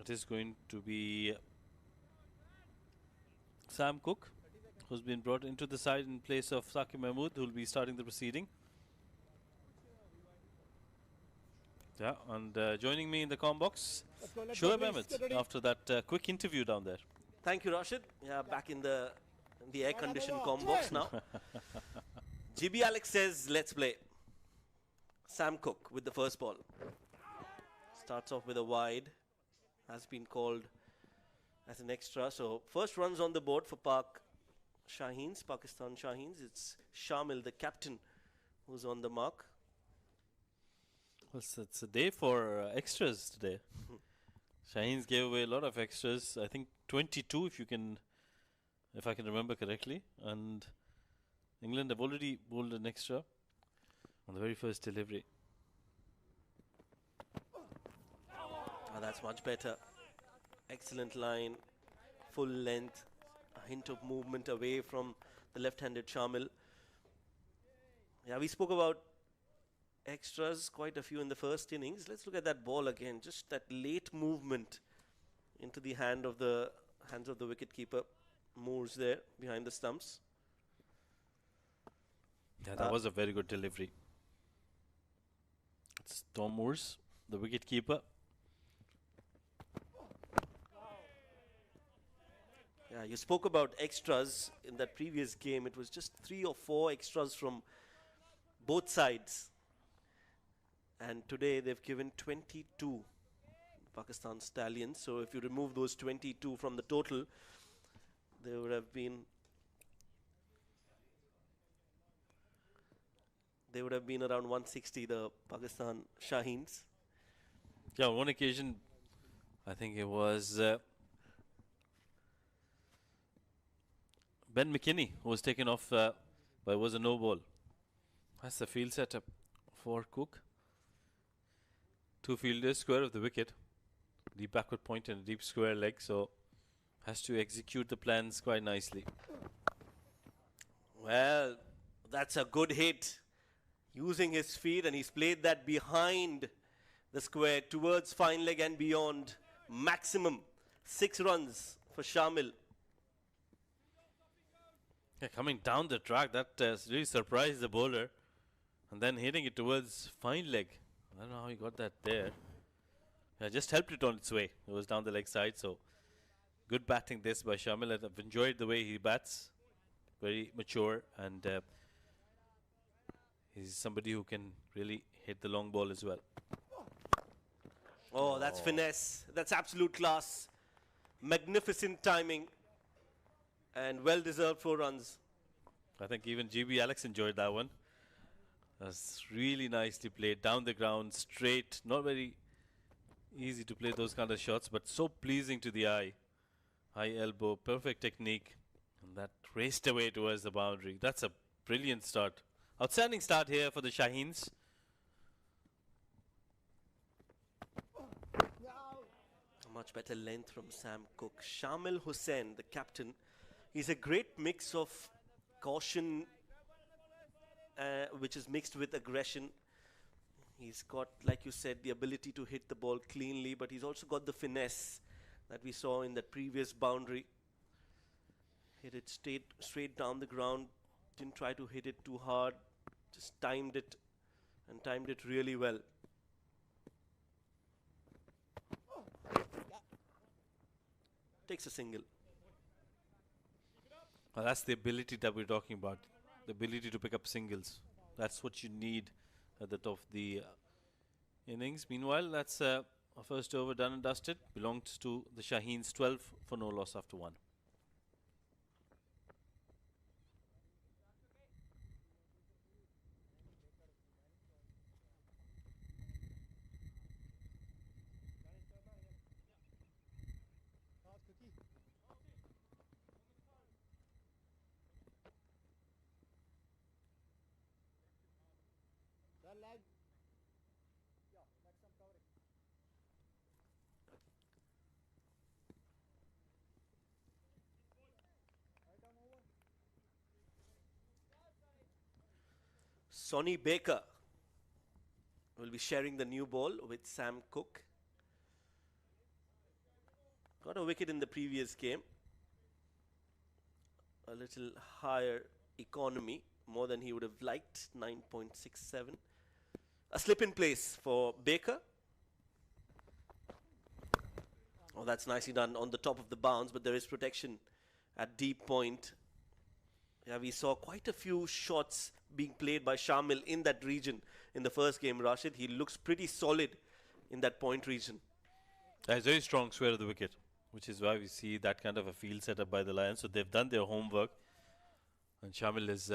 It is going to be Sam Cook, who's been brought into the side in place of Saqib Mahmood, who will be starting the proceeding. Yeah, and joining me in the comm box, Shoaib Ahmed, after that quick interview down there. Thank you, Rashid. Yeah, back in the air-conditioned comm box now. GB Alex says, let's play. Sam Cook with the first ball. Starts off with a wide. Has been called as an extra. So first runs on the board for Shaheens, Pakistan Shaheens. It's Shamil, the captain, who's on the mark. Well, it's a day for extras today. Shaheens gave away a lot of extras. I think 22, if I can remember correctly. And England have already bowled an extra on the very first delivery. Oh, That's much better. Excellent line, full length, a hint of movement away from the left-handed Shamil. Yeah, we spoke about extras, quite a few in the first innings. Let's look at that ball again. Just that late movement into the hands of the wicketkeeper. Moores there behind the stumps. Yeah, that was a very good delivery. It's Tom Moores, the wicketkeeper. Yeah, you spoke about extras in that previous game. It was just 3 or 4 extras from both sides. And today they've given 22 Pakistan Stallions. So if you remove those 22 from the total, there would have been around 160, the Pakistan Shaheens. Yeah, on one occasion, I think it was Ben McKinney who was taken off, but it was a no ball. That's the field setup for Cook. 2 fielders, square of the wicket, deep backward point and a deep square leg, so has to execute the plans quite nicely. Well, that's a good hit. Using his feet, and he's played that behind the square towards fine leg and beyond. Maximum 6 runs for Shamil. Yeah, coming down the track, that really surprised the bowler. And then hitting it towards fine leg. I don't know how he got that there. Yeah, just helped it on its way. It was down the leg side, so good batting this by Shamil. I've enjoyed the way he bats. Very mature, and he's somebody who can really hit the long ball as well. Oh, that's finesse. That's absolute class. Magnificent timing. And well-deserved 4 runs. I think even GB Alex enjoyed that one. That's really nicely played. Down the ground, straight. Not very easy to play those kind of shots, but so pleasing to the eye. High elbow, perfect technique. And that raced away towards the boundary. That's a brilliant start. Outstanding start here for the Shaheens. A much better length from Sam Cook. Shamil Hussain, the captain, he's a great mix of caution, which is mixed with aggression. He's got, like you said, the ability to hit the ball cleanly, but he's also got the finesse that we saw in that previous boundary. Hit it straight down the ground. Didn't try to hit it too hard. Just timed it, and timed it really well. Takes a single. Well, that's the ability that we're talking about. The ability to pick up singles. That's what you need at the top of the innings. Meanwhile, that's our first over done and dusted. Belongs to the Shaheens, 12 for no loss after 1. Sonny Baker will be sharing the new ball with Sam Cook. Got a wicket in the previous game. A little higher economy, more than he would have liked, 9.67. A slip in place for Baker. Oh, that's nicely done on the top of the bounce, but there is protection at deep point. Yeah, we saw quite a few shots being played by Shamil in that region in the first game, Rashid. He looks pretty solid in that point region. That's very strong square of the wicket, which is why we see that kind of a field set up by the Lions. So they've done their homework. And Shamil is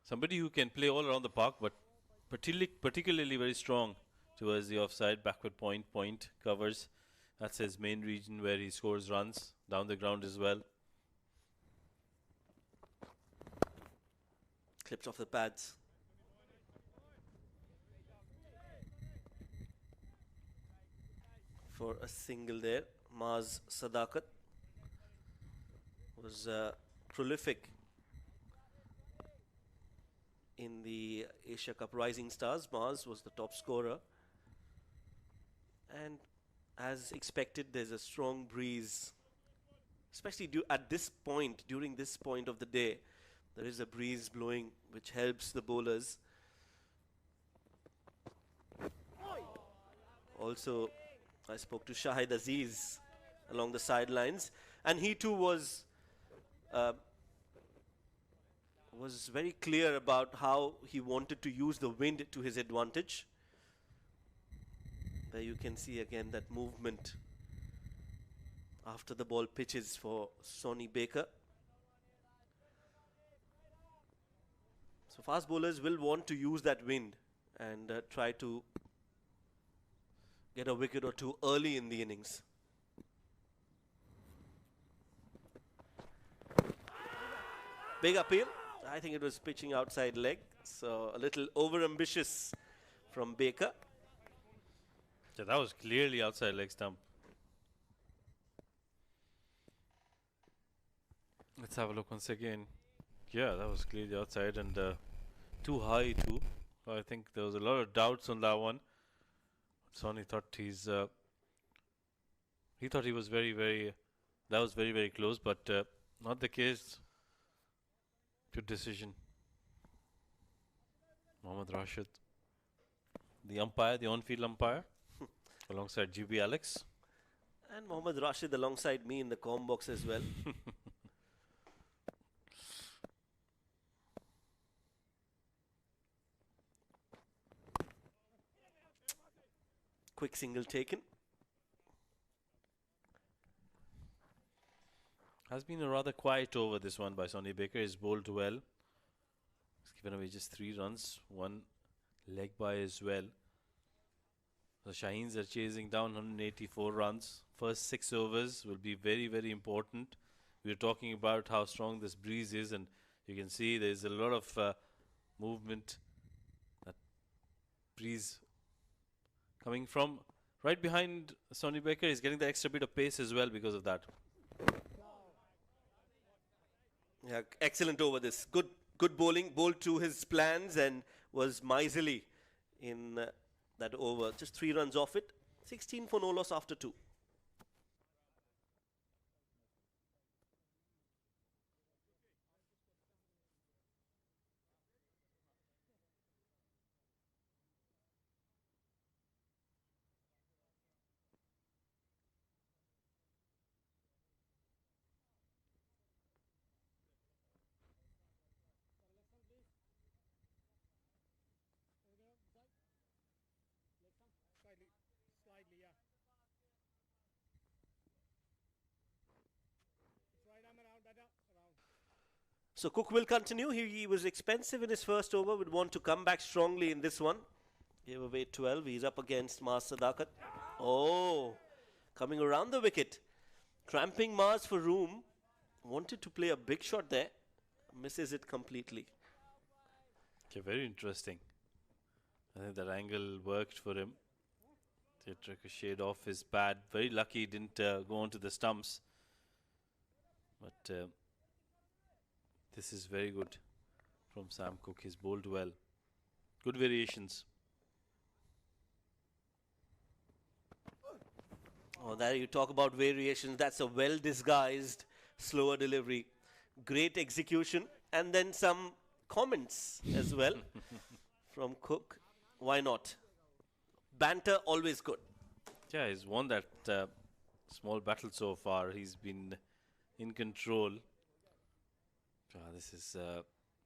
somebody who can play all around the park, but particularly very strong towards the offside, backward point covers. That's his main region where he scores runs, down the ground as well. Clips off the pads. for a single there. Maz Sadakat was prolific in the Asia Cup Rising Stars. Maz was the top scorer. And as expected, there's a strong breeze, especially at this point, during this point of the day. There is a breeze blowing which helps the bowlers. Also, I spoke to Shahid Aziz along the sidelines, and he too was very clear about how he wanted to use the wind to his advantage. There you can see again that movement after the ball pitches for Sonny Baker. So fast bowlers will want to use that wind and try to get a wicket or two early in the innings. Big appeal. I think it was pitching outside leg, so a little over-ambitious from Baker. Yeah, that was clearly outside leg stump. Let's have a look once again. Yeah, that was clearly outside and too high too. I think there was a lot of doubts on that one. Sonny thought he thought he was very, that was very close, but not the case. Good decision. Mohammad Rashid, the umpire, the on-field umpire, alongside GB Alex. And Mohammad Rashid alongside me in the comm box as well. Quick single taken. Has been a rather quiet over this one by Sonny Baker. He's bowled well. He's given away just 3 runs, 1 leg by as well. The Shaheens are chasing down 184 runs. First 6 overs will be very important. We're talking about how strong this breeze is, and you can see there's a lot of movement. That breeze coming from right behind Sonny Baker. He's getting the extra bit of pace as well because of that. Yeah, excellent over this. Good bowling, bowled to his plans and was miserly in that over. Just 3 runs off it. 16 for no loss after 2. So Cook will continue. He was expensive in his first over. Would want to come back strongly in this one. Gave away 12. He's up against Maz Sadakat. Oh, coming around the wicket. Cramping Maz for room. Wanted to play a big shot there. Misses it completely. Okay, very interesting. I think that angle worked for him. They took a shade off his pad. Very lucky he didn't go onto the stumps. But this is very good from Sam Cook. He's bowled well. Good variations. Oh, there you talk about variations. That's a well-disguised slower delivery. Great execution. And then some comments as well from Cook. Why not? Banter, always good. Yeah, he's won that small battle so far. He's been in control. This is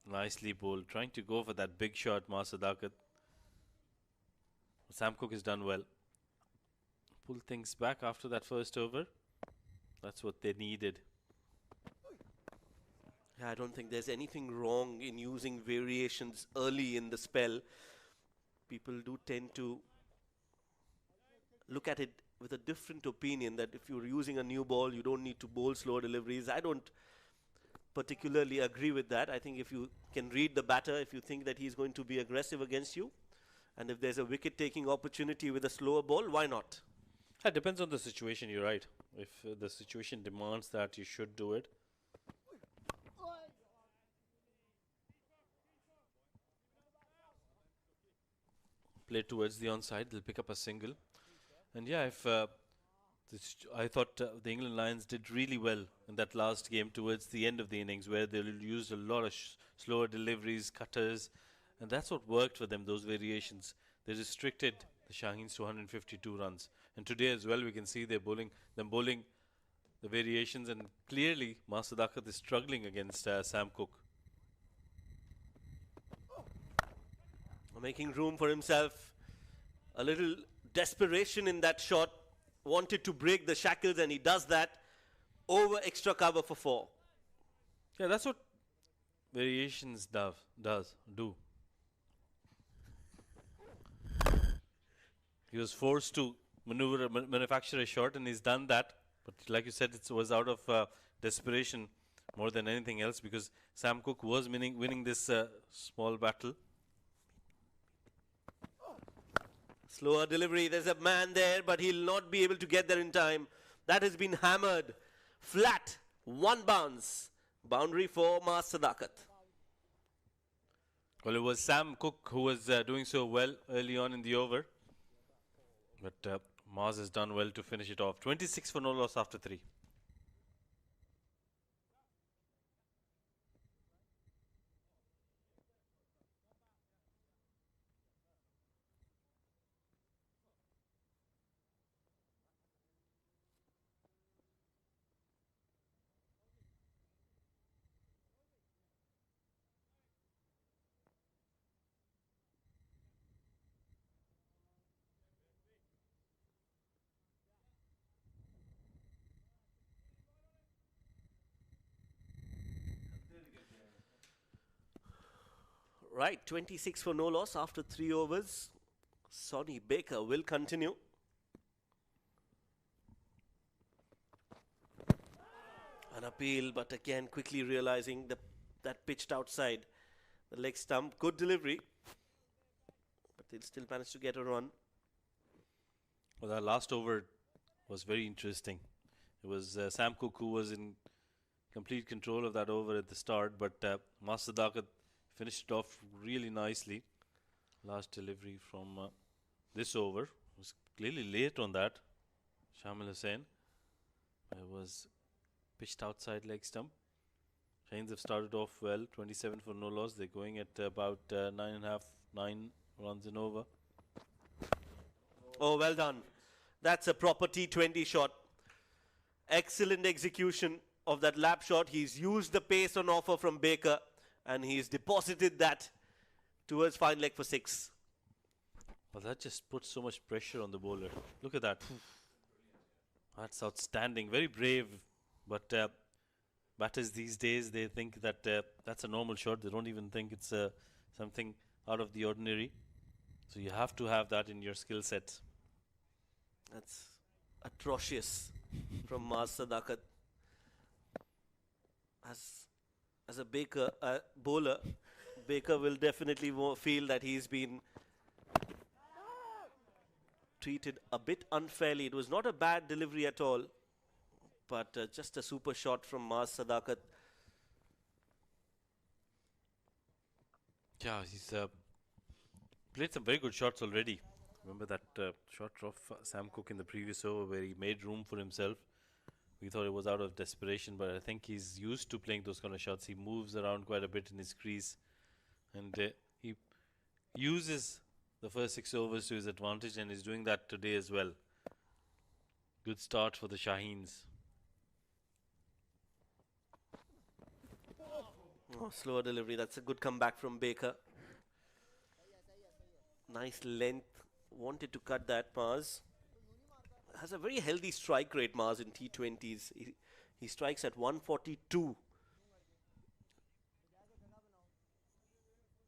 nicely bowled. Trying to go for that big shot, Maz Sadakat. Sam Cook has done well. Pull things back after that first over. That's what they needed. Yeah, I don't think there's anything wrong in using variations early in the spell. People do tend to look at it with a different opinion, that if you're using a new ball, you don't need to bowl slower deliveries. I don't particularly agree with that. I think if you can read the batter, if you think that he's going to be aggressive against you, and if there's a wicket-taking opportunity with a slower ball, why not? It depends on the situation, you're right. If the situation demands that, you should do it. Play towards the onside, they'll pick up a single. And yeah, if I thought the England Lions did really well in that last game towards the end of the innings, where they used a lot of slower deliveries, cutters, and that's what worked for them, those variations. They restricted the Shaheens to 152 runs. And today as well, we can see them bowling the variations, and clearly Mas Sadakat is struggling against Sam Cook. Making room for himself. A little desperation in that shot. Wanted to break the shackles, and he does that over extra cover for 4. Yeah, that's what variations do. He was forced to manufacture a shot, and he's done that. But like you said, it was out of desperation more than anything else, because Sam Cook was winning this small battle. Slower delivery. There's a man there, but he'll not be able to get there in time. That has been hammered. Flat. 1 bounce. Boundary for Mas Sadakat. Well, it was Sam Cook who was doing so well early on in the over. But Mas has done well to finish it off. 26 for no loss after 3. Right, 26 for no loss after 3 overs. Sonny Baker will continue. An appeal, but again quickly realizing that pitched outside the leg stump. Good delivery, but they'll still manage to get a run. Well, that last over was very interesting. It was Sam Cook who was in complete control of that over at the start, but Mas Sadakat finished it off really nicely. Last delivery from this over was clearly late on that. Shamil Hussain. It was pitched outside leg stump. Shaheens have started off well, 27 for no loss. They're going at about 9 runs and over. Oh, well done. That's a proper T20 shot. Excellent execution of that lap shot. He's used the pace on offer from Baker, and he's deposited that towards fine leg for 6. Well, that just puts so much pressure on the bowler. Look at that. That's outstanding. Very brave. But batters these days, they think that that's a normal shot. They don't even think it's something out of the ordinary. So you have to have that in your skill set. That's atrocious from Mas Sadakat. As a Baker bowler, Baker will definitely feel that he's been treated a bit unfairly. It was not a bad delivery at all, but just a super shot from Mas Sadakat. Yeah, he's played some very good shots already. Remember that shot of Sam Cook in the previous over where he made room for himself. We thought it was out of desperation, but I think he's used to playing those kind of shots. He moves around quite a bit in his crease, and he uses the first 6 overs to his advantage, and he's doing that today as well. Good start for the Shaheens. Oh, slower delivery. That's a good comeback from Baker. Nice length. Wanted to cut that, Mars. Has a very healthy strike rate, Mars, in T20s. He strikes at 142.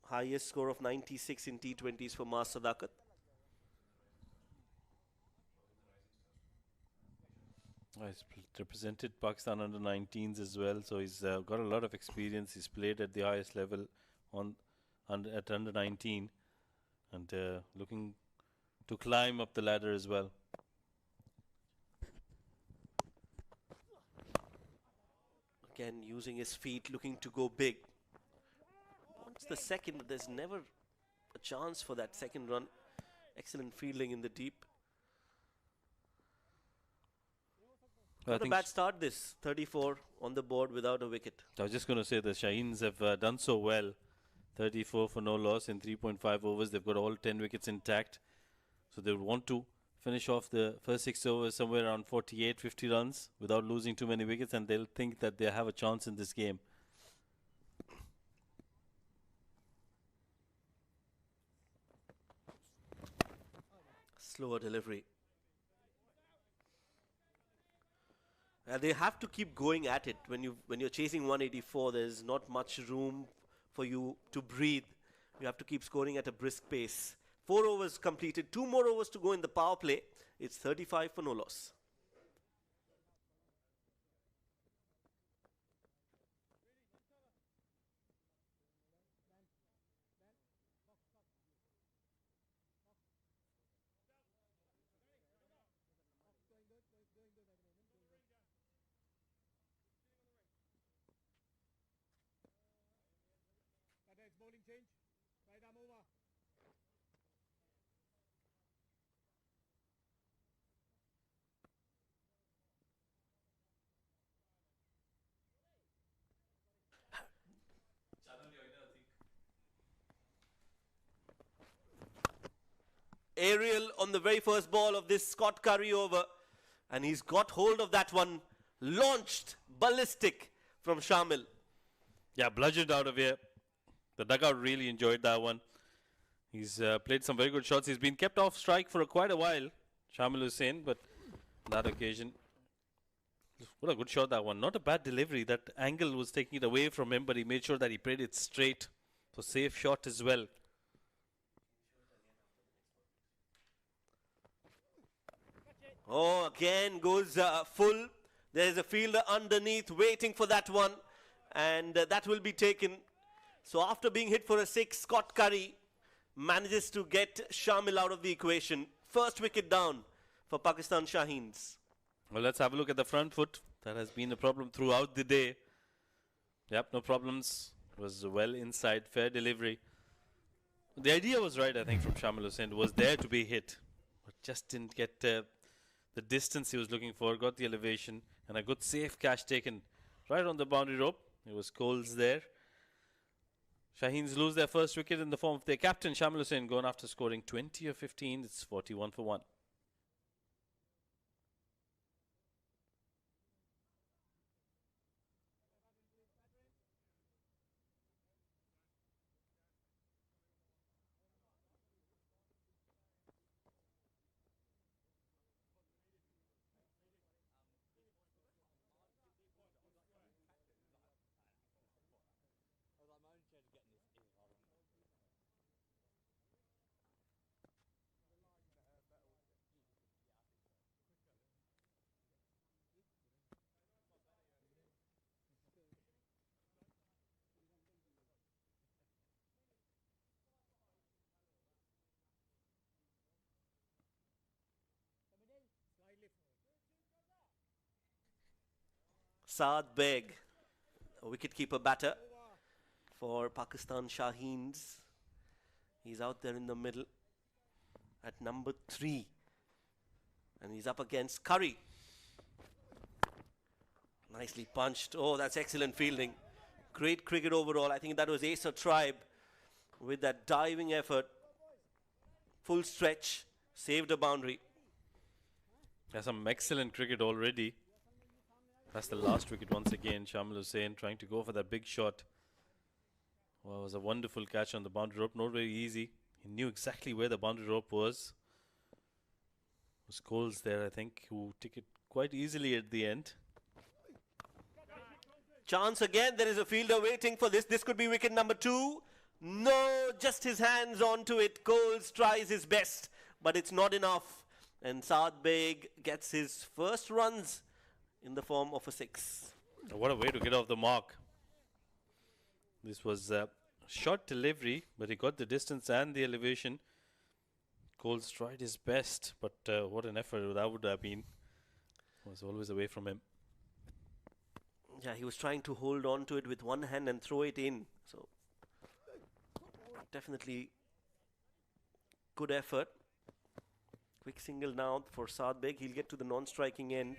Highest score of 96 in T20s for Mas Sadakat. He's represented Pakistan under 19s as well, so he's got a lot of experience. He's played at the highest level at under 19, and looking to climb up the ladder as well. Again, using his feet, looking to go big. Wants the second, but there's never a chance for that second run. Excellent fielding in the deep. Not a bad start this. 34 on the board without a wicket. I was just going to say the Shaheens have done so well. 34 for no loss in 3.5 overs. They've got all 10 wickets intact. So they would want to finish off the first 6 overs somewhere around 48, 50 runs without losing too many wickets, and they'll think that they have a chance in this game. Slower delivery. They have to keep going at it. When you're chasing 184, there's not much room for you to breathe. You have to keep scoring at a brisk pace. 4 overs completed. 2 more overs to go in the power play. It's 35 for no loss. Bowling change. Right arm over. Aerial on the very first ball of this Scott Curry over, and he's got hold of that one. Launched ballistic from Shamil. Yeah, bludgeoned out of here. The dugout really enjoyed that one. He's played some very good shots. He's been kept off strike for quite a while, Shamil Hussain, but on that occasion, what a good shot that one. Not a bad delivery. That angle was taking it away from him, but he made sure that he played it straight. So safe shot as well. Oh, again goes full. There's a fielder underneath waiting for that one, and that will be taken. So after being hit for a 6, Scott Curry manages to get Shamil out of the equation. First wicket down for Pakistan Shaheens. Well, let's have a look at the front foot. That has been a problem throughout the day. Yep, no problems. It was well inside, fair delivery. The idea was right, I think, from Shamil Hussain. Was there to be hit, but just didn't get the distance he was looking for. Got the elevation and a good safe catch taken right on the boundary rope. It was Coles there. Shaheens lose their first wicket in the form of their captain, Shamil Hussain, going after scoring 20 or 15. It's 41 for 1. Saad Beg, a wicketkeeper batter for Pakistan Shaheens. He's out there in the middle at number 3. And he's up against Curry. Nicely punched. Oh, that's excellent fielding. Great cricket overall. I think that was Acer Tribe with that diving effort. Full stretch. Saved a boundary. There's some excellent cricket already. That's the last wicket once again. Shamil Hussain trying to go for that big shot. Well, it was a wonderful catch on the boundary rope. Not very easy. He knew exactly where the boundary rope was. It was Coles there, I think, who took it quite easily at the end. Chance again. There is a fielder waiting for this. This could be wicket number 2. No, just his hands onto it. Coles tries his best, but it's not enough. And Saad Beg gets his first runs in the form of a 6. What a way to get off the mark. This was a short delivery, but he got the distance and the elevation. Coles tried his best, but what an effort that would have been. Was always away from him. Yeah, he was trying to hold on to it with one hand and throw it in. So definitely good effort. Quick single now for Saad Beg. He'll get to the non-striking end.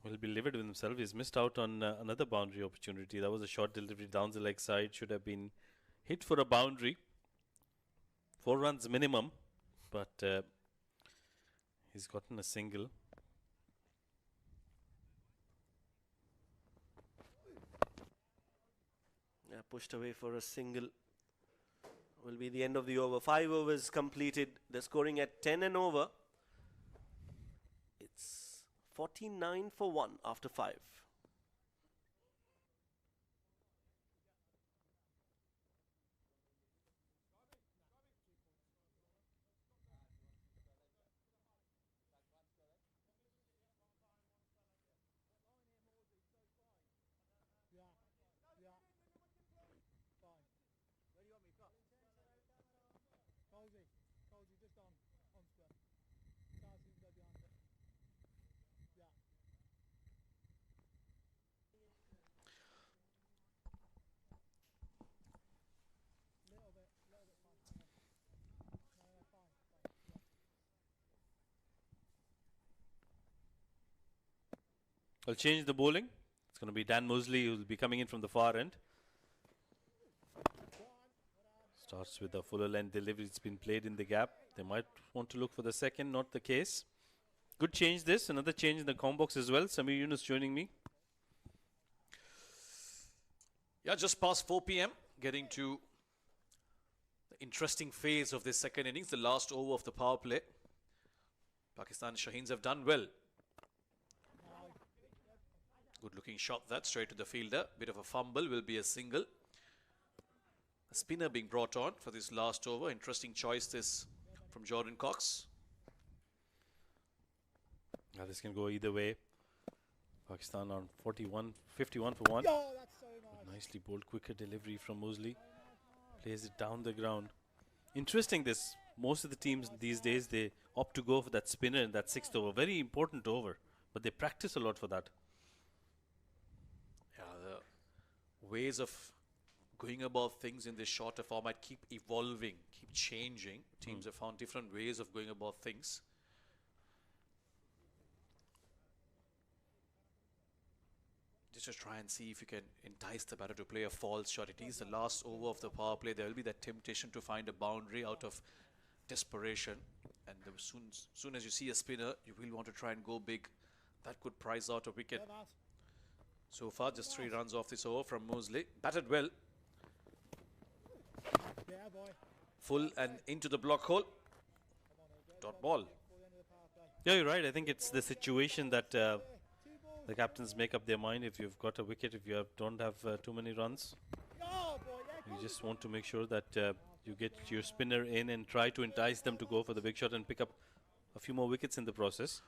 Will be livid with himself. He's missed out on another boundary opportunity. That was a short delivery down the leg side. Should have been hit for a boundary. 4 runs minimum, but he's gotten a single. Yeah, pushed away for a single. Will be the end of the over. 5 overs completed. The scoring at 10 and over. It's 49 for 1 after 5. I'll change the bowling. It's going to be Dan Mosley who will be coming in from the far end. Starts with a fuller length delivery. It's been played in the gap. They might want to look for the second, not the case. Good change this. Another change in the com box as well. Samir Yunus joining me. Yeah, just past 4 p.m. Getting to the interesting phase of this second innings. The last over of the power play. Pakistan Shaheens have done well. Good looking shot that straight to the fielder. Bit of a fumble, will be a single. A spinner being brought on for this last over. Interesting choice this from Jordan Cox. Now this can go either way. Pakistan on 51 for 1. Nicely bowled, quicker delivery from Mosley. Plays it down the ground. Interesting this. Most of the teams these days, they opt to go for that spinner in that 6th over. Very important over. But they practice a lot for that. Ways of going about things in this shorter format keep evolving, keep changing. Teams have found different ways of going about things. Just to try and see if you can entice the batter to play a false shot. It is the last over of the power play. There will be that temptation to find a boundary out of desperation. And soon as you see a spinner, you will want to try and go big. That could prize out a wicket. So far, just 3 runs off this over from Mosley. Batted well. Full and into the block hole. Dot ball. Yeah, you're right. I think it's the situation that the captains make up their mind. If you've got a wicket, if you don't have too many runs, you just want to make sure that you get your spinner in and try to entice them to go for the big shot and pick up a few more wickets in the process.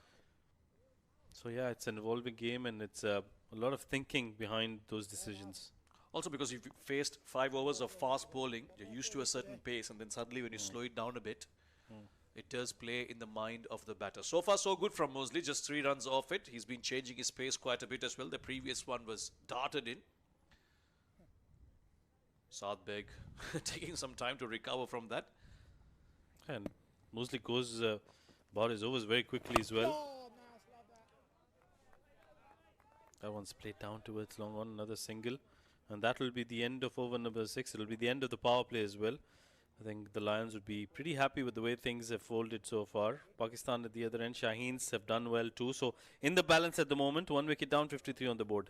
So yeah, it's an evolving game, and it's a lot of thinking behind those decisions. Also because you've faced 5 overs of fast bowling, you're used to a certain pace, and then suddenly when you slow it down a bit, it does play in the mind of the batter. So far so good from Mosley, just 3 runs off it. He's been changing his pace quite a bit as well. The previous one was darted in. Saad Beg taking some time to recover from that. And Mosley goes about his overs very quickly as well. That one's played down towards long on, another single. And that will be the end of over number 6. It will be the end of the power play as well. I think the Lions would be pretty happy with the way things have folded so far. Pakistan at the other end, Shaheens have done well too. So in the balance at the moment, 1 wicket down, 53 on the board.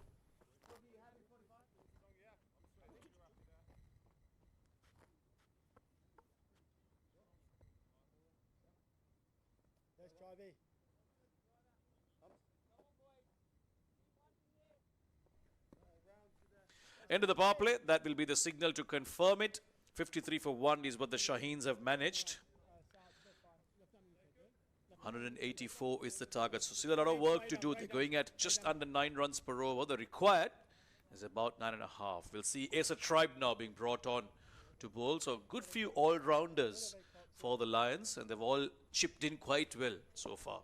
End of the power play. That will be the signal to confirm it. 53 for 1 is what the Shaheens have managed. 184 is the target. So still a lot of work to do. They're going at just under 9 runs per over. The required is about 9.5. We'll see Acer Tribe now being brought on to bowl. So good few all-rounders for the Lions, and they've all chipped in quite well so far.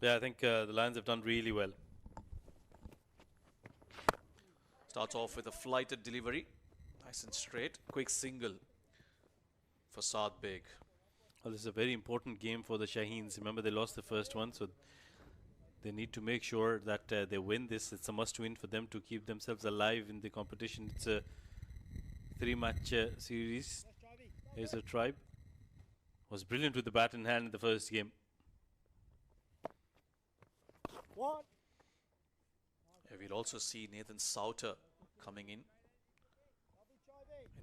Yeah, I think the Lions have done really well. Starts off with a flighted delivery. Nice and straight. Quick single for Saad Beg. Well, this is a very important game for the Shaheens. Remember, they lost the first one, so they need to make sure that they win this. It's a must-win for them to keep themselves alive in the competition. It's a 3-match series. Here's a Tribe. Was brilliant with the bat in hand in the first game. Yeah, we'll also see Nathan Sauter coming in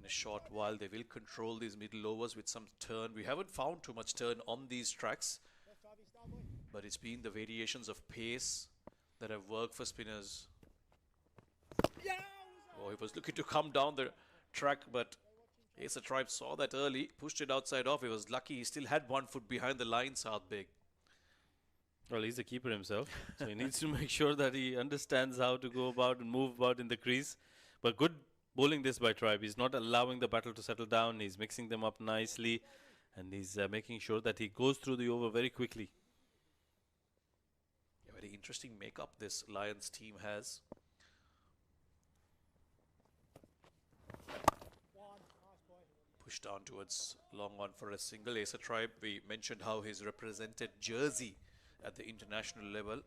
a short while. They will control these middle overs with some turn. We haven't found too much turn on these tracks, but it's been the variations of pace that have worked for spinners. Oh, he was looking to come down the track, but Asa Tribe saw that early, pushed it outside off. He was lucky he still had 1 foot behind the line, Saad Beg. Well, he's a keeper himself, so he needs to make sure that he understands how to go about and move about in the crease. But good bowling this by Tribe. He's not allowing the battle to settle down. He's mixing them up nicely, and he's making sure that he goes through the over very quickly. A very interesting makeup this Lions team has. Push down towards long on for a single. Asa Tribe, we mentioned how he's represented Jersey at the international level.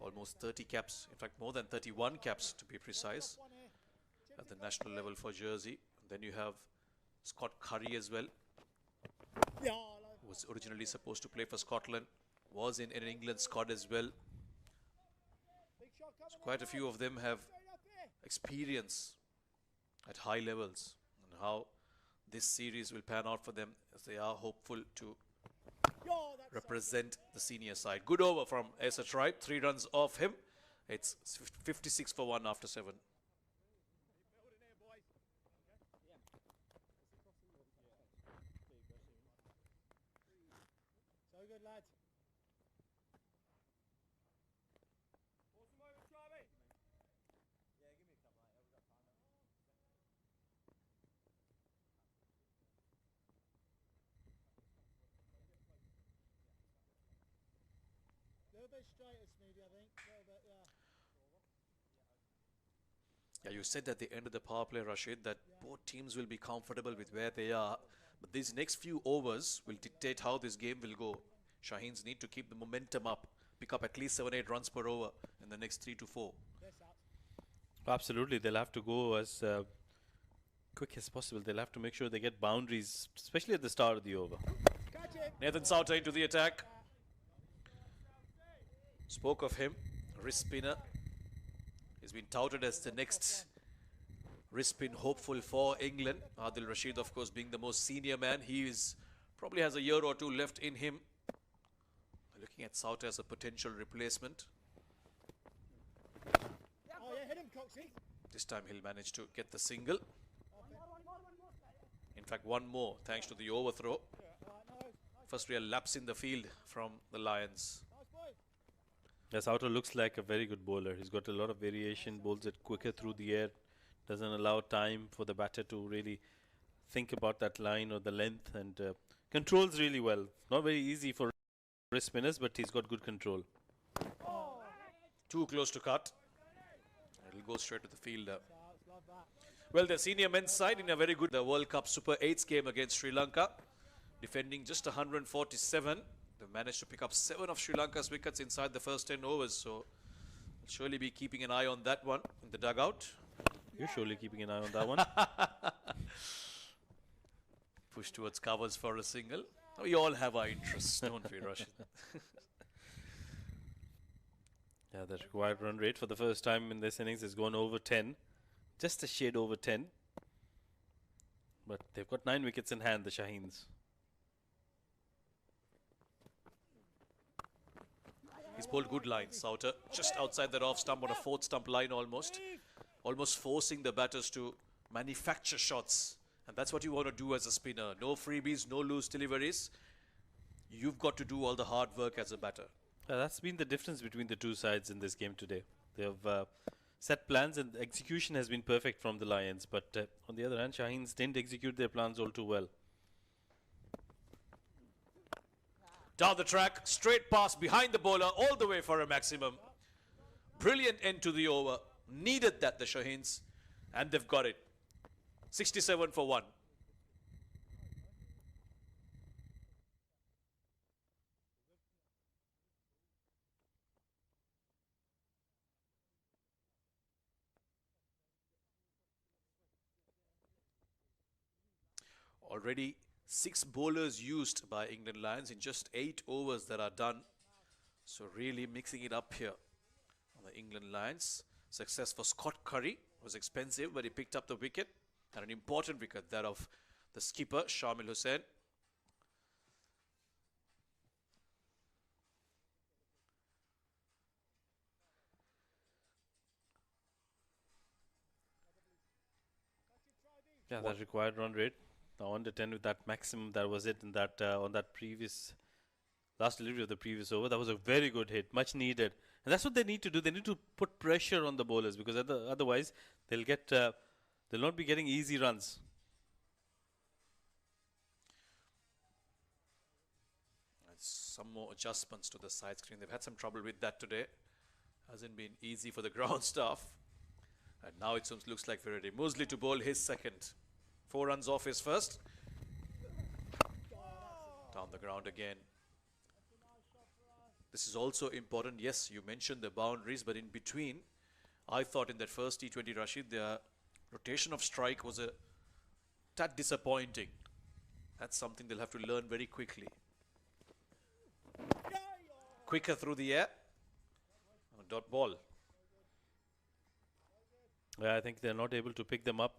Almost 30 caps, in fact more than 31 caps to be precise, at the national level for Jersey. And then you have Scott Curry as well, who was originally supposed to play for Scotland, was in an England squad as well. So quite a few of them have experience at high levels, and how this series will pan out for them, as they are hopeful to represent the senior side. Good over from Asa Tribe, 3 runs off him. It's 56 for 1 after 7. So good, lads. Bit straighter, Sneedy, I think. A little bit, yeah. Yeah, you said at the end of the power play, Rashid, that both teams will be comfortable with where they are. But these next few overs will dictate how this game will go. Shaheens need to keep the momentum up, pick up at least 7-8 runs per over in the next 3 to 4. Absolutely, they'll have to go as quick as possible. They'll have to make sure they get boundaries, especially at the start of the over. Nathan Sauter into the attack. Spoke of him, wrist spinner. He's been touted as the next wrist spin hopeful for England. Adil Rashid, of course, being the most senior man. He is probably has a year or two left in him. Looking at Sauter as a potential replacement. Oh, yeah, hit him, Coxie. This time he'll manage to get the single. In fact, one more thanks to the overthrow. First real lapse in the field from the Lions. Yes, Sauter looks like a very good bowler. He's got a lot of variation, bowls it quicker through the air, doesn't allow time for the batter to really think about that line or the length, and controls really well. Not very easy for wrist spinners, but he's got good control. Too close to cut. It'll go straight to the fielder. Well, the senior men's side in a very good World Cup Super 8s game against Sri Lanka, defending just 147. They managed to pick up 7 of Sri Lanka's wickets inside the first 10 overs, so we'll surely be keeping an eye on that one in the dugout. You're surely keeping an eye on that one. Push towards covers for a single. We all have our interests, don't we, Rashid? Yeah, the required run rate for the first time in this innings has gone over 10. Just a shade over 10. But they've got 9 wickets in hand, the Shaheens. He's bowled good lines, Sauter. Just outside that off stump on a 4th stump line almost. Almost forcing the batters to manufacture shots. And that's what you want to do as a spinner. No freebies, no loose deliveries. You've got to do all the hard work as a batter. That's been the difference between the two sides in this game today. They have set plans and the execution has been perfect from the Lions. But on the other hand, Shaheens didn't execute their plans all too well. Down the track, straight pass behind the bowler, all the way for a maximum. Brilliant end to the over. Needed that, the Shaheens, and they've got it. 67 for 1. Already 6 bowlers used by England Lions in just 8 overs that are done. So really mixing it up here on the England Lions. Success for Scott Curry was expensive, but he picked up the wicket, and an important wicket, that of the skipper Shamil Hussain. Yeah, that required run rate. Now under 10 with that maximum, that was it in that on that previous last delivery of the previous over. That was a very good hit, much needed, and that's what they need to do. They need to put pressure on the bowlers, because otherwise they'll not be getting easy runs. Some more adjustments to the side screen. They've had some trouble with that today. Hasn't been easy for the ground staff. And now it looks like we're ready. Mosley to bowl his second. 4 runs off his first. Down the ground again. This is also important. Yes, you mentioned the boundaries, but in between, I thought in that first T20, Rashid, the rotation of strike was a tad disappointing. That's something they'll have to learn very quickly. Quicker through the air. Dot ball. Yeah, I think they're not able to pick them up.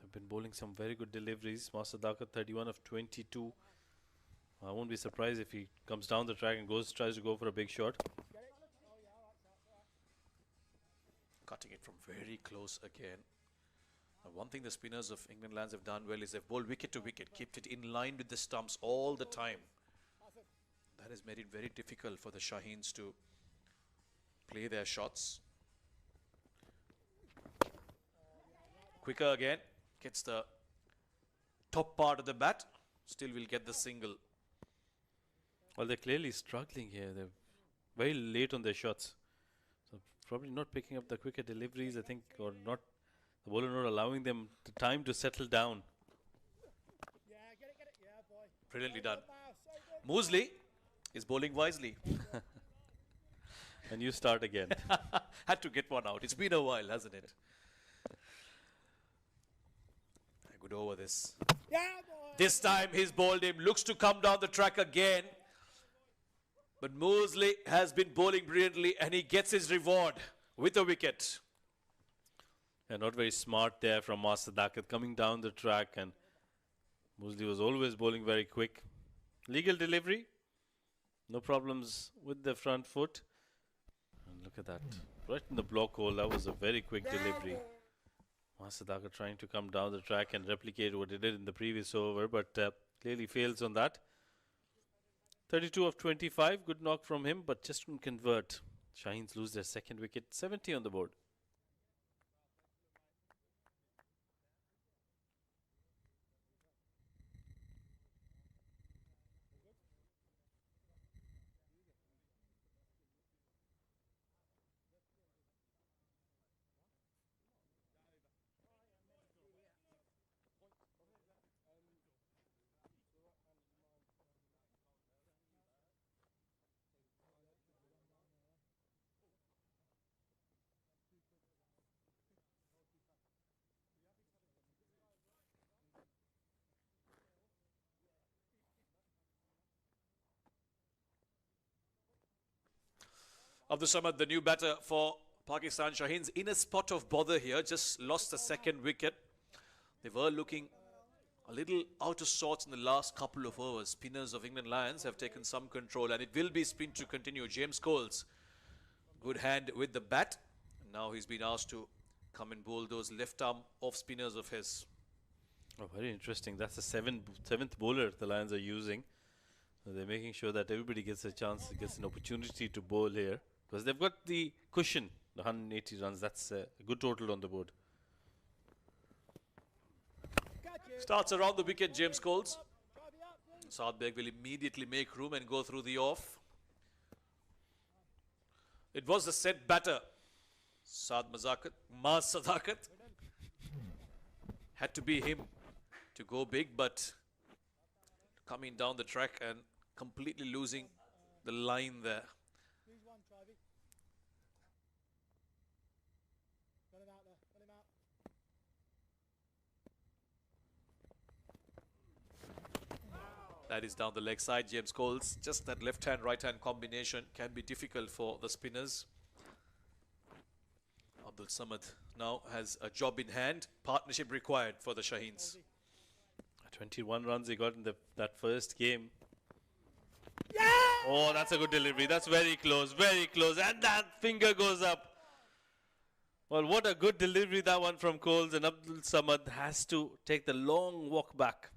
They've been bowling some very good deliveries. Master Daka 31 of 22. I won't be surprised if he comes down the track and tries to go for a big shot. Cutting it from very close again. Now, one thing the spinners of England Lions have done well is they've bowled wicket to wicket, kept it in line with the stumps all the time. That has made it very difficult for the Shaheens to play their shots. Quicker again, gets the top part of the bat, still will get the single. Well, they're clearly struggling here. They're very late on their shots. So probably not picking up the quicker deliveries, I think, or not, the bowler not allowing them the time to settle down. Brilliantly done. Mosley is bowling wisely. And you start again. Had to get one out. It's been a while, hasn't it? Good over this. This time he's bowled him. Looks to come down the track again. But Mosley has been bowling brilliantly, and he gets his reward with a wicket. Yeah, not very smart there from Master Dakat coming down the track, and Mosley was always bowling very quick. Legal delivery. No problems with the front foot. And look at that. Right in the block hole. That was a very quick delivery. Master Dakat trying to come down the track and replicate what he did in the previous over, but clearly fails on that. 32 of 25. Good knock from him, but just couldn't convert. Shaheens lose their second wicket. 70 on the board. Abdul Samad, the new batter for Pakistan. Shaheens in a spot of bother here, just lost the second wicket. They were looking a little out of sorts in the last couple of overs. Spinners of England Lions have taken some control, and it will be spin to continue. James Coles, good hand with the bat. And now he's been asked to come and bowl those left arm off spinners of his. Oh, very interesting. That's the seventh bowler the Lions are using. So they're making sure that everybody gets a chance, gets an opportunity to bowl here. Because they've got the cushion, the 180 runs. That's a good total on the board. Starts around the wicket, James Coles. Saad Beg will immediately make room and go through the off. It was the set batter. Saad Sadakat. Had to be him to go big, but coming down the track and completely losing the line there. Use one, Trivey. Run him out there. Run him out. That is down the leg side, James Coles. Just that left-hand, right-hand combination can be difficult for the spinners. Abdul Samad now has a job in hand. Partnership required for the Shaheens. 21 runs he got in that first game. Oh, that's a good delivery. That's very close, and that finger goes up. Well, what a good delivery that one from Coles, and Abdul Samad has to take the long walk back.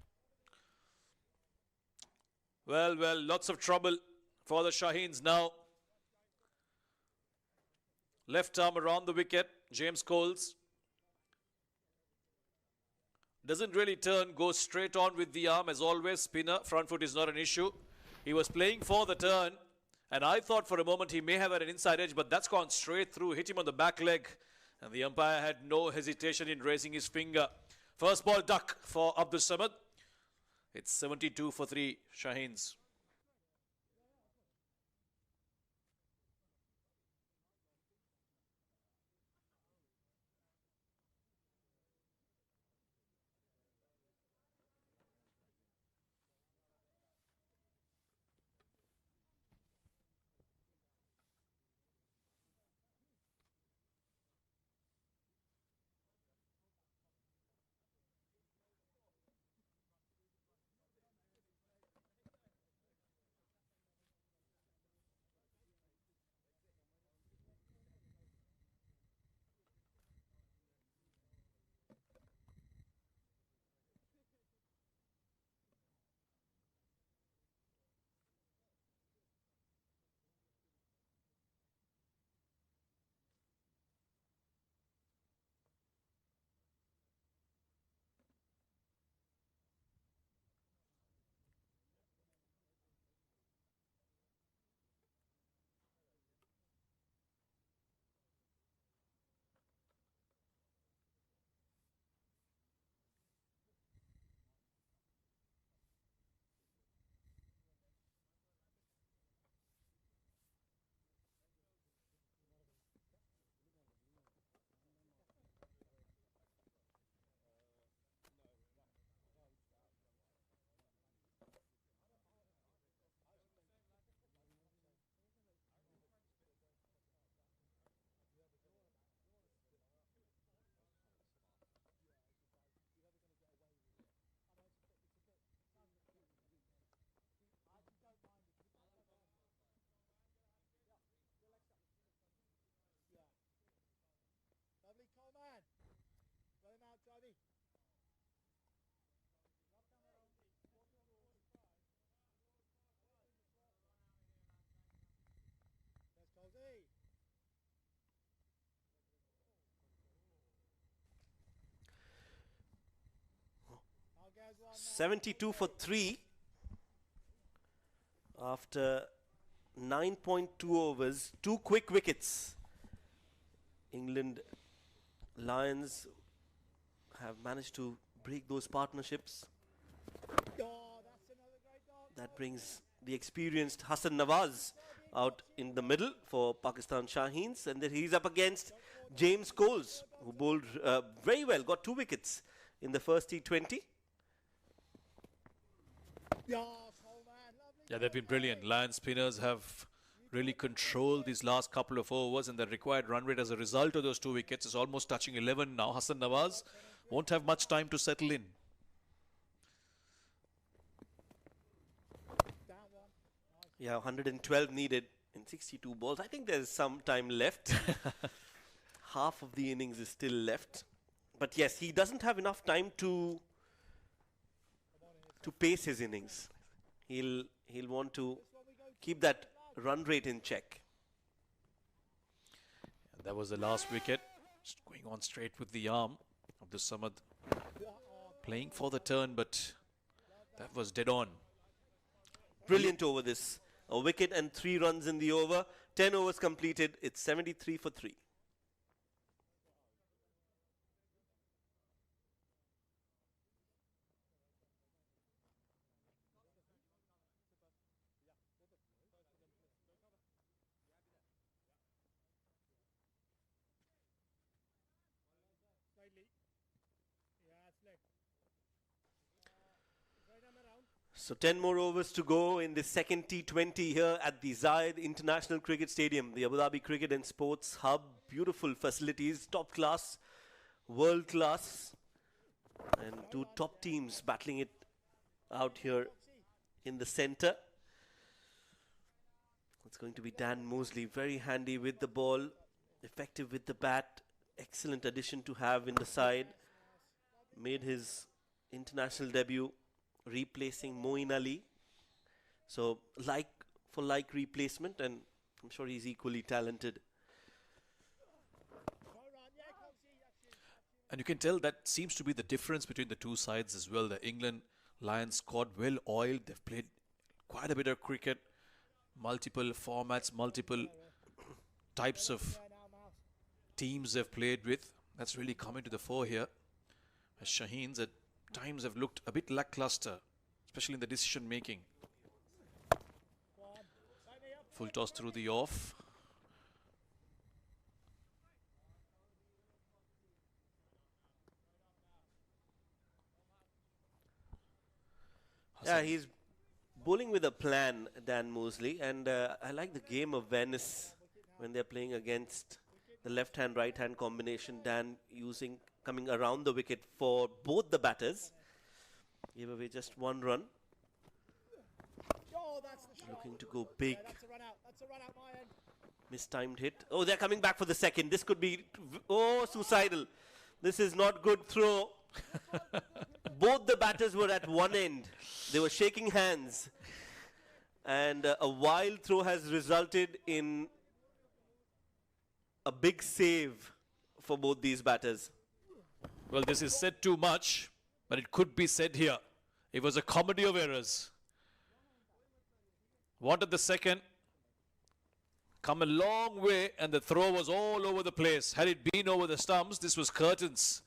Well, lots of trouble for the Shaheens now. Left arm around the wicket, James Coles. Doesn't really turn, goes straight on with the arm as always. Spinner, front foot is not an issue. He was playing for the turn, and I thought for a moment he may have had an inside edge, but that's gone straight through, hit him on the back leg, and the umpire had no hesitation in raising his finger. First ball duck for Abdul Samad. It's 72 for 3, Shaheens. Lovely, Coleman. Run him out, Trivey. There's Colesy. 72 for 3 after 9.2 overs, 2 quick wickets. England Lions have managed to break those partnerships. That brings the experienced Hassan Nawaz out in the middle for Pakistan Shaheens, and then he's up against James Coles, who bowled very well, got 2 wickets in the first T20. Yeah, they've been brilliant. Lions spinners have really controlled these last couple of overs, and the required run rate as a result of those 2 wickets is almost touching 11 now. Hassan Nawaz won't have much time to settle in. Yeah, 112 needed in 62 balls. I think there's some time left. Half of the innings is still left. But yes, he doesn't have enough time to pace his innings. He'll want to keep that run rate in check. And that was the last wicket. Just going on straight with the arm of the Samad. Playing for the turn, but that was dead on. Brilliant over this. A wicket and 3 runs in the over. 10 overs completed. It's 73 for 3. Slightly. Yeah, it's left. Right arm around. So 10 more overs to go in the second T20 here at the Zayed International Cricket Stadium, the Abu Dhabi Cricket and Sports Hub. Beautiful facilities, top class, world class, and 2 top teams battling it out here in the center. It's going to be Dan Mosley, very handy with the ball, effective with the bat, excellent addition to have in the side. Made his international debut replacing Moeen Ali. So like for like replacement, and I'm sure he's equally talented. And you can tell that seems to be the difference between the two sides as well. The England Lions squad well oiled. They've played quite a bit of cricket, multiple formats, multiple types of teams they've played with. That's really coming to the fore here. As Shaheens at times have looked a bit lackluster, especially in the decision making. Full toss through the off. Yeah, he's bowling with a plan, Dan Mosley, and I like the game of Venice when they're playing against the left-hand, right-hand combination. Dan coming around the wicket for both the batters. Gave away just 1 run. Oh, that's the shot. Looking to go big. That's a run out. That's a run out my end. Mistimed hit. Oh, they're coming back for the second. This could be, suicidal. This is not good throw. Both the batters were at one end. They were shaking hands. And a wild throw has resulted in a big save for both these batters. Well, this is said too much, but it could be said here. It was a comedy of errors. Wanted the second. Come a long way, and the throw was all over the place. Had it been over the stumps, this was curtains.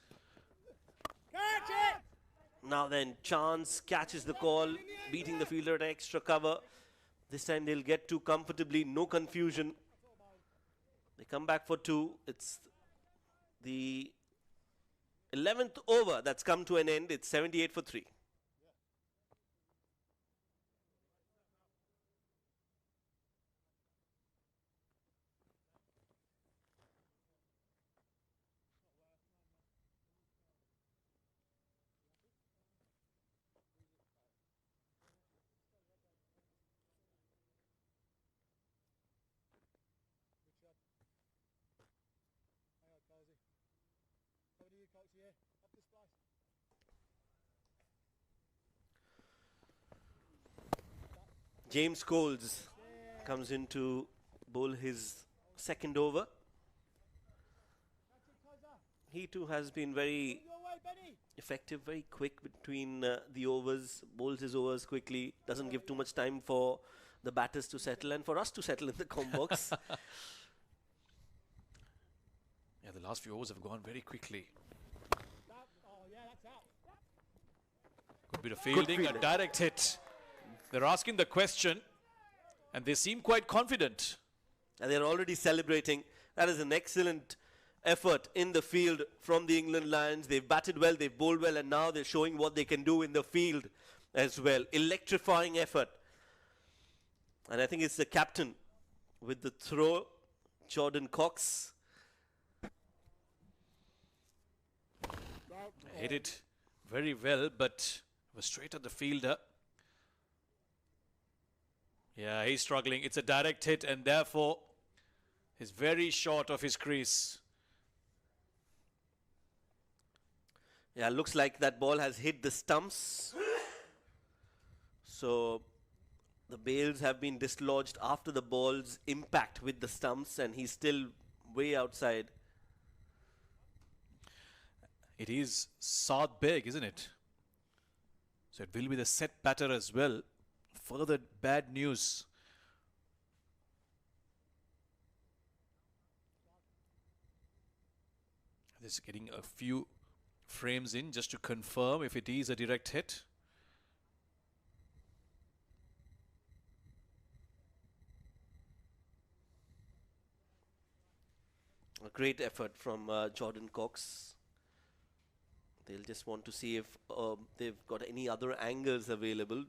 Catch it! Now then, Chance catches the call, beating the fielder at extra cover. This time they'll get 2 comfortably, no confusion. They come back for 2. It's the 11th over that's come to an end. It's 78 for 3. Hang on, Cozy. Over to you, Cox, here. Up the splice. James Coles comes in to bowl his second over. He too has been very Your way, Benny. effective, very quick between the overs, bowls his overs quickly, doesn't give too much time for the batters to settle and for us to settle in the comp box. Yeah, the last few overs have gone very quickly. Oh, yeah, that's out. Good bit of fielding, a direct hit. They're asking the question, and they seem quite confident. And they're already celebrating. That is an excellent effort in the field from the England Lions. They've batted well, they've bowled well, and now they're showing what they can do in the field as well. Electrifying effort. And I think it's the captain with the throw, Jordan Cox. Hit it very well, but was straight at the fielder. Yeah, he's struggling. It's a direct hit, and therefore he's very short of his crease. Yeah, looks like that ball has hit the stumps. So the bails have been dislodged after the ball's impact with the stumps, and he's still way outside. It is Saad Beg, isn't it? So it will be the set batter as well further bad news. Just getting a few frames in just to confirm if it is a direct hit. A great effort from Jordan Cox. They'll just want to see if they've got any other angles available.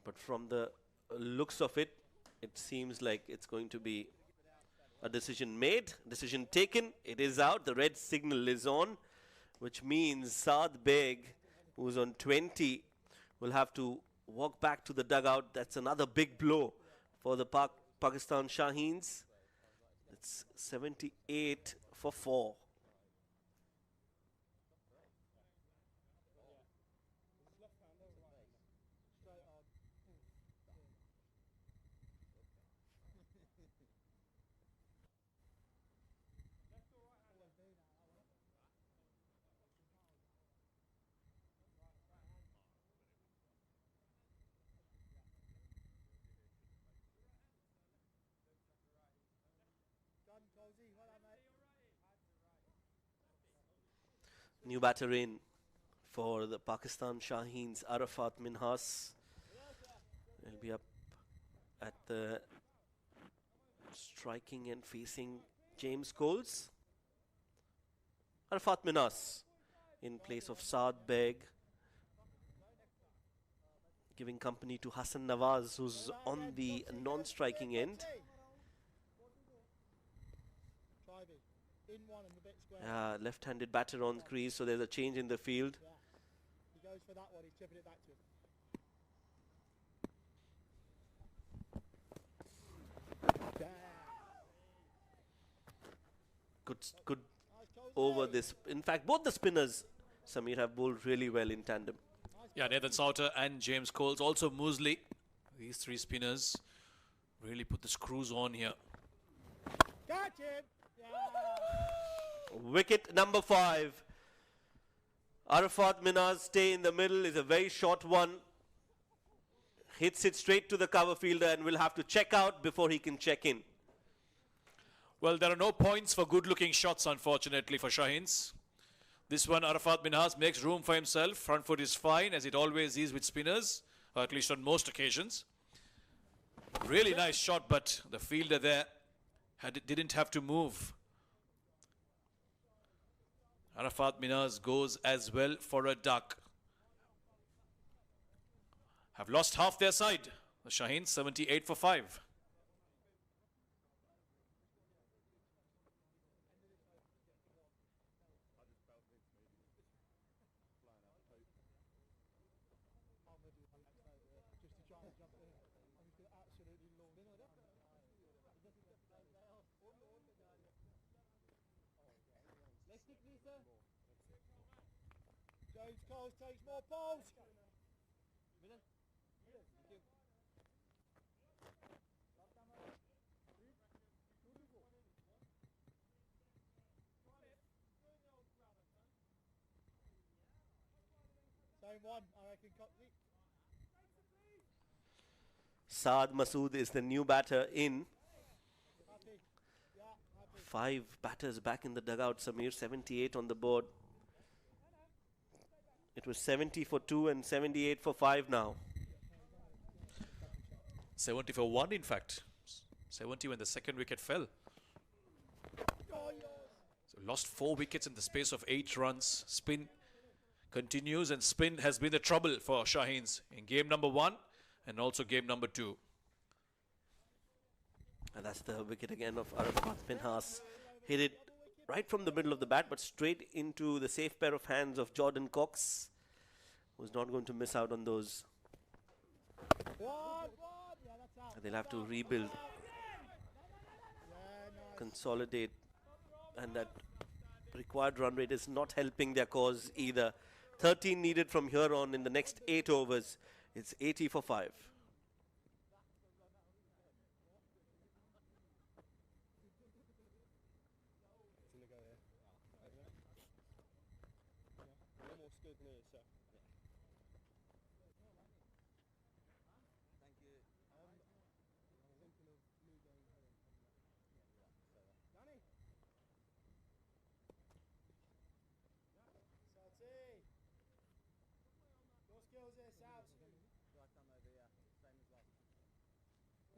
But from the looks of it, it seems like it's going to be a decision made, decision taken. It is out. The red signal is on, which means Saad Beg, who's on 20, will have to walk back to the dugout. That's another big blow for the Pakistan Shaheens. It's 78 for 4. New batter in for the Pakistan Shaheens, Arafat Minhas. He'll be up at the striking end facing James Coles. Arafat Minhas in place of Saad Beg, giving company to Hassan Nawaz, who's on the non-striking end. Left-handed batter on crease, so there's a change in the field. He goes for that one, he's chipping it back to him. Good over this. In fact, both the spinners, Samir, have bowled really well in tandem. Yeah, Nathan Sauter and James Coles, also Moosley. These three spinners really put the screws on here. Catch him! Wicket number 5. Arafat Minhas stay in the middle, is a very short one. Hits it straight to the cover fielder and will have to check out before he can check in. Well, there are no points for good-looking shots, unfortunately, for Shaheens. This one, Arafat Minhas makes room for himself. Front foot is fine, as it always is with spinners, or at least on most occasions. Really nice shot, but the fielder there didn't have to move. Arafat Minhas goes as well for a duck. Have lost half their side. The Shaheens 78 for 5. James Coles takes more balls. Same one, I reckon. Saad Masood is the new batter in. 5 batters back in the dugout, Samir. 78 on the board. It was 70 for 2 and 78 for 5 now. 70 for 1, in fact. 70 when the second wicket fell. So lost 4 wickets in the space of 8 runs. Spin continues, and spin has been the trouble for Shaheens in game number 1 and also game number 2. And that's the wicket again of Arafat Minhas. Hit it right from the middle of the bat, but straight into the safe pair of hands of Jordan Cox, who's not going to miss out on those. They'll have to rebuild, consolidate, and that required run rate is not helping their cause either. 13 needed from here on in the next 8 overs. It's 80 for 5.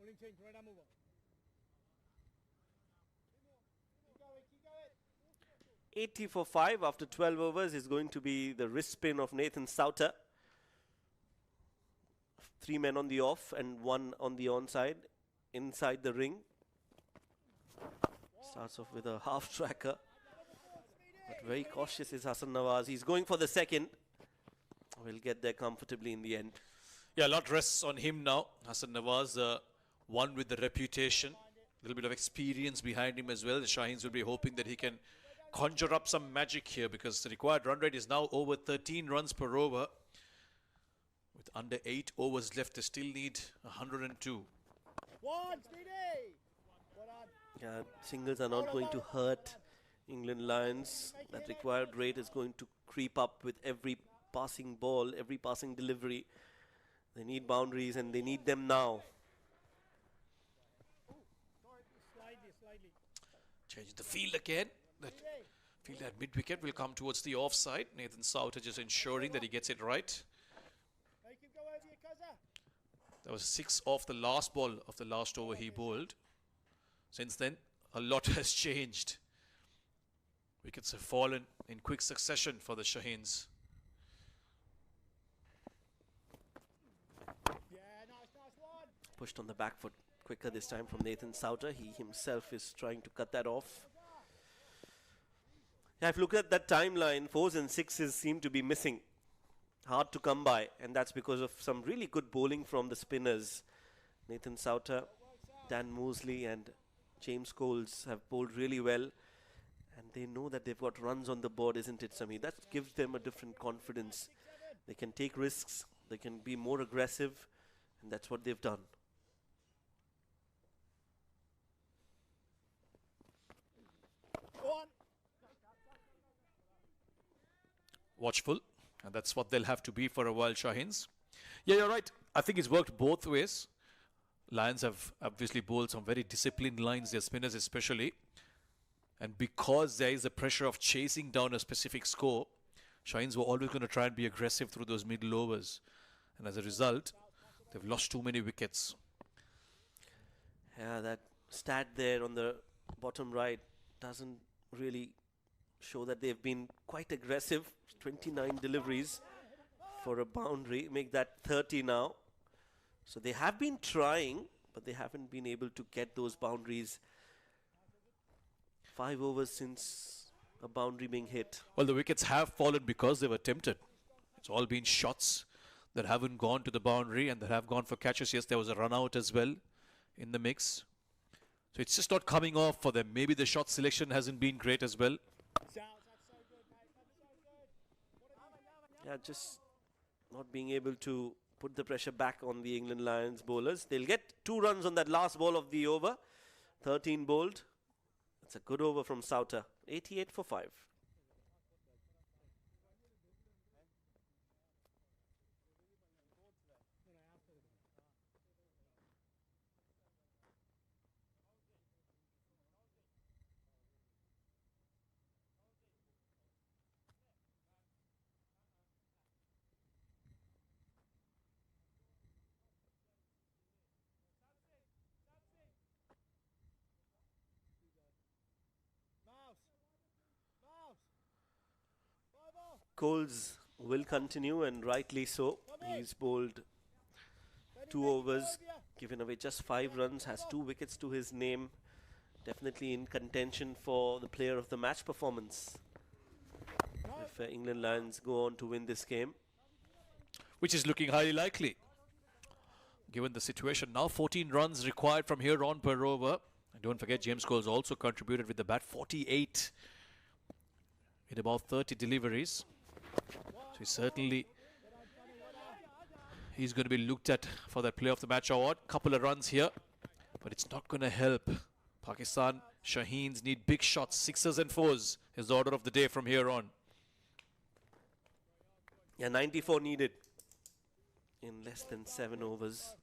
Bowling change, right arm over. Keep going, keep going. 80 for 5 after 12 overs is going to be the wrist spin of Nathan Souter. 3 men on the off and 1 on the onside, inside the ring. Starts off with a half tracker, but very cautious is Hassan Nawaz. He's going for the second. Will get there comfortably in the end. Yeah, a lot rests on him now. Hassan Nawaz, one with the reputation, a little bit of experience behind him as well. The Shaheens will be hoping that he can conjure up some magic here, because the required run rate is now over 13 runs per over. With under 8 overs left, they still need 102. One, speedy. Well done. Yeah, singles are not going to hurt England Lions. That required rate is going to creep up with every passing ball, every passing delivery. They need boundaries and they need them now. Slightly. Changing the field again. That field at mid-wicket will come towards the offside. Nathan Souter just ensuring that he gets it right. Make him go over your cousin. That was 6 off the last ball of the last over he bowled. Since then, a lot has changed. Wickets have fallen in quick succession for the Shaheens. Yeah, nice one. Pushed on the back foot quicker this time from Nathan Souter. He himself is trying to cut that off. Yeah, if you look at that timeline, 4s and 6s seem to be missing. Hard to come by, and that's because of some really good bowling from the spinners. Nathan Souter, Dan Mosley and James Coles have bowled really well, and they know that they've got runs on the board, isn't it, Sami? That gives them a different confidence. They can take risks, they can be more aggressive, and that's what they've done. One. Watchful, and that's what they'll have to be for a while, Shaheens. Yeah, you're right. I think it's worked both ways. Lions have obviously bowled some very disciplined lines, their spinners especially. And because there is the pressure of chasing down a specific score, Shaheens were always going to try and be aggressive through those middle overs. And as a result, they've lost too many wickets. Yeah, that stat there on the bottom right doesn't really show that they've been quite aggressive. 29 deliveries for a boundary, make that 30 now. So they have been trying, but they haven't been able to get those boundaries. 5 overs since a boundary being hit. Well, the wickets have fallen because they were tempted. It's all been shots that haven't gone to the boundary and that have gone for catches. Yes, there was a run out as well in the mix. So it's just not coming off for them. Maybe the shot selection hasn't been great as well. Yeah, just not being able to put the pressure back on the England Lions bowlers. They'll get 2 runs on that last ball of the over. 13 bowled. It's a good over from Souter. 88 for 5. Coles will continue, and rightly so. He's bowled 2 overs, given away just 5 runs, has 2 wickets to his name. Definitely in contention for the player of the match performance if England Lions go on to win this game. Which is looking highly likely, given the situation. Now 14 runs required from here on per over. And don't forget, James Coles also contributed with the bat, 48 in about 30 deliveries. So he's going to be looked at for that player of the match award. Couple of runs here, but it's not going to help. Pakistan Shaheens need big shots. 6s and 4s is the order of the day from here on. Yeah, 94 needed in less than 7 overs.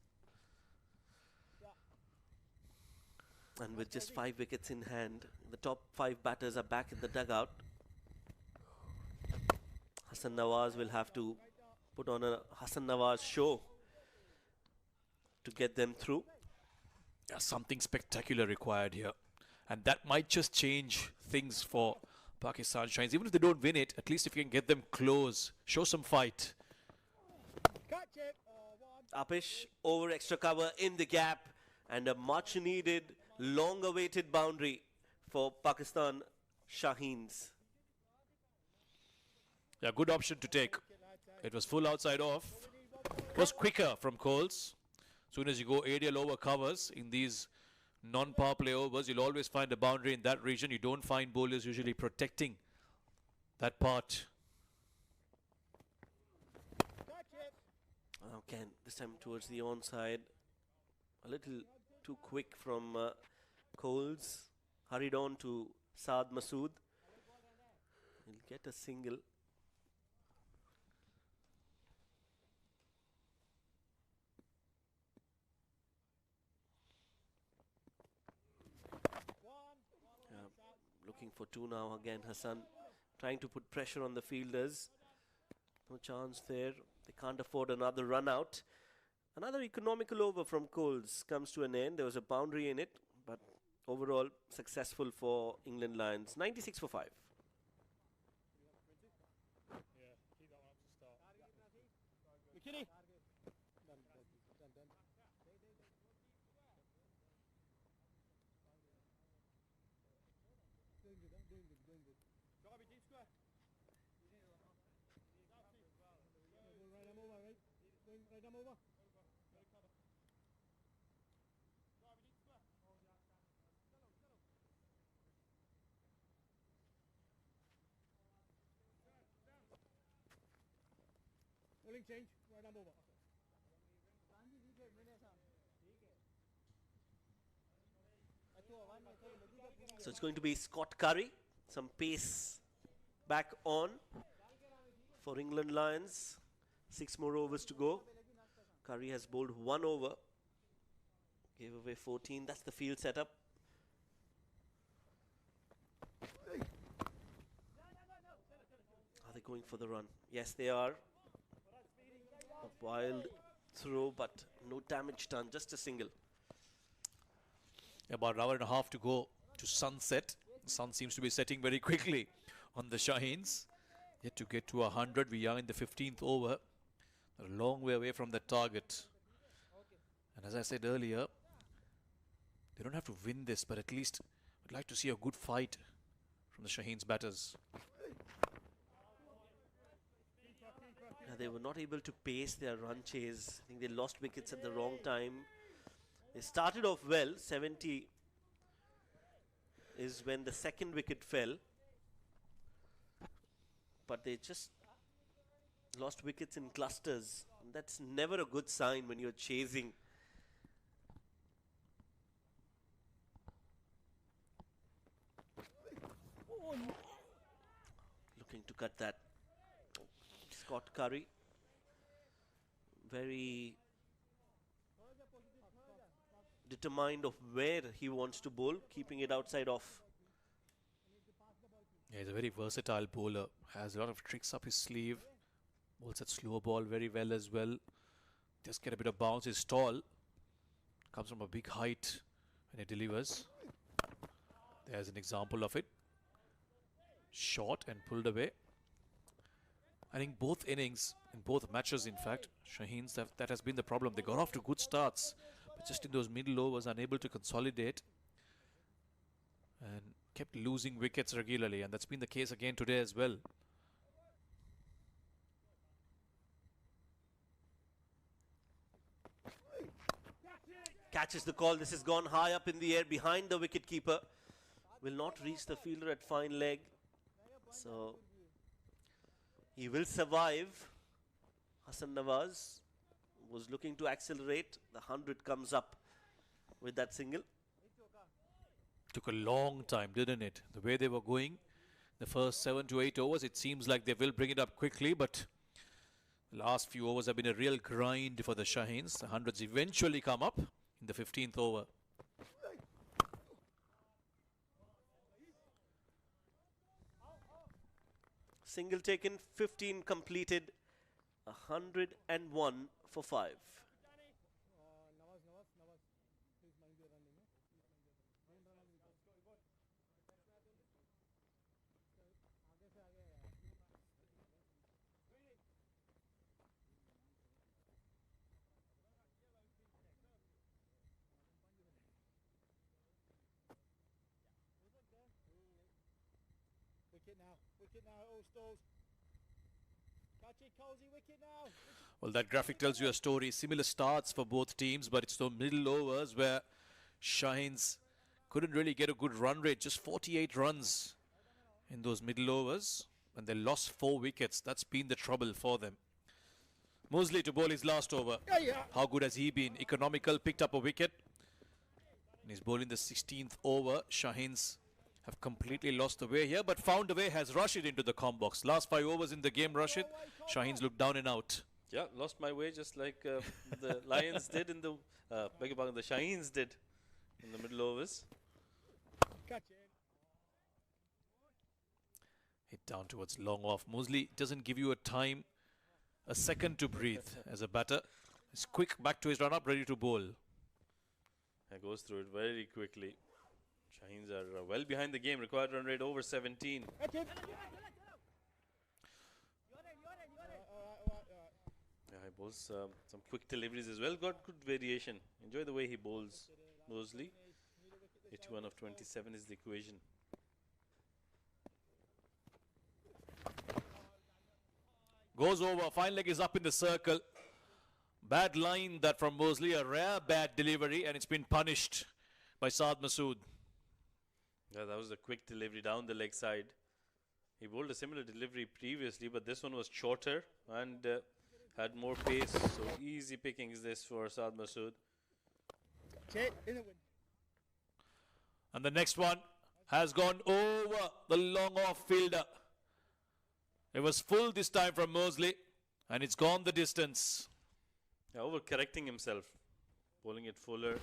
And with just 5 wickets in hand, the top 5 batters are back in the dugout. Hassan Nawaz will have to put on a Hassan Nawaz show to get them through. Yeah, something spectacular required here. And that might just change things for Pakistan Shines. Even if they don't win it, at least if you can get them close, show some fight. Catch it. One. Apish over extra cover in the gap, and a much needed, long awaited boundary for Pakistan Shaheens. Yeah, good option to take. It was full outside off. It was quicker from Coles. Soon as you go aerial over covers in these non-power play overs, you'll always find a boundary in that region. You don't find bowlers usually protecting that part. Okay, this time towards the onside. A little too quick from Coles. Hurried on to Saad Masood. He'll get a single. Looking for two now again, Hassan. Trying to put pressure on the fielders. No chance there. They can't afford another run out. Another economical over from Coles comes to an end. There was a boundary in it, but overall successful for England Lions. 96 for 5. Yeah, keep that one up to start. McKinney. Done. Doing good. Sharpie, deep square. Right arm over, right? Right arm over. Rolling change, right arm over. So it's going to be Scott Curry. Some pace back on for England Lions. 6 more overs to go. Curry has bowled 1 over. Gave away 14. That's the field setup. Are they going for the run? Yes, they are. A wild throw, but no damage done. Just a single. About an hour and a half to go to sunset. The sun seems to be setting very quickly on the Shaheens. Yet to get to 100. We are in the 15th over. A long way away from the target. And as I said earlier, they don't have to win this, but at least I'd like to see a good fight from the Shaheens batters. Yeah, they were not able to pace their run chase. I think they lost wickets at the wrong time. They started off well. 70 is when the second wicket fell. But they just lost wickets in clusters. And that's never a good sign when you're chasing. Looking to cut that. Scott Curry. Very determined of where he wants to bowl, keeping it outside off. Yeah, he's a very versatile bowler. Has a lot of tricks up his sleeve. Bowls that slow ball very well as well. Just get a bit of bounce. He's tall. Comes from a big height when he delivers. There's an example of it. Short and pulled away. I think both innings, in both matches in fact, Shaheens, that has been the problem. They got off to good starts, but just in those middle overs unable to consolidate and kept losing wickets regularly, and that's been the case again today as well. Catches the call. This has gone high up in the air behind the wicketkeeper. Will not reach the fielder at fine leg. So he will survive. Hassan Nawaz was looking to accelerate. The 100 comes up with that single. Took a long time, didn't it? The way they were going, the first 7 to 8 overs, it seems like they will bring it up quickly, but the last few overs have been a real grind for the Shaheens. The 100s eventually come up in the 15th over. Single taken, 15 completed, 101 for 5. Nawaz, please mind your running. Wicket now, all stalls. Catch it, Colsey, wicket now. Well, that graphic tells you a story. Similar starts for both teams, but it's the middle overs where Shaheens couldn't really get a good run rate. Just 48 runs in those middle overs, and they lost 4 wickets. That's been the trouble for them. Mosley to bowl his last over. How good has he been? Economical, picked up a wicket. And he's bowling the 16th over. Shaheens have completely lost the way here, but found a way, has Rashid into the com box. Last 5 overs in the game, Rashid. Shaheens looked down and out. Yeah, lost my way just like the Lions did in the, beg your pardon, the Shaheens did in the middle overs. Catch it. Hit down towards long off. Mosley doesn't give you a second to breathe as a batter. He's quick back to his run-up, ready to bowl. And goes through it very quickly. Shaheens are well behind the game. Required run rate over 17. Catch him. Yeah, he bowls some quick deliveries as well. Got good variation. Enjoy the way he bowls. Mosley. 81 of 27 is the equation. Goes over. Fine leg is up in the circle. Bad line that from Mosley. A rare bad delivery, and it's been punished by Saad Masood. Yeah, that was a quick delivery down the leg side. He bowled a similar delivery previously, but this one was shorter and had more pace. So easy pickings this for Saad Masood. In the wind. And the next one has gone over the long off fielder. It was full this time from Mosley, and it's gone the distance. Yeah, over correcting himself. Bowling it fuller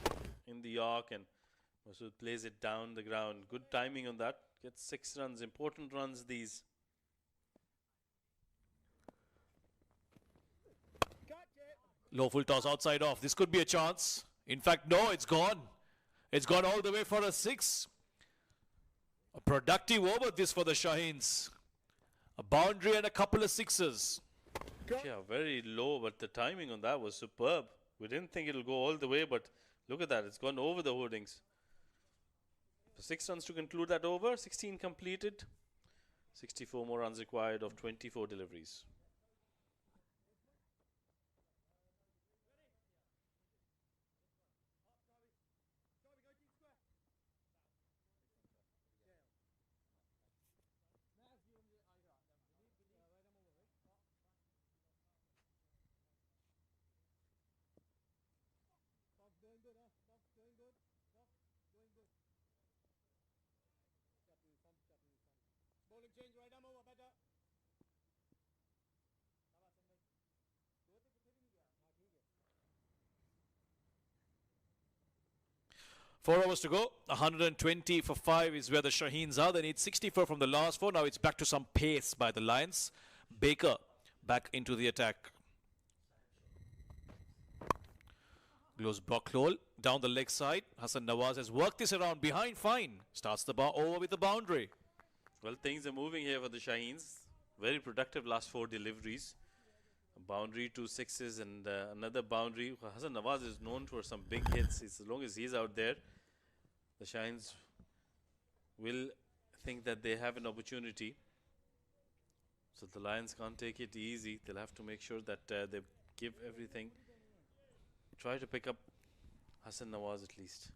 in the arc, and Masood plays it down the ground. Good timing on that. Gets 6 runs. Important runs these. Low full toss outside off. This could be a chance. In fact, no, it's gone. It's gone all the way for a 6. A productive over this for the Shaheens. A boundary and a couple of 6s. Yeah, very low, but the timing on that was superb. We didn't think it'll go all the way, but look at that. It's gone over the hoardings. So 6 runs to conclude that over. 16 completed. 64 more runs required of 24 deliveries. Doing good, huh? Doing good. Doing good. Bowling change, right arm over, better. 4 overs to go. 120 for 5 is where the Shaheens are. They need 64 from the last 4. Now it's back to some pace by the Lions. Baker back into the attack. Glows block hole down the leg side. Hassan Nawaz has worked this around behind. Fine. Starts the bar over with the boundary. Well, things are moving here for the Shaheens. Very productive last 4 deliveries. A boundary, 2 6s, and another boundary. Hassan Nawaz is known for some big hits. As long as he's out there, the Shaheens will think that they have an opportunity. So the Lions can't take it easy. They'll have to make sure that they give everything. Try to pick up Hassan Nawaz at least.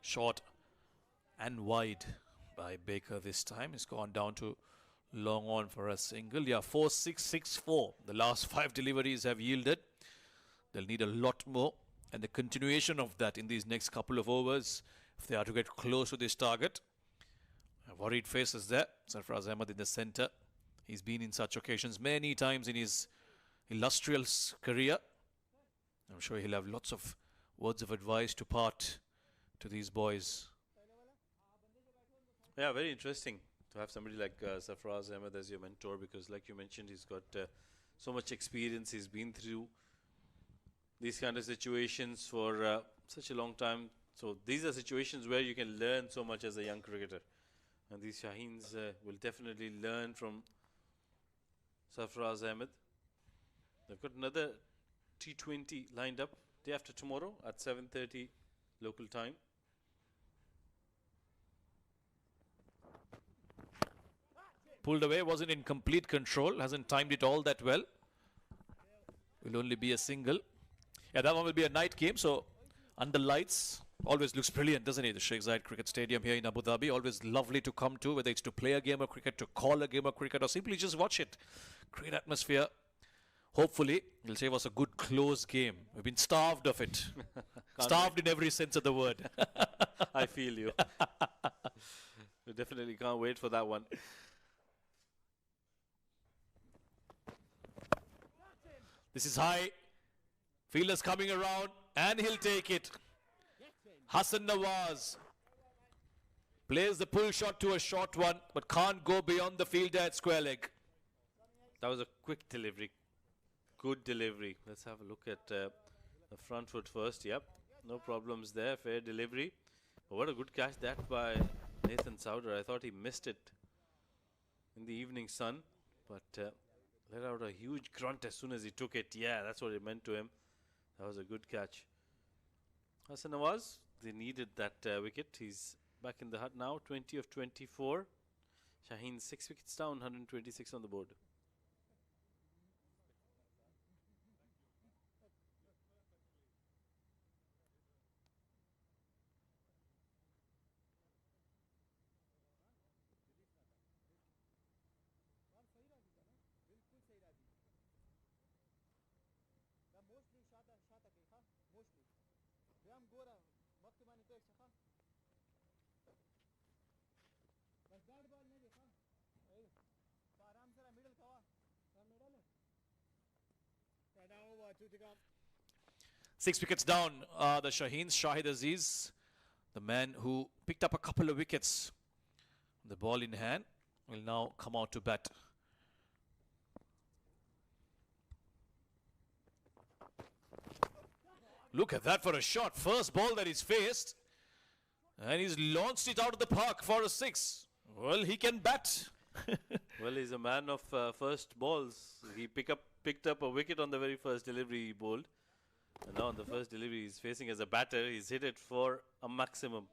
Short and wide by Baker this time. It's gone down to long on for a single. Yeah, 4-6-6-4. The last 5 deliveries have yielded. They'll need a lot more. And the continuation of that in these next couple of overs if they are to get close to this target. A worried face is there. Sarfraz Ahmed in the centre. He's been in such occasions many times in his illustrious career. I'm sure he'll have lots of words of advice to part to these boys. Yeah, very interesting to have somebody like Sarfraz Ahmed as your mentor, because like you mentioned, he's got so much experience. He's been through these kind of situations for such a long time. So these are situations where you can learn so much as a young cricketer. And these Shaheens will definitely learn from Sarfraz Ahmed. They've got another T20 lined up day after tomorrow at 7:30 local time. Pulled away, wasn't in complete control, hasn't timed it all that well. Will only be a single. Yeah, that one will be a night game, so under lights always looks brilliant, doesn't it? The Sheikh Zayed Cricket Stadium here in Abu Dhabi, always lovely to come to, whether it's to play a game of cricket, to call a game of cricket, or simply just watch it. Great atmosphere. Hopefully, it'll save us a good close game. We've been starved of it. Starved in every sense of the word. I feel you. We definitely can't wait for that one. This is high. Fielder's coming around, and he'll take it. Hassan Nawaz plays the pull shot to a short one, but can't go beyond the fielder at square leg. That was a quick delivery. Good delivery. Let's have a look at the front foot first. Yep, no problems there. Fair delivery. But what a good catch that by Nathan Souder. I thought he missed it in the evening sun, but let out a huge grunt as soon as he took it. Yeah, that's what it meant to him. That was a good catch. Hassan Nawaz, they needed that wicket. He's back in the hut now, 20 of 24. Shaheens 6 wickets down, 126 on the board. Six wickets down, the Shaheens. Shahid Aziz, the man who picked up a couple of wickets. The ball in hand will now come out to bat. Look at that for a shot. First ball that he's faced. And he's launched it out of the park for a six. Well, he can bat. Well, he's a man of first balls. He picked up a wicket on the very first delivery he bowled. And now on the first delivery he's facing as a batter. He's hit it for a maximum.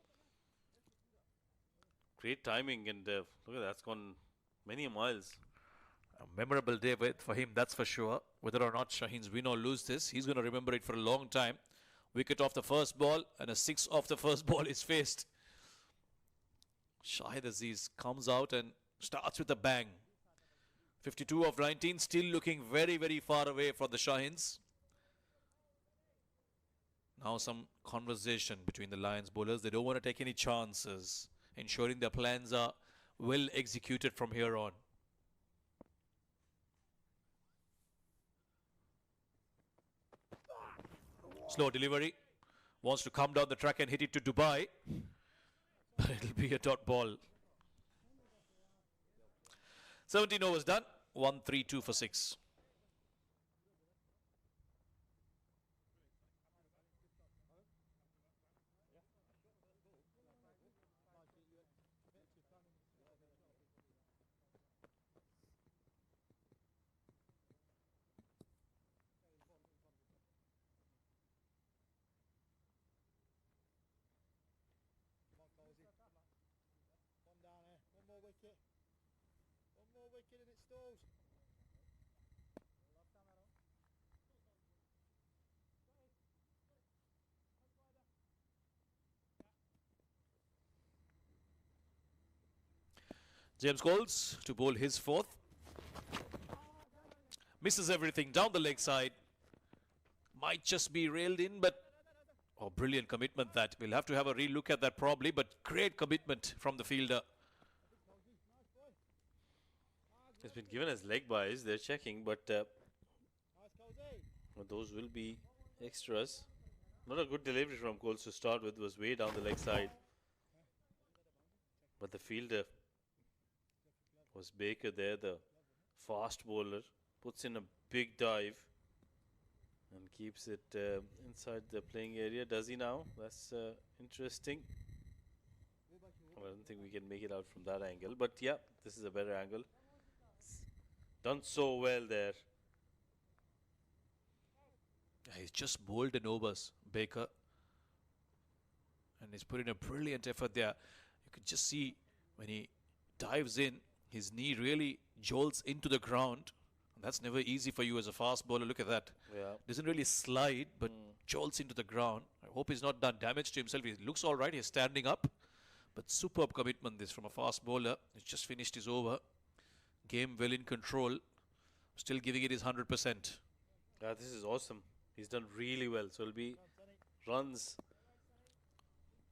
Great timing, and look at that, it's gone many miles. A memorable day for him, that's for sure. Whether or not Shaheens win or lose this, he's going to remember it for a long time. Wicket off the first ball, and a six off the first ball is faced. Shahid Aziz comes out and starts with a bang. 52 of 19, still looking very, very far away from the Shaheens. Now some conversation between the Lions bowlers. They don't want to take any chances, ensuring their plans are well executed from here on. Slow delivery. Wants to come down the track and hit it to Dubai. But it'll be a dot ball. 17 overs done. 1-3-2 for 6. James Coles to bowl his fourth. Misses everything down the leg side. Might just be railed in, but oh, brilliant commitment that. We'll have to have a relook at that probably, but great commitment from the fielder. It's been given as leg buys. They're checking, but those will be extras. Not a good delivery from Coles to start with. Was way down the leg side. But the fielder was Baker there, the fast bowler. Puts in a big dive and keeps it inside the playing area. Does he now? That's interesting. Well, I don't think we can make it out from that angle. But yeah, this is a better angle. It's done so well there. He's just bowled an overs, Baker. and he's put in a brilliant effort there. You could just see when he dives in, his knee really jolts into the ground. That's never easy for you as a fast bowler. Look at that. Yeah. Doesn't really slide, but jolts into the ground. I hope he's not done damage to himself. He looks all right. He's standing up. But superb commitment this from a fast bowler. He's just finished his over. Game well in control. Still giving it his 100%. Yeah, this is awesome. He's done really well. So it'll be runs.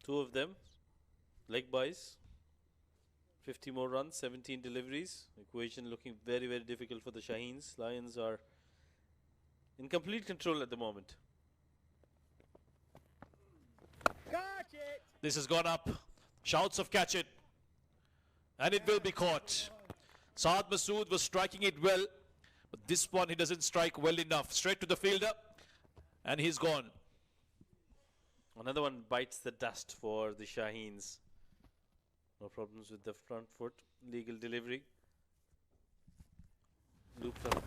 2 of them. Leg buys. 50 more runs, 17 deliveries. Equation looking very, very difficult for the Shaheens. Lions are in complete control at the moment. Catch it! This has gone up. Shouts of catch it. And it will be caught. Saad Masood was striking it well. But this one he doesn't strike well enough. Straight to the fielder. And he's gone. Another one bites the dust for the Shaheens. No problems with the front foot. Legal delivery. Looped up.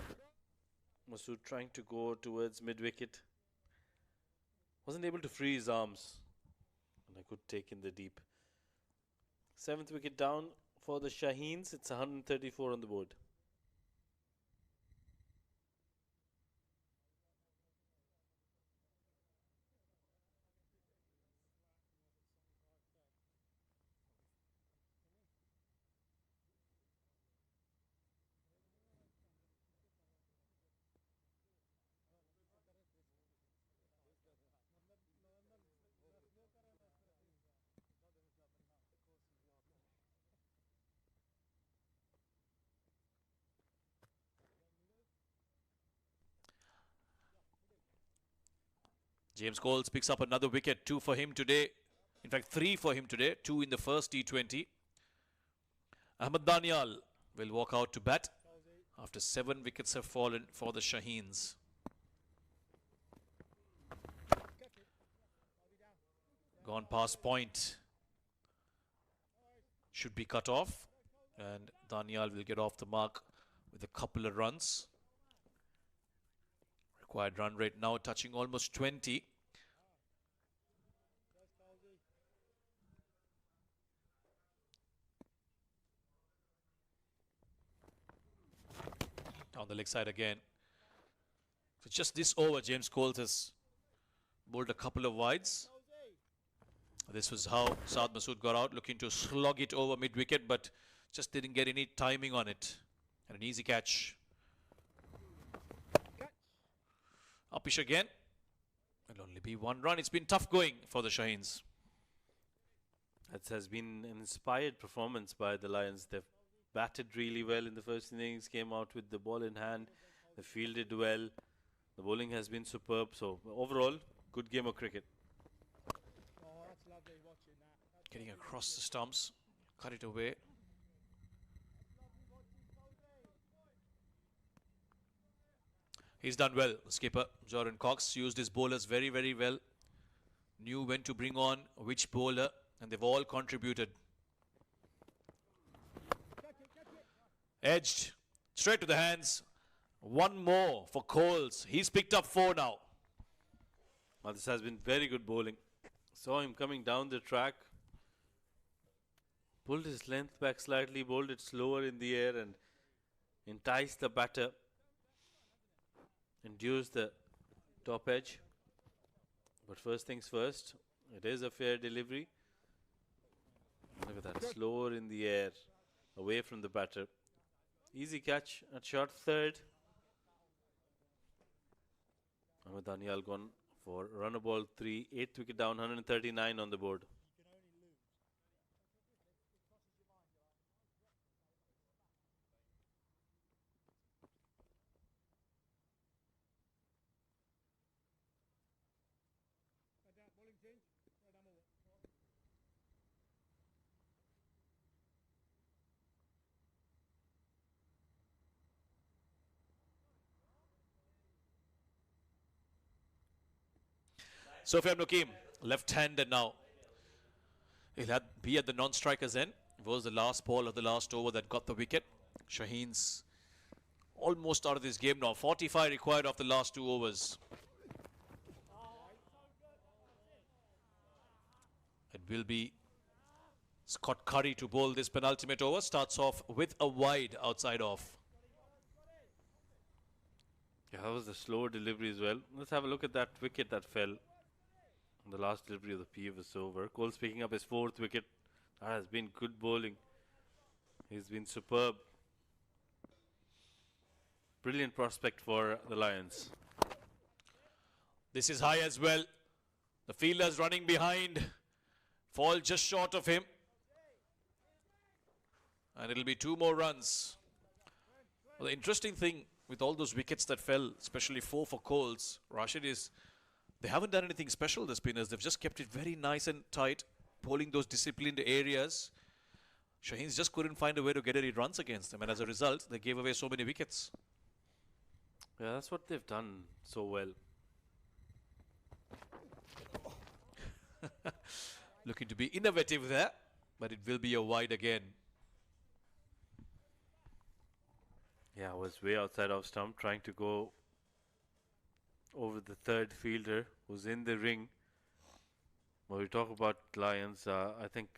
Masood trying to go towards mid-wicket. Wasn't able to free his arms. And I could take in the deep. 7th wicket down for the Shaheens. It's 134 on the board. James Coles picks up another wicket. 2 for him today. In fact, 3 for him today. 2 in the first T20. Ahmed Danial will walk out to bat after 7 wickets have fallen for the Shaheens. Gone past point. Should be cut off. And Danial will get off the mark with a couple of runs. Required run rate now touching almost 20. Down the leg side again. So just this over, James Coles has bowled a couple of wides. This was how Saad Masood got out, looking to slog it over mid-wicket, but just didn't get any timing on it. And an easy catch. Upish again. It'll only be 1 run. It's been tough going for the Shaheens. That has been an inspired performance by the Lions. They've batted really well in the first innings, came out with the ball in hand. They fielded well. The bowling has been superb. So overall, good game of cricket. Oh, that's lovely watching that. Getting across the stumps. Cut it away. He's done well. The skipper, Jordan Cox, used his bowlers very, very well. Knew when to bring on which bowler, and they've all contributed. Edged. Straight to the hands. 1 more for Coles. He's picked up 4 now. Well, this has been very good bowling. Saw him coming down the track. Pulled his length back slightly, bowled it slower in the air and enticed the batter. Induced the top edge. But first things first, it is a fair delivery. Look at that, slower in the air, away from the batter. Easy catch at short third. Ahmed Danial gone for run a ball 3, 8th wicket down, 139 on the board. Sofian Nakeem, left-handed now. He'll be at the non-striker's end. It was the last ball of the last over that got the wicket. Shaheens almost out of this game now. 45 required of the last 2 overs. A will be Scott Curry to bowl this penultimate over. Starts off with a wide outside off. Yeah, that was the slower delivery as well. Let's have a look at that wicket that fell on the last delivery of the previous over. Cole's picking up his 4th wicket. That has been good bowling. He's been superb. Brilliant prospect for the Lions. This is high as well. The fielder's running behind. Fall just short of him. And it'll be 2 more runs. Well, the interesting thing with all those wickets that fell, especially 4 for Coles, Rashid, is they haven't done anything special, the spinners. They've just kept it very nice and tight, bowling those disciplined areas. Shaheens just couldn't find a way to get any runs against them, and as a result, they gave away so many wickets. Yeah, that's what they've done so well. Looking to be innovative there, but it will be a wide again. Yeah, I was way outside of stump, trying to go over the 3rd fielder who's in the ring. When we talk about Lions, I think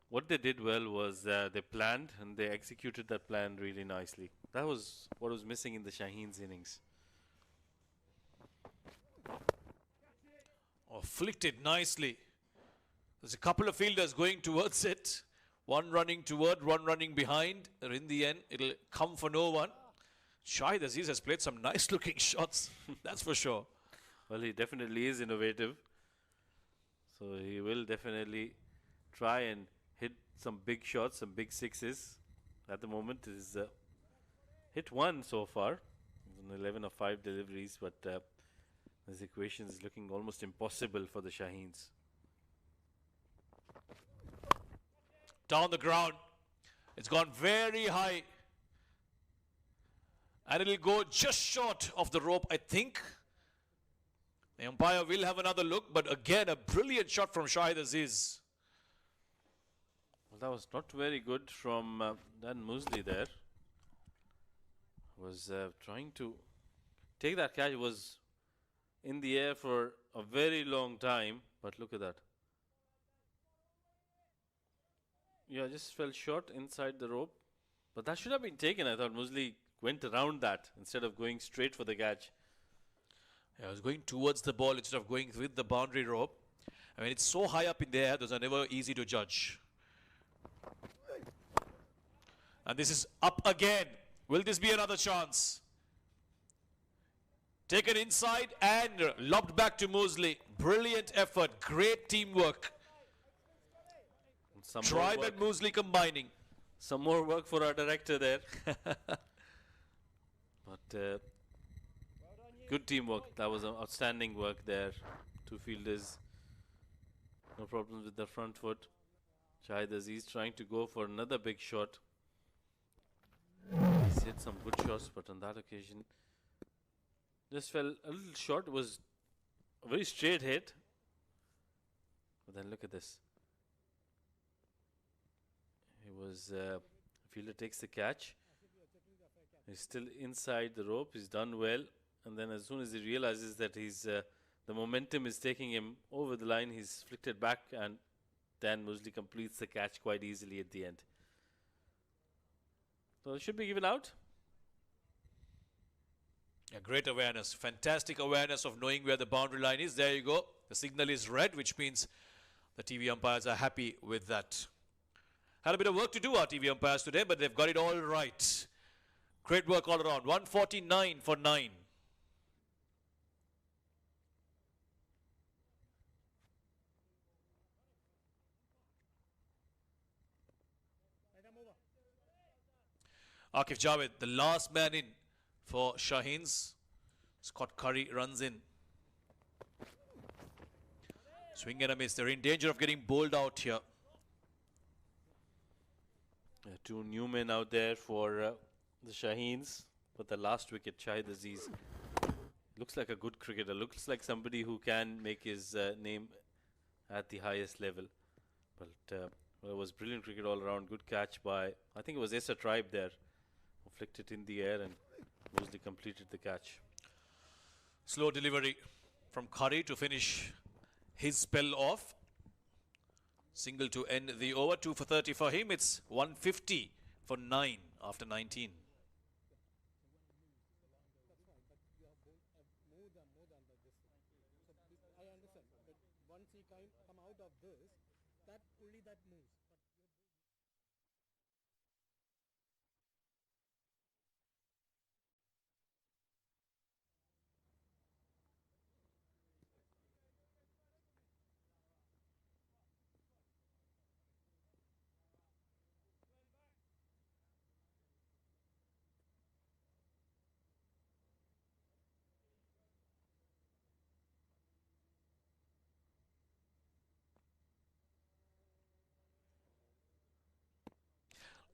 what they did well was they planned and they executed that plan really nicely. That was what was missing in the Shaheens innings. Oh, flicked it nicely. There's a couple of fielders going towards it. One running toward, one running behind. And in the end, it'll come for no one. Shahid Aziz has played some nice looking shots. That's for sure. Well, he definitely is innovative. So he will definitely try and hit some big shots, some big sixes. At the moment, he's hit 1 so far. An 11 of 5 deliveries, but this equation is looking almost impossible for the Shaheens. Down the ground. It's gone very high. And it'll go just short of the rope, I think. The umpire will have another look, but again, a brilliant shot from Shahid Aziz. Well, that was not very good from Dan Musley there. Was trying to take that catch. It was in the air for a very long time, but look at that. Yeah, just fell short inside the rope. But that should have been taken. I thought Musley went around that instead of going straight for the catch. Yeah, I was going towards the ball instead of going with the boundary rope. I mean, it's so high up in the air, those are never easy to judge. And this is up again. Will this be another chance? Taken inside and lobbed back to Musley. Brilliant effort, great teamwork. Tribe and Musley combining. Some more work for our director there. But good teamwork. That was outstanding work there. 2 fielders. No problems with the front foot. Shahid Aziz trying to go for another big shot. He's hit some good shots, but on that occasion just fell a little short. It was a very straight hit. But then look at this. It was fielder takes the catch. He's still inside the rope. He's done well. And then as soon as he realizes that he's the momentum is taking him over the line, he's flicked it back, and Dan Musley completes the catch quite easily at the end. So it should be given out. Yeah, great awareness. Fantastic awareness of knowing where the boundary line is. There you go. The signal is red, which means the TV umpires are happy with that. Had a bit of work to do, our TV umpires today, but they've got it all right. Great work all around. 149 for 9. Akif Javed, the last man in for Shaheens. Scott Curry runs in. Swing and a miss. They're in danger of getting bowled out here. 2 new men out there for the Shaheens. But the last wicket, Shahid Aziz, looks like a good cricketer. Looks like somebody who can make his name at the highest level. But well, it was brilliant cricket all around. Good catch by, I think it was Esa Tribe there, who flicked it in the air and Musley completed the catch. Slow delivery from Curry to finish his spell off. Single to end the over. 2 for 30 for him. It's 150 for 9 after 19. I understand, but once he come out of this, that only that moves.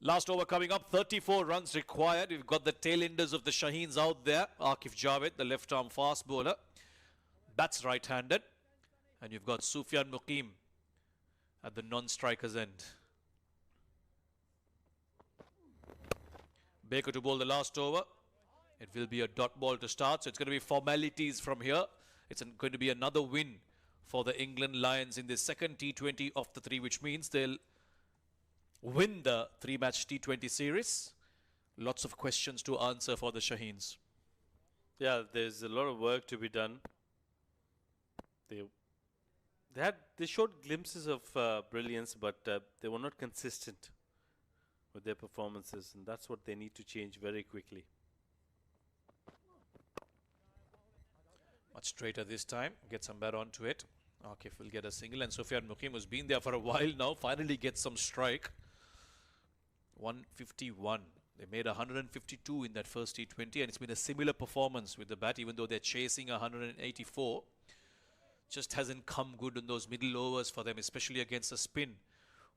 Last over coming up, 34 runs required. We've got the tail enders of the Shaheens out there. Akif Javed, the left-arm fast bowler, bats right-handed. And you've got Sufyan Muqim at the non-striker's end. Baker to bowl the last over. It will be a dot ball to start, so it's going to be formalities from here. It's going to be another win for the England Lions in the second T20 of the 3, which means they'll win the 3-match T20 series. Lots of questions to answer for the Shaheens. Yeah, there's a lot of work to be done. They showed glimpses of brilliance, but they were not consistent with their performances, and that's what they need to change very quickly. Much straighter this time. Get some bat onto it. Akif will get a single, and Sufyan Muqim, who's been there for a while now, finally gets some strike. 151. They made 152 in that first T20, and it's been a similar performance with the bat, even though they're chasing 184. Just hasn't come good in those middle overs for them, especially against the spin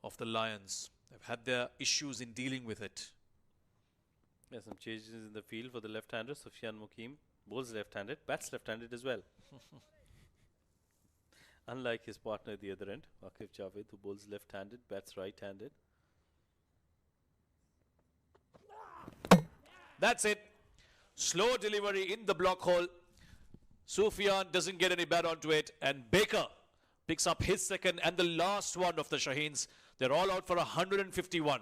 of the Lions. They've had their issues in dealing with it. Yeah, some changes in the field for the left-hander. Sufyan Muqim bowls left-handed, bats left-handed as well. Unlike his partner at the other end, Akif Javed, who bowls left-handed, bats right-handed. That's it. Slow delivery in the block hole. Sufyan doesn't get any bat onto it, and Baker picks up his second and the last one of the Shaheens. They're all out for 151.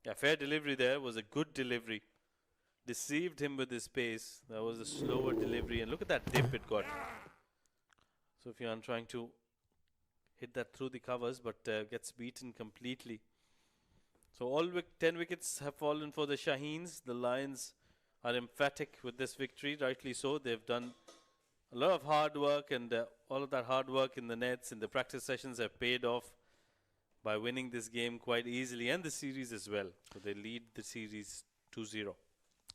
Yeah, fair delivery there. Was a good delivery. Deceived him with his pace. That was a slower delivery, and look at that dip it got. Sufyan trying to hit that through the covers, but gets beaten completely. So all 10 wickets have fallen for the Shaheens. The Lions are emphatic with this victory, rightly so. They've done a lot of hard work, and all of that hard work in the nets, in the practice sessions have paid off by winning this game quite easily, and the series as well. So they lead the series 2-0.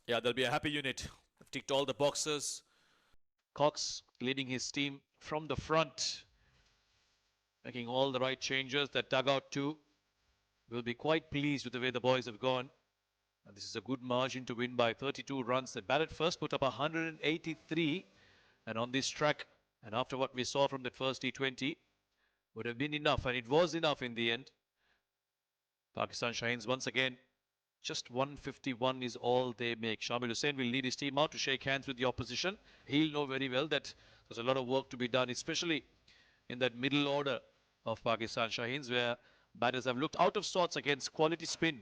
Yeah, there'll be a happy unit. They've ticked all the boxes. Cox leading his team from the front, making all the right changes. That dugout too will be quite pleased with the way the boys have gone. And this is a good margin to win by 32 runs. They batted first, put up 183. And on this track, and after what we saw from that first T20, would have been enough. And it was enough in the end. Pakistan Shaheens once again, just 151 is all they make. Shamil Hussain will lead his team out to shake hands with the opposition. He'll know very well that there's a lot of work to be done, especially in that middle order of Pakistan Shaheens, where batters have looked out of sorts against quality spin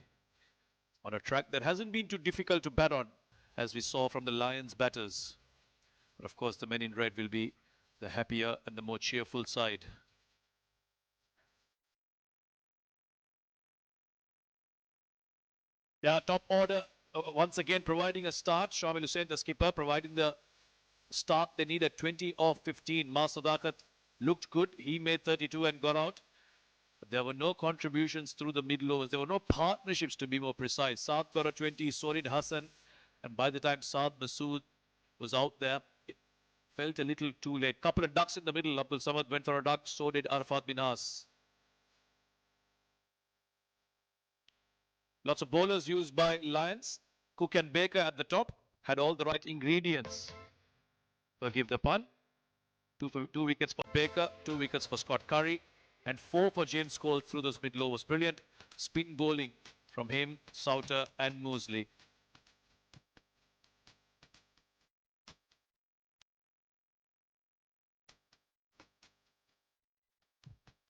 on a track that hasn't been too difficult to bat on, as we saw from the Lions batters. But of course, the men in red will be the happier and the more cheerful side. Yeah, top order once again providing a start. Shamil Hussain, the skipper, providing the start they need at 20 of 15. Masadakat looked good. He made 32 and got out. But there were no contributions through the middle overs. There were no partnerships, to be more precise. Saad got a 20, so did Hassan. And by the time Saad Masood was out there, it felt a little too late. Couple of ducks in the middle. Abdul Samad went for a duck, so did Arafat bin Has. Lots of bowlers used by Lions. Cook and Baker at the top had all the right ingredients. Forgive the pun. Two wickets for Baker, 2 wickets for Scott Curry, and 4 for James Cole through those middle overs. Brilliant spin bowling from him, Souter and Mosley.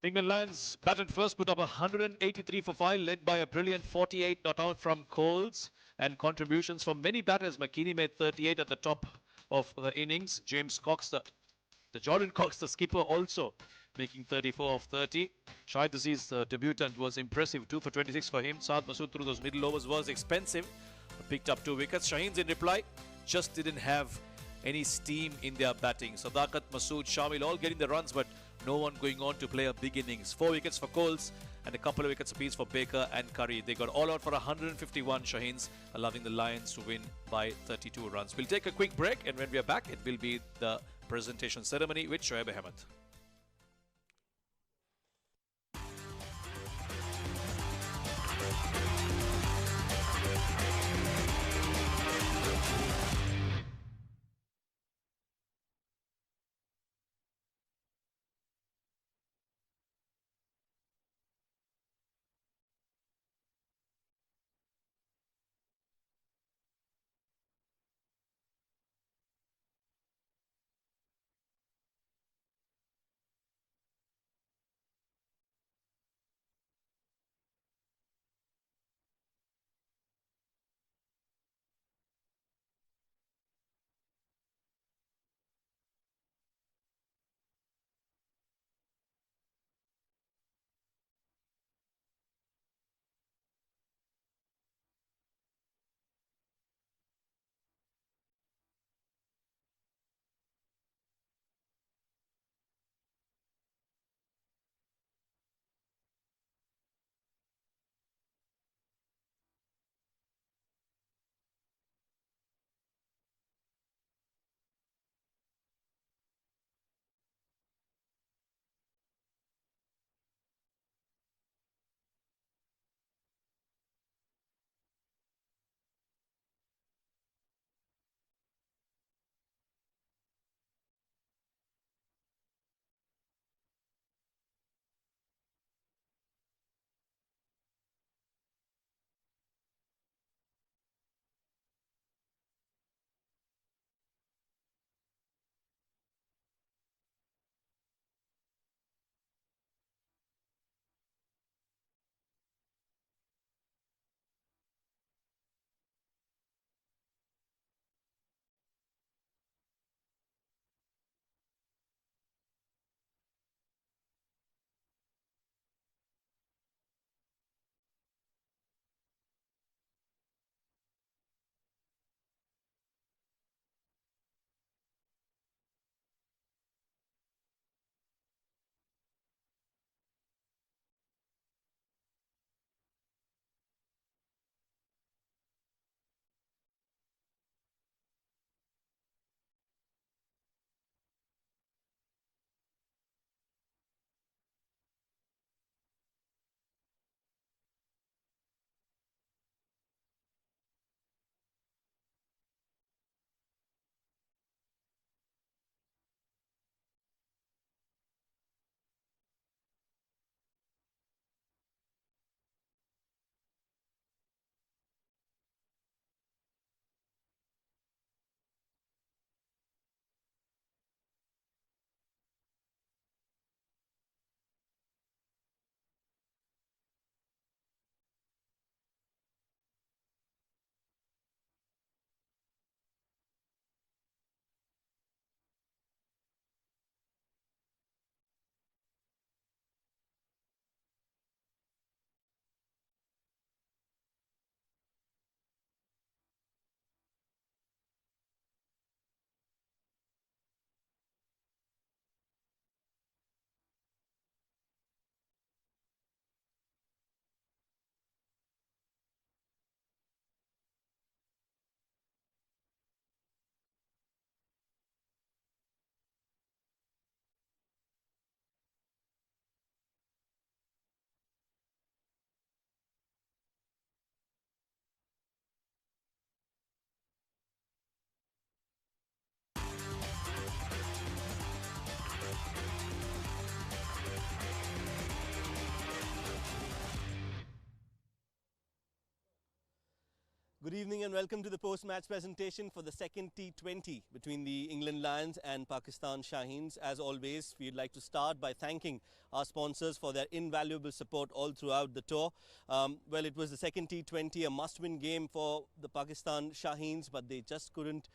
England Lions batted first, put up 183 for 5, led by a brilliant 48 not out from Coles, and contributions from many batters. McKinney made 38 at the top of the innings. James Cox, the Jordan Cox, the skipper, also making 34 of 30. Shahid Aziz, the debutant, was impressive. 2 for 26 for him. Saad Masood through those middle overs was expensive. Picked up 2 wickets. Shaheens in reply just didn't have any steam in their batting. Sadakat, Masood, Shamil all getting the runs, but no one going on to play a big innings. 4 wickets for Coles and a couple of wickets apiece for Baker and Curry. They got all out for 151, Shaheens, allowing the Lions to win by 32 runs. We'll take a quick break, and when we are back, it will be the presentation ceremony with Shoaib Ahmed. Good evening and welcome to the post-match presentation for the second T20 between the England Lions and Pakistan Shaheens. As always, we'd like to start by thanking our sponsors for their invaluable support all throughout the tour. Well, it was the second T20, a must-win game for the Pakistan Shaheens, but they just couldn't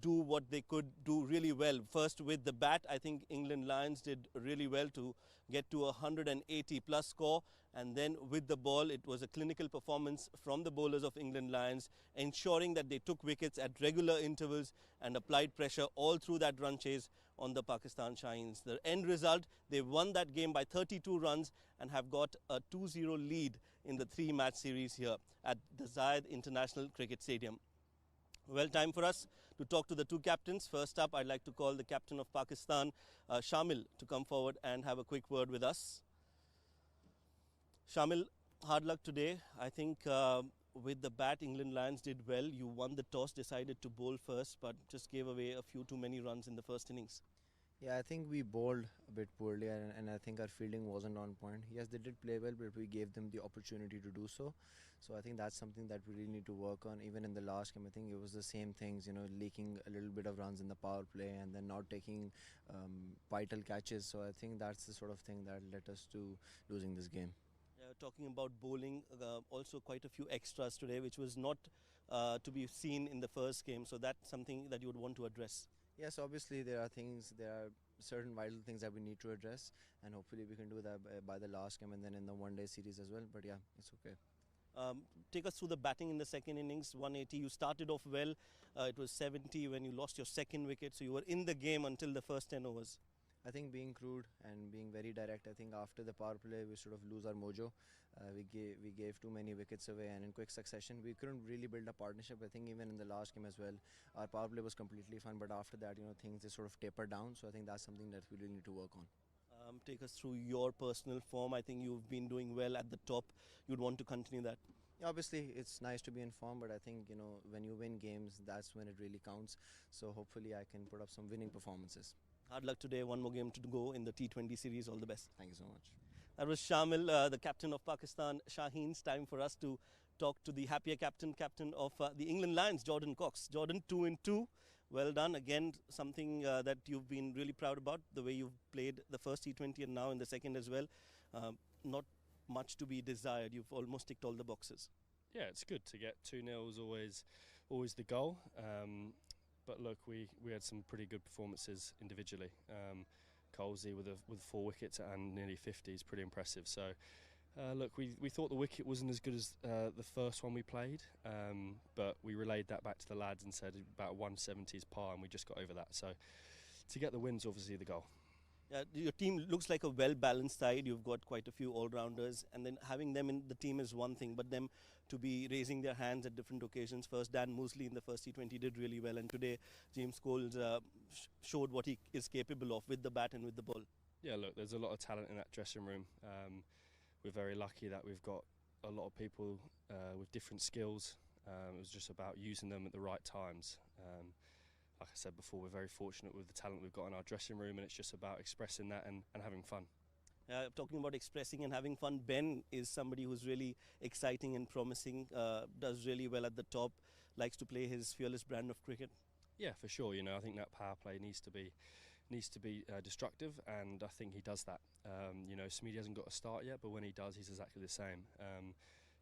do what they could do really well. First, with the bat, I think England Lions did really well to get to a 180 plus score, and then with the ball it was a clinical performance from the bowlers of England Lions, ensuring that they took wickets at regular intervals and applied pressure all through that run chase on the Pakistan Shaheens. The end result, they won that game by 32 runs and have got a 2-0 lead in the 3-match series here at the Zayed International Cricket Stadium. Well, time for us to talk to the two captains. First up, I'd like to call the captain of Pakistan, Shamil, to come forward and have a quick word with us. Shamil, hard luck today. I think with the bat, England Lions did well. You won the toss, decided to bowl first, but just gave away a few too many runs in the first innings. Yeah, I think we bowled a bit poorly, and I think our fielding wasn't on point. Yes, they did play well, but we gave them the opportunity to do so. So I think that's something that we really need to work on. Even in the last game, I think it was the same things, you know, leaking a little bit of runs in the power play and then not taking vital catches. So I think that's the sort of thing that led us to losing this game. Talking about bowling, also quite a few extras today, which was not to be seen in the first game. So that's something that you would want to address. Yes, obviously there are certain vital things that we need to address, and hopefully we can do that by the last game and then in the one-day series as well. But yeah, it's okay. Take us through the batting in the second innings. 180. You started off well. It was 70 when you lost your second wicket, so you were in the game until the first 10 overs. I think being crude and being very direct, I think after the power play we sort of lose our mojo. We gave too many wickets away, and in quick succession we couldn't really build a partnership. I think even in the last game as well, our power play was completely fine, but after that, you know, things they sort of tapered down. So I think that's something that we really need to work on. Take us through your personal form. I think you've been doing well at the top. You'd want to continue that. Yeah, obviously it's nice to be in form, but I think, you know, when you win games, that's when it really counts. So hopefully I can put up some winning performances. Hard luck today. One more game to go in the T20 series. All the best. Thank you so much. That was Shamil, the captain of Pakistan Shaheens. Time for us to talk to the happier captain of the England Lions, Jordan Cox. Jordan, 2-2. Well done. Again, something that you've been really proud about, the way you've played the first T20 and now in the second as well. Not much to be desired. You've almost ticked all the boxes. Yeah, it's good to get 2-0 is always the goal. But look, we had some pretty good performances individually. Colsey with 4 wickets and nearly 50 is pretty impressive. So look, we thought the wicket wasn't as good as the first one we played, but we relayed that back to the lads and said about 170 is par, and we just got over that. So to get the win's obviously the goal. Your team looks like a well-balanced side. You've got quite a few all-rounders, and then having them in the team is one thing, but them to be raising their hands at different occasions. First, Dan Mosley in the first T20 did really well, and today James Coles showed what he is capable of with the bat and with the ball. Yeah, look, there's a lot of talent in that dressing room. We're very lucky that we've got a lot of people with different skills. It was just about using them at the right times. Like I said before, we're very fortunate with the talent we've got in our dressing room, and it's just about expressing that and having fun. Talking about expressing and having fun, Ben is somebody who's really exciting and promising, does really well at the top, likes to play his fearless brand of cricket. Yeah, for sure. You know, I think that power play needs to be destructive, and I think he does that. You know, Smeedy hasn't got a start yet, but when he does, he's exactly the same.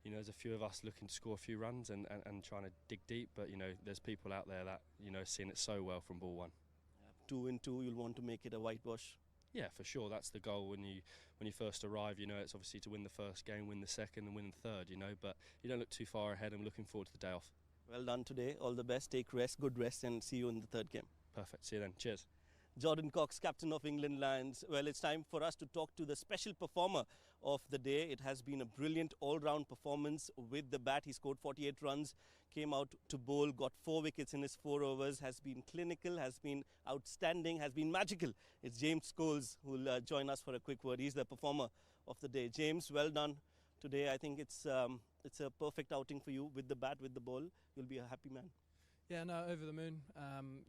You know, there's a few of us looking to score a few runs and trying to dig deep, but you know, there's people out there that, you know, seeing it so well from ball one. 2-2, you'll want to make it a whitewash. Yeah, for sure. That's the goal when you first arrive. You know, it's obviously to win the first game, win the second, and win the third. You know, but you don't look too far ahead. I'm looking forward to the day off. Well done today. All the best. Take rest, good rest, and see you in the third game. Perfect. See you then. Cheers. Jordan Cox, captain of England Lions. Well, it's time for us to talk to the special performer of the day. It has been a brilliant all-round performance with the bat. He scored 48 runs, came out to bowl, got 4 wickets in his 4 overs, has been clinical, has been outstanding, has been magical. It's James Coles who will join us for a quick word. He's the performer of the day. James, well done today. I think it's a perfect outing for you with the bat, with the ball. You'll be a happy man. Yeah, no, over the moon.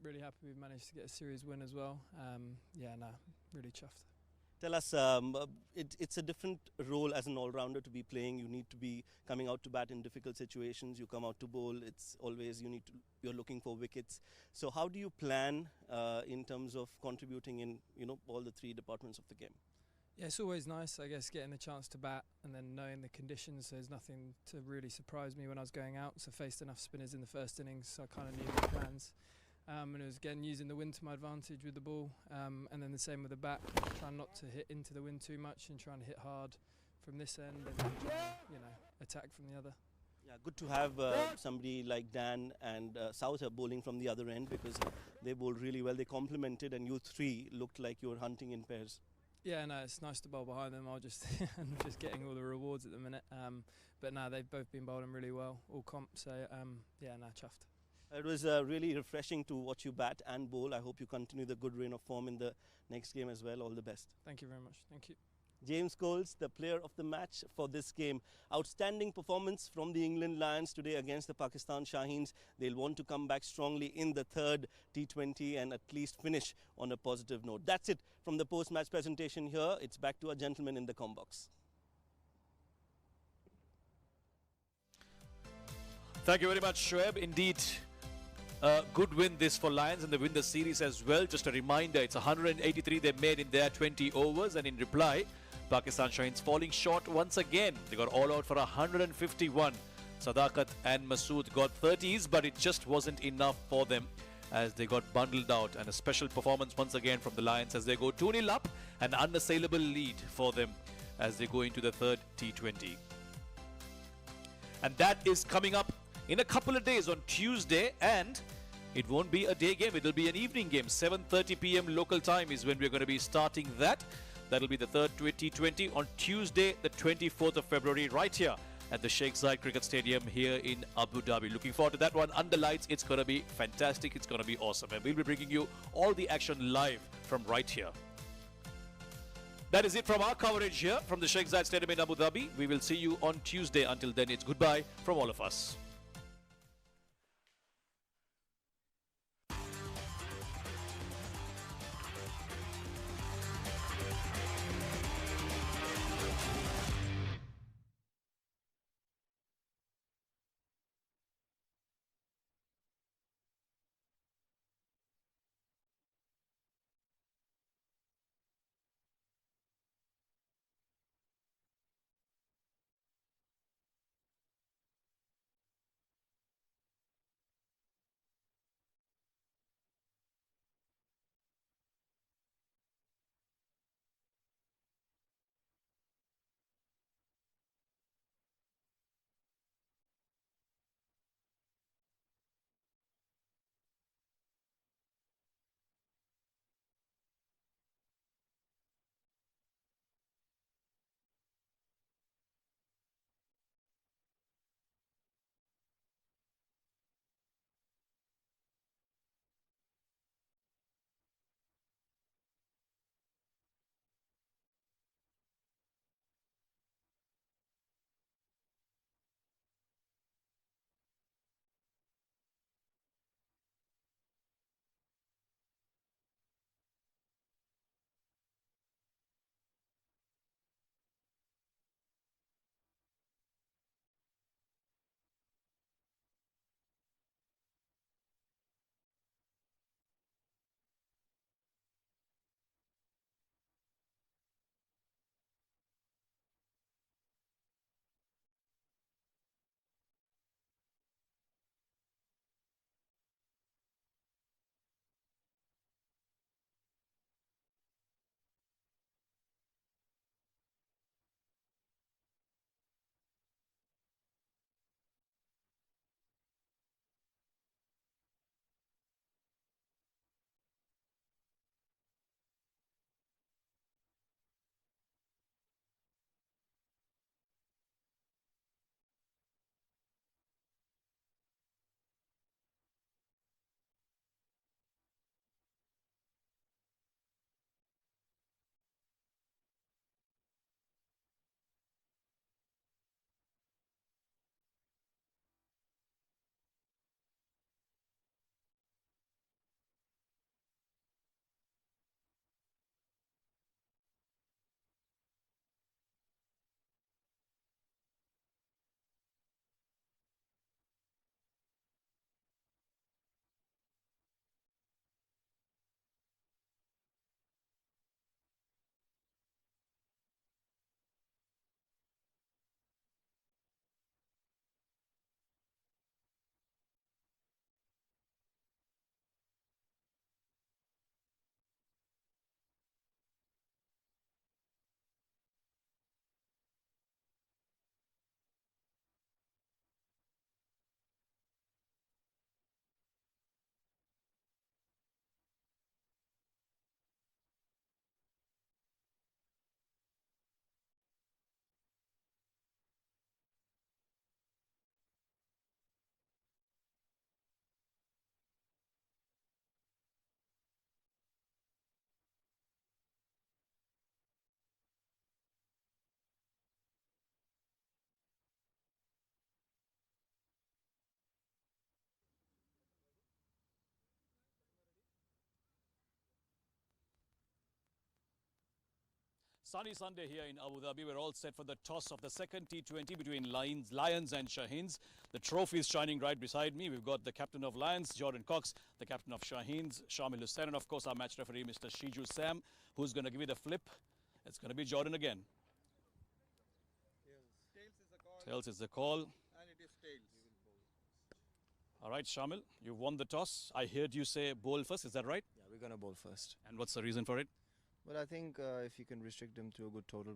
Really happy we've managed to get a series win as well. Yeah, no, really chuffed. Tell us, it's a different role as an all-rounder to be playing. You need to be coming out to bat in difficult situations. You come out to bowl. It's always you're looking for wickets. So how do you plan in terms of contributing in all the three departments of the game? Yeah, it's always nice, I guess, getting the chance to bat and then knowing the conditions. There's nothing to really surprise me when I was going out. So I faced enough spinners in the first innings, so I kind of knew the plans. And it was again using the wind to my advantage with the ball, and then the same with the bat, trying not to hit into the wind too much and trying to hit hard from this end and attack from the other. Yeah, good to have somebody like Dan and Souther bowling from the other end, because they bowled really well. They complemented, and you three looked like you were hunting in pairs. Yeah, no, it's nice to bowl behind them. I'm just getting all the rewards at the minute. But no, they've both been bowling really well, all comp. So yeah, no, chuffed. It was really refreshing to watch you bat and bowl. I hope you continue the good reign of form in the next game as well. All the best. Thank you very much. Thank you. James Coles, the player of the match for this game. Outstanding performance from the England Lions today against the Pakistan Shaheens. They'll want to come back strongly in the third T20 and at least finish on a positive note. That's it from the post-match presentation here. It's back to our gentlemen in the combox. Thank you very much, Shoaib. Indeed, good win this for Lions, and they win the series as well. Just a reminder, it's 183 they made in their 20 overs, and in reply, Pakistan Shaheens falling short once again. They got all out for 151. Sadakat and Masood got 30s, but it just wasn't enough for them as they got bundled out. And a special performance once again from the Lions as they go 2-0 up, an unassailable lead for them as they go into the third T20. And that is coming up in a couple of days on Tuesday, and it won't be a day game, it'll be an evening game. 7:30 p.m. local time is when we're going to be starting that. That'll be the third T20 on Tuesday, the 24th of February, right here at the Sheikh Zayed Cricket Stadium here in Abu Dhabi. Looking forward to that one. Under lights, it's going to be fantastic, it's going to be awesome, and we'll be bringing you all the action live from right here. That is it from our coverage here from the Sheikh Zayed Stadium in Abu Dhabi. We will see you on Tuesday. Until then, it's goodbye from all of us. Sunny Sunday here in Abu Dhabi. We're all set for the toss of the second T20 between Lions and Shaheens. The trophy is shining right beside me. We've got the captain of Lions, Jordan Cox, the captain of Shaheens, Shamil Hussain, and of course our match referee, Mr. Shiju Sam, who's going to give you the flip. It's going to be Jordan again. Tails is the call. And it is tails. All right, Shamil, you've won the toss. I heard you say bowl first. Is that right? Yeah, we're gonna bowl first. And what's the reason for it? Well, I think if you can restrict him to a good total.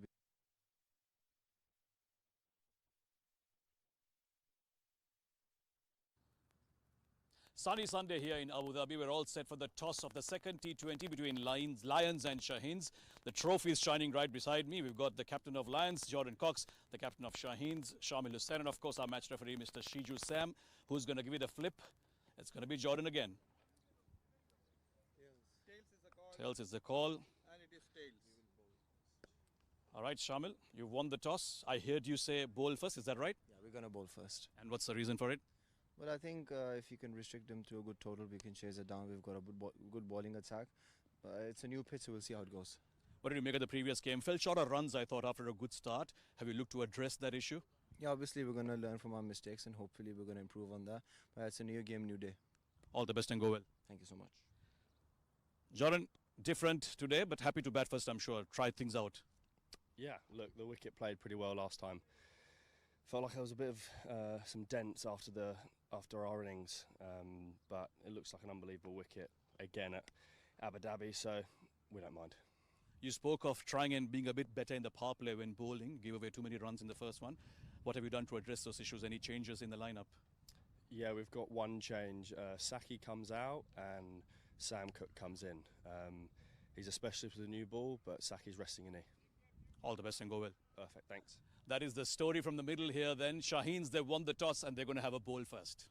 Sunny Sunday here in Abu Dhabi. We're all set for the toss of the second T20 between Lions and Shaheens. The trophy is shining right beside me. We've got the captain of Lions, Jordan Cox, the captain of Shaheens, Shamil Hussain, and of course our match referee, Mr. Shiju Sam, who's going to give you the flip. It's going to be Jordan again. Tails is the call. And it is tails. All right, Shamil, you've won the toss. I heard you say bowl first. Is that right? Yeah, we're gonna bowl first. And what's the reason for it? Well, I think if you can restrict him to a good total, we can chase it down. We've got a good bowling attack. It's a new pitch, so we'll see how it goes. What did you make of the previous game? Fell short of runs, I thought, after a good start. Have you looked to address that issue? Yeah, obviously we're gonna learn from our mistakes and hopefully we're gonna improve on that. But it's a new game, new day. All the best and go well. Thank you so much. Jordan, different today, but happy to bat first, I'm sure. Try things out. Yeah, look, the wicket played pretty well last time. Felt like there was a bit of some dents after our innings, but it looks like an unbelievable wicket again at Abu Dhabi, so we don't mind. You spoke of trying and being a bit better in the power play when bowling. Gave away too many runs in the first one. What have you done to address those issues? Any changes in the lineup? Yeah, we've got one change. Saki comes out and Sam Cook comes in. He's a specialist with the new ball, but Saki's resting a knee. All the best and go well. Perfect, thanks. That is the story from the middle here then. Shaheens, they won the toss and they're going to have a bowl first.